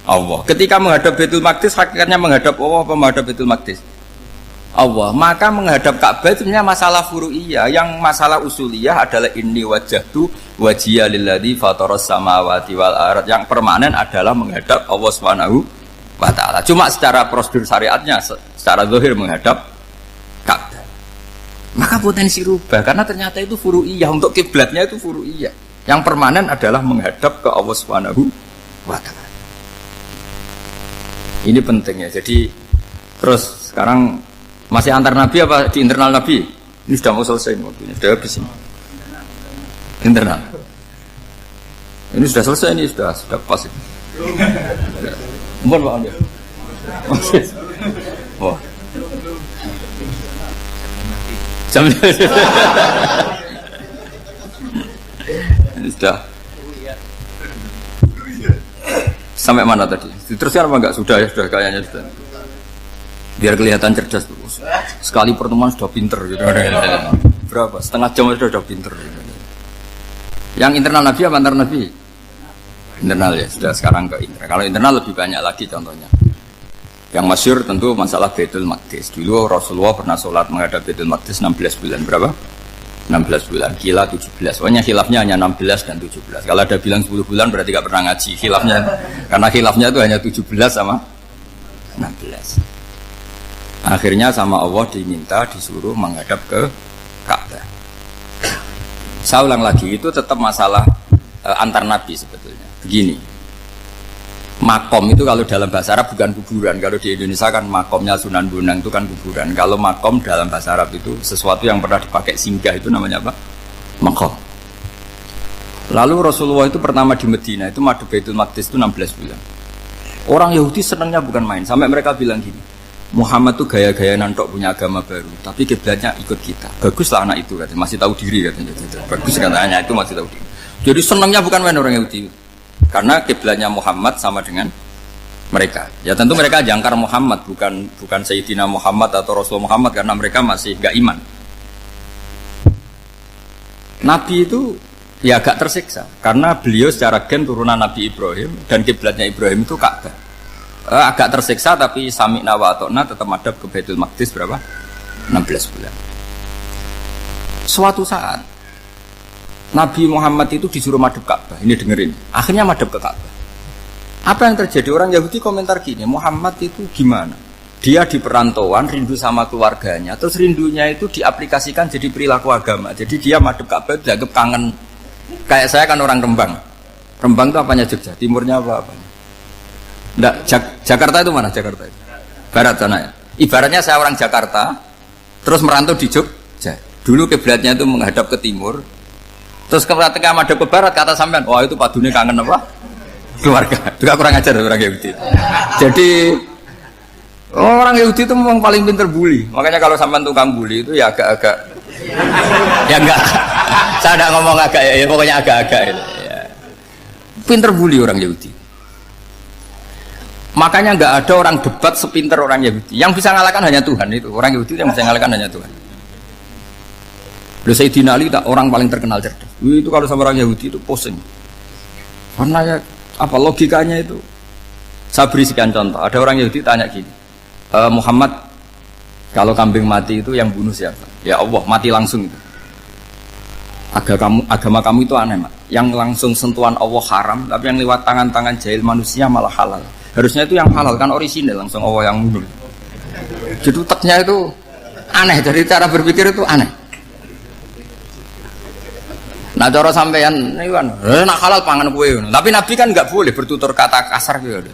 Allah. Ketika menghadap Baitul Maqdis hakikatnya menghadap Allah apa menghadap Baitul Maqdis? Allah. Maka menghadap Ka'bah itu sebenarnya masalah furu'iyah. Yang masalah usuliyah adalah inni wajjahtu wajhiya lilladzi fataras samawati wal ardh. Yang permanen adalah menghadap Allah Subhanahu wa taala. Cuma secara prosedur syariatnya secara zahir menghadap Ka'bah. Maka potensi rubah karena ternyata itu furu'iyah, untuk kiblatnya itu furu'iyah. Yang permanen adalah menghadap ke Allah Subhanahu wa taala. Ini penting ya. Jadi terus sekarang masih antar nabi apa di internal nabi? Ini sudah mau selesai waktunya, sudah habis ini. Internal. Ini sudah selesai, ini sudah pas ini. Mohon Pak Anda. Wah. Jam ini sudah sampai mana tadi? Diteruskan apa enggak? Sudah ya, sudah kayaknya sudah. Biar kelihatan cerdas terus. Sekali pertemuan sudah pinter gitu. Berapa? Setengah jam sudah pinter. Yang internal nabi apa antar nabi? Internal ya, sudah sekarang ke internal. Kalau internal lebih banyak lagi contohnya. Yang masyhur tentu masalah Baitul Maqdis. Dulu Rasulullah pernah sholat menghadap Baitul Maqdis 16 bulan berapa? 16 bulan, kila 17. Pokoknya khilafnya hanya 16 dan 17. Kalau ada bilang 10 bulan berarti gak pernah ngaji. Khilafnya karena khilafnya itu hanya 17 sama 16. Akhirnya sama Allah diminta disuruh menghadap ke Ka'bah. Saya ulang lagi, itu tetap masalah antar nabi sebetulnya. Begini. Makom itu kalau dalam bahasa Arab bukan kuburan. Kalau di Indonesia kan makomnya Sunan Bonang itu kan kuburan. Kalau makom dalam bahasa Arab itu sesuatu yang pernah dipakai singgah, itu namanya apa? Makom. Lalu Rasulullah itu pertama di Medina itu madhep Baitul Maqdis itu 16 bulan. Orang Yahudi senangnya bukan main. Sampai mereka bilang gini, Muhammad tuh gaya-gaya nantok punya agama baru, tapi kiblatnya ikut kita. Baguslah anak itu katanya, masih tahu diri katanya. Bagus katanya itu masih tahu diri. Jadi senangnya bukan main orang Yahudi. Karena kiblatnya Muhammad sama dengan mereka. Ya tentu mereka jangkar Muhammad, bukan Sayyidina Muhammad atau Rasul Muhammad, karena mereka masih gak iman. Nabi itu ya agak tersiksa karena beliau secara gen turunan Nabi Ibrahim dan kiblatnya Ibrahim itu Ka'bah. Agak tersiksa tapi sami'na wa ata'na tetap madhab ke Baitul Maqdis berapa? 16 bulan. Suatu saat Nabi Muhammad itu disuruh madhab Ka'bah. Ini dengerin. Akhirnya madhab ke Ka'bah. Apa yang terjadi? Orang Yahudi komentar gini, Muhammad itu gimana? Dia di perantauan, rindu sama keluarganya. Terus rindunya itu diaplikasikan jadi perilaku agama. Jadi dia madhab Ka'bah dianggap kangen. Kayak saya kan orang Rembang. Rembang itu apanya Jogja? Timurnya apa? Enggak, Jakarta itu mana Jakarta itu? Barat sana ya. Ibaratnya saya orang Jakarta, terus merantau di Jogja. Dulu kiblatnya itu menghadap ke timur. Terus ketika madhab ke barat kata sampean, wah itu padune kangen apa? Keluarga. Juga kurang ajar orang Yahudi. Jadi orang Yahudi itu memang paling pinter bully. Makanya kalau sampean tukang bully itu ya agak-agak ya enggak. Saya enggak ngomong agak ya pokoknya agak-agak ya. Pinter bully orang Yahudi. Makanya enggak ada orang debat sepinter orang Yahudi. Yang bisa ngalahkan hanya Tuhan itu. Orang Yahudi yang bisa ngalahkan hanya Tuhan. Sayyidina Ali orang paling terkenal cerdas. Itu kalau sama orang Yahudi itu pusing. Karena ya, apa logikanya itu? Saya beri sekian contoh. Ada orang Yahudi tanya gini, Muhammad, kalau kambing mati itu yang bunuh siapa? Ya Allah, mati langsung itu. Agama kamu itu aneh, Mak. Yang langsung sentuhan Allah haram, tapi yang lewat tangan-tangan jahil manusia malah halal. Harusnya itu yang halal kan orisinal, langsung Allah yang bunuh. Jadi teknya itu aneh, dari cara berpikir itu aneh. Nah cara sampean ini kan, nak halal pangan kue. Tapi Nabi kan nggak boleh bertutur kata kasar gitu.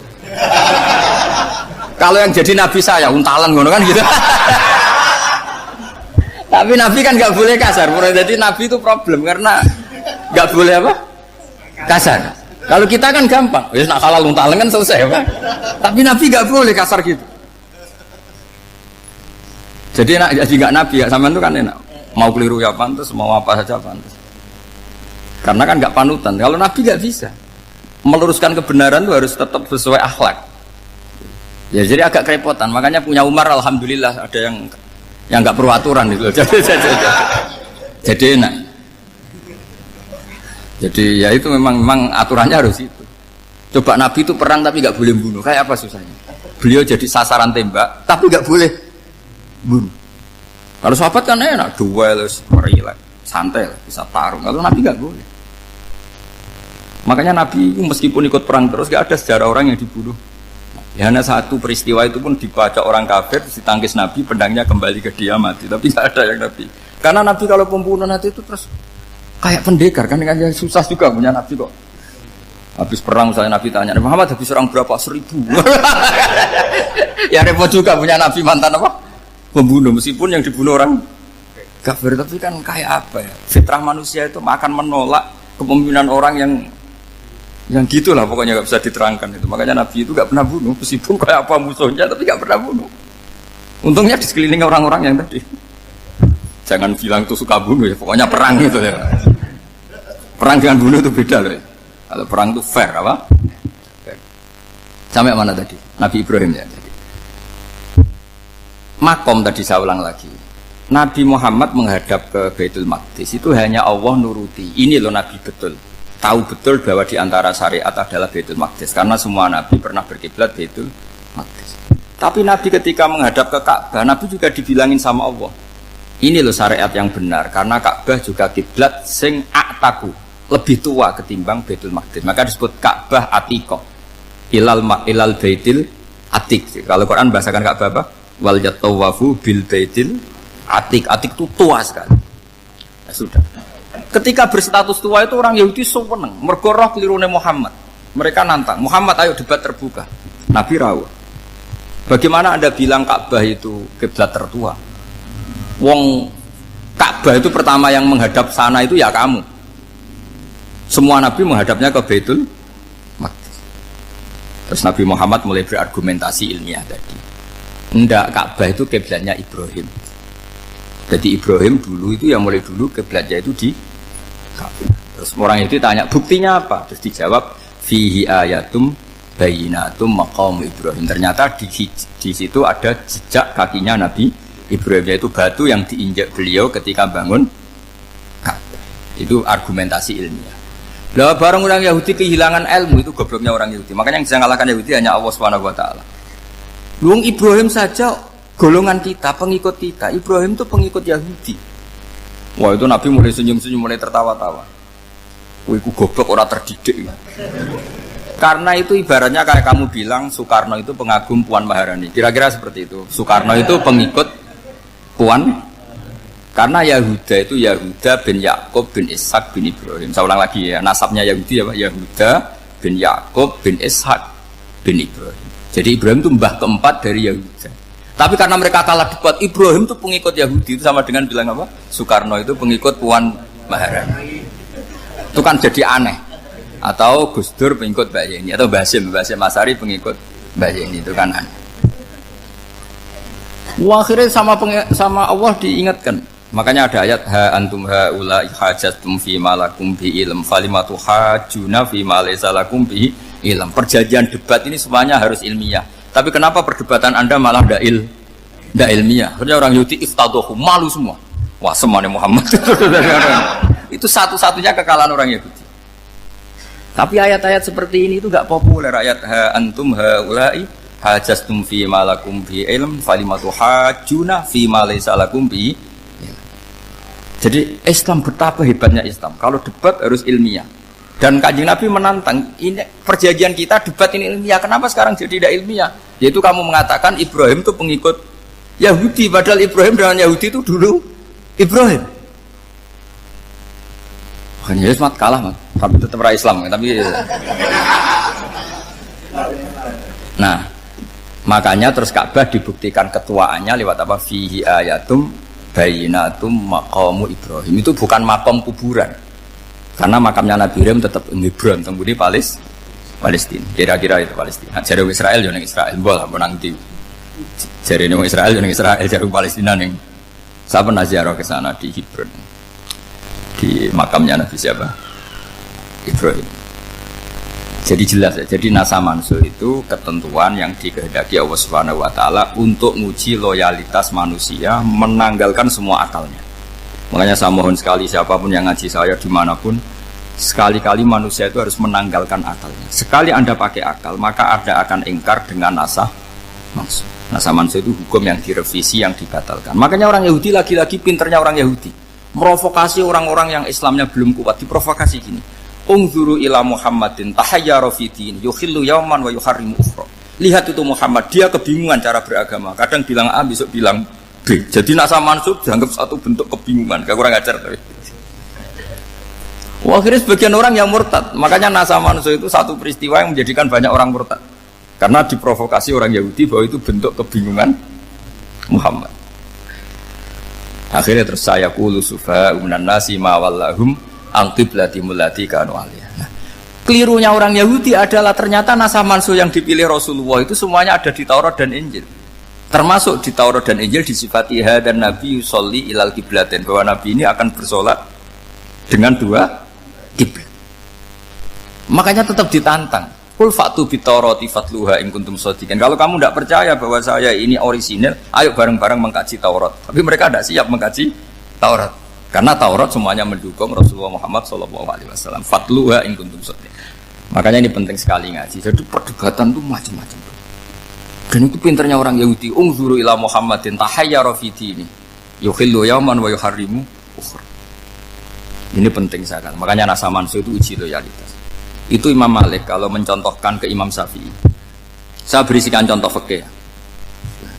Kalau yang jadi Nabi saya untalan ngono kan gitu. Tapi Nabi kan nggak boleh kasar. Jadi Nabi itu problem karena nggak boleh apa? Kasar. Kalau kita kan gampang, ya nak halal untalan kan selesai apa? Tapi Nabi nggak boleh kasar gitu. Jadi nggak Nabi ya sampean itu kan enak. Mau keliru ya pantas, mau apa saja pantas. Karena kan nggak panutan. Kalau Nabi nggak bisa meluruskan kebenaran itu harus tetap sesuai akhlak. Ya jadi agak kerepotan. Makanya punya Umar alhamdulillah ada yang nggak perlu aturan gitu. Jadi enak. Jadi ya itu memang aturannya harus itu. Coba Nabi itu perang tapi nggak boleh bunuh. Kayak apa susahnya? Beliau jadi sasaran tembak tapi nggak boleh bunuh. Kalau sahabat kan enak, duel, relax, santai, bisa tarung. Kalau Nabi nggak boleh. Makanya Nabi meskipun ikut perang terus gak ada sejarah orang yang dibunuh. Ya hanya satu peristiwa itu pun dibaca orang kafir, ditangkis Nabi, pedangnya kembali ke dia mati. Tapi gak ada yang Nabi. Karena Nabi kalau pembunuh nanti itu terus kayak pendekar kan susah juga punya Nabi kok. Habis perang misalnya Nabi tanya, Muhammad habis orang berapa? 1000. Ya repot juga punya Nabi mantan apa? Pembunuh meskipun yang dibunuh orang kafir, tapi kan kayak apa ya? Fitrah manusia itu akan menolak kepemimpinan orang yang gitulah pokoknya nggak bisa diterangkan itu. Makanya Nabi itu nggak pernah bunuh meskipun kayak apa musuhnya, tapi nggak pernah bunuh. Untungnya di sekeliling orang-orang yang tadi. Jangan bilang itu suka bunuh ya, pokoknya perang gitu ya. Perang dengan bunuh itu beda loh. Kalau perang itu fair apa? Fair. Sampai mana tadi? Nabi Ibrahim ya. Makom tadi saya ulang lagi. Nabi Muhammad menghadap ke Baitul Maqdis itu hanya Allah nuruti. Ini loh Nabi betul. Tahu betul bahwa di antara syariat adalah Baitul Maqdis karena semua Nabi pernah berkiblat Baitul Maqdis. Tapi Nabi ketika menghadap ke Ka'bah, Nabi juga dibilangin sama Allah, ini loh syariat yang benar, karena Ka'bah juga kiblat sing aktaku, lebih tua ketimbang Baitul Maqdis. Maka disebut Ka'bah Atiqah. Ilal Baitil Atiq. Kalau Quran bahasakan Ka'bah apa? Wal yatawafu bil Baitil Atiq. Atiq itu tua sekali. Ya sudah. Ketika berstatus tua itu orang Yahudi seneng, mergo roh kelirune Muhammad. Mereka nantang, Muhammad ayo debat terbuka. Nabi rawuh. Bagaimana Anda bilang Ka'bah itu kiblat tertua? Wong Ka'bah itu pertama yang menghadap sana itu ya kamu. Semua Nabi menghadapnya ke Baitul Maqdis. Terus Nabi Muhammad mulai berargumentasi ilmiah tadi. Enggak, Ka'bah itu kiblatnya Ibrahim. Jadi Ibrahim dulu itu yang mulai dulu kiblatnya itu di Ka'bah. Terus orang itu tanya buktinya apa? Terus dijawab fihi ayatum bayinatum maqam Ibrahim. Ternyata di situ ada jejak kakinya Nabi Ibrahim, yaitu batu yang diinjak beliau ketika bangun Ka'bah. Itu argumentasi ilmiah. Lah barang orang Yahudi kehilangan ilmu, itu gobloknya orang Yahudi. Makanya yang bisa mengalahkan Yahudi hanya Allah Subhanahu wa taala. Luang Ibrahim saja golongan kita, pengikut kita. Ibrahim itu pengikut Yahudi. Wah, itu Nabi mulai senyum-senyum, mulai tertawa-tawa. Wah, itu goblok, orang terdidik. Karena itu ibaratnya kayak kamu bilang Soekarno itu pengagum Puan Maharani. Kira-kira seperti itu. Soekarno itu pengikut Puan, karena Yahuda itu Yahuda bin Yakub bin Ishak bin Ibrahim. Saya ulang lagi ya, nasabnya Yahudi ya Pak, Yahuda bin Yakub bin Ishak bin Ibrahim. Jadi Ibrahim itu mbah keempat dari Yahuda. Tapi karena mereka kalah debat, Ibrahim itu pengikut Yahudi, itu sama dengan bilang apa? Soekarno itu pengikut Puan Maharani. Itu kan jadi aneh. Atau Gus Dur pengikut Mbak Yeni, atau Basim Masari pengikut Mbak Yeni, itu kan aneh. Akhirnya sama Allah diingatkan. Makanya ada ayat ha antum haula hajatum fi malakum bi ilm falimatu hajuna fi ma laysa lakum bi ilm. Perjanjian debat ini semuanya harus ilmiah. Tapi kenapa perdebatan Anda malah ndak ilmiah? Karena orang Yahudi iftadohu, malu semua. Wah, semuanya Muhammad. Itu satu-satunya kekalahan orang Yahudi. Tapi ayat-ayat seperti ini itu enggak populer. Ayat ha antum haula hajastum fi malakum bi ilm falimatu hajuna fi ma laysa lakum bi. Jadi Islam, betapa hebatnya Islam. Kalau debat harus ilmiah. Dan Kanjeng Nabi menantang, ini perjanjian kita debat ini ilmiah. Kenapa sekarang jadi tidak ilmiah? Yaitu kamu mengatakan Ibrahim itu pengikut Yahudi, padahal Ibrahim dengan Yahudi itu dulu Ibrahim. Makanya Yesus kalah, tapi tetap ra Islam, tapi nah, makanya terus Ka'bah dibuktikan ketuaannya lewat apa? Fihi ayatum bayinatum maqamu Ibrahim. Itu bukan makam kuburan. Karena makamnya Nabi Ibrahim tetap Hebron, temudi Palestina. Kira-kira itu Palestina. Jare Israel yo ning Israel, mbah menang di. Jare ning Israel yo ning Israel, jare Palestina ning. Saya pernah ziarah ke sana di Hebron. Di makamnya Nabi siapa? Ibrahim. Jadi jelas ya, jadi nasa mansuh itu ketentuan yang dikehendaki Allah Subhanahu wa taala untuk menguji loyalitas manusia, menanggalkan semua akalnya. Makanya saya mohon sekali siapapun yang ngaji saya dimanapun, sekali-kali manusia itu harus menanggalkan akalnya. Sekali Anda pakai akal, maka Anda akan ingkar dengan nasa mansuh. Nasa mansuh itu hukum yang direvisi, yang dibatalkan. Makanya orang Yahudi, lagi-lagi pinternya orang Yahudi, merovokasi orang-orang yang Islamnya belum kuat, diprovokasi gini. Ungzuru ila Muhammadin tahayyara fi din yukhillu yawman wa yuharrimu ukhra. Lihat itu Muhammad, dia kebingungan cara beragama. Kadang bilang A, besok bilang B. Jadi nasa mansub dianggap satu bentuk kebingungan. Gak kurang ajar tapi. Wah, akhirnya sebagian orang yang murtad. Makanya nasa mansub itu satu peristiwa yang menjadikan banyak orang murtad. Karena diprovokasi orang Yahudi bahwa itu bentuk kebingungan Muhammad. Akhirnya terus saya qulu sufa minan nasi ma wallahum al-qiblati mulati kanu aliyah. Nah, kelirunya orang Yahudi adalah ternyata nasa mansuh yang dipilih Rasulullah itu semuanya ada di Taurat dan Injil. Termasuk di Taurat dan Injil disifati dan Nabi yusolli ilal qiblatin, bahwa Nabi ini akan bersolat dengan dua kiblat. Makanya tetap ditantang. Qul fa'tu bit Taurati fatluha in kuntum shadiqin. Kalau kamu tidak percaya bahwa saya ini orisinil, ayo bareng-bareng mengkaji Taurat. Tapi mereka tidak siap mengkaji Taurat. Karena Taurat semuanya mendukung Rasulullah Muhammad SAW. Fatluha in kuntum shadiqin. Makanya ini penting sekali ngaji. Jadi perdebatan itu macam-macam. Dan itu pinternya orang Yahudi. Ungzuru ila Muhammadin tahayyara fi dini Yukhillu yauman wa yuharrimu ukhra. Ini penting sekali. Makanya nasa mansu itu uji loyalitas. Itu Imam Malik kalau mencontohkan ke Imam Syafi'i. Saya berisikan contoh fikih.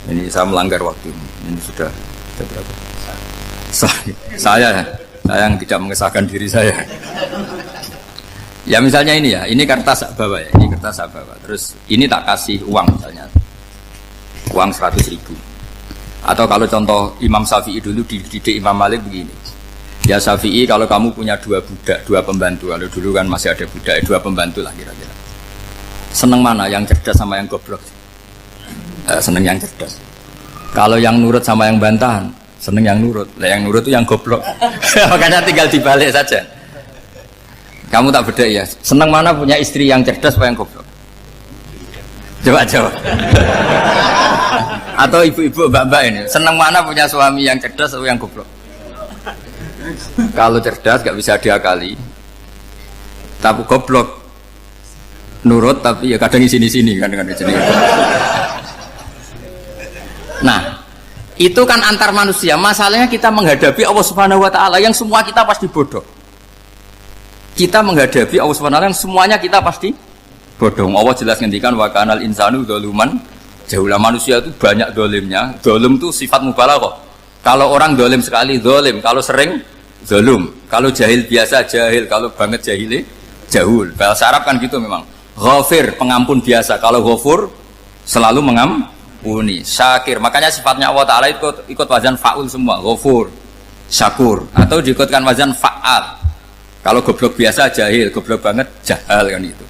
Ini saya melanggar waktu. Ini sudah berapa? Saya yang tidak mengesahkan diri saya. Ya misalnya ini ya, ini kertas saya bawa ya, ini kertas saya bawa. Terus ini tak kasih uang misalnya, uang 100.000. Atau kalau contoh Imam Syafi'i dulu dididik Imam Malik begini. Ya Syafi'i, kalau kamu punya 2 budak, 2 pembantu, kalau dulu kan masih ada budak, 2 pembantu lah kira-kira. Seneng mana, yang cerdas sama yang goblok? Seneng yang cerdas. Kalau yang nurut sama yang bantahan, seneng yang nurut. Lah yang nurut itu yang goblok. Makanya tinggal dibalik saja. Kamu tak beda ya. Seneng mana punya istri yang cerdas apa yang goblok? Coba jawab. Atau ibu-ibu mbak-mbak ini, seneng mana punya suami yang cerdas atau yang goblok? Kalau cerdas gak bisa diakali, tapi goblok nurut tapi ya kadang di sini kan di sini. Nah, itu kan antar manusia. Masalahnya kita menghadapi Allah Subhanahu wa taala yang semua kita pasti bodoh. Kita menghadapi Allah Subhanahu wa taala yang semuanya kita pasti bodoh. Allah jelas ngendikan wa kanal insanu dzaluman jahula. Manusia itu banyak dolimnya. Dolim itu sifat mubalaghah. Kalau orang dolim sekali dolim, kalau sering zalum, kalau jahil biasa jahil, kalau banget jahili jahul. Bahasa Arab kan gitu memang. Ghafir, pengampun biasa. Kalau ghafur selalu mengampuni. Syakir, makanya sifatnya Allah Ta'ala ikut wazan fa'ul semua. Ghafur, syakur. Atau diikutkan wazan fa'al. Kalau goblok biasa jahil, goblok banget jahal kan itu.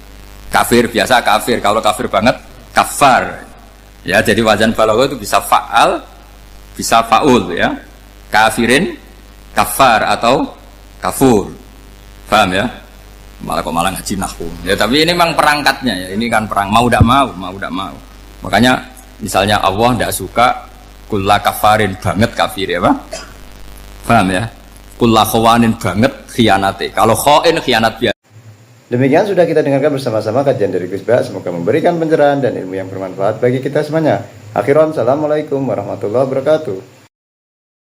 Kafir biasa kafir, kalau kafir banget kafar. Ya, jadi wazan balaghah itu bisa fa'al, bisa fa'ul ya. Kafirin kafar atau kafur, paham ya? Malah ngaji nahwu. Ya tapi ini memang perangkatnya ya. Ini kan perang mau tidak mau. Makanya misalnya Allah tidak suka kulla kafarin banget kafir ya pak? Paham ya? Kulla khawanin banget khianate. Kalau khain khianat biasa. Demikian sudah kita dengarkan bersama-sama kajian dari Gus Ba. Semoga memberikan pencerahan dan ilmu yang bermanfaat bagi kita semuanya. Akhiran, assalamualaikum warahmatullahi wabarakatuh.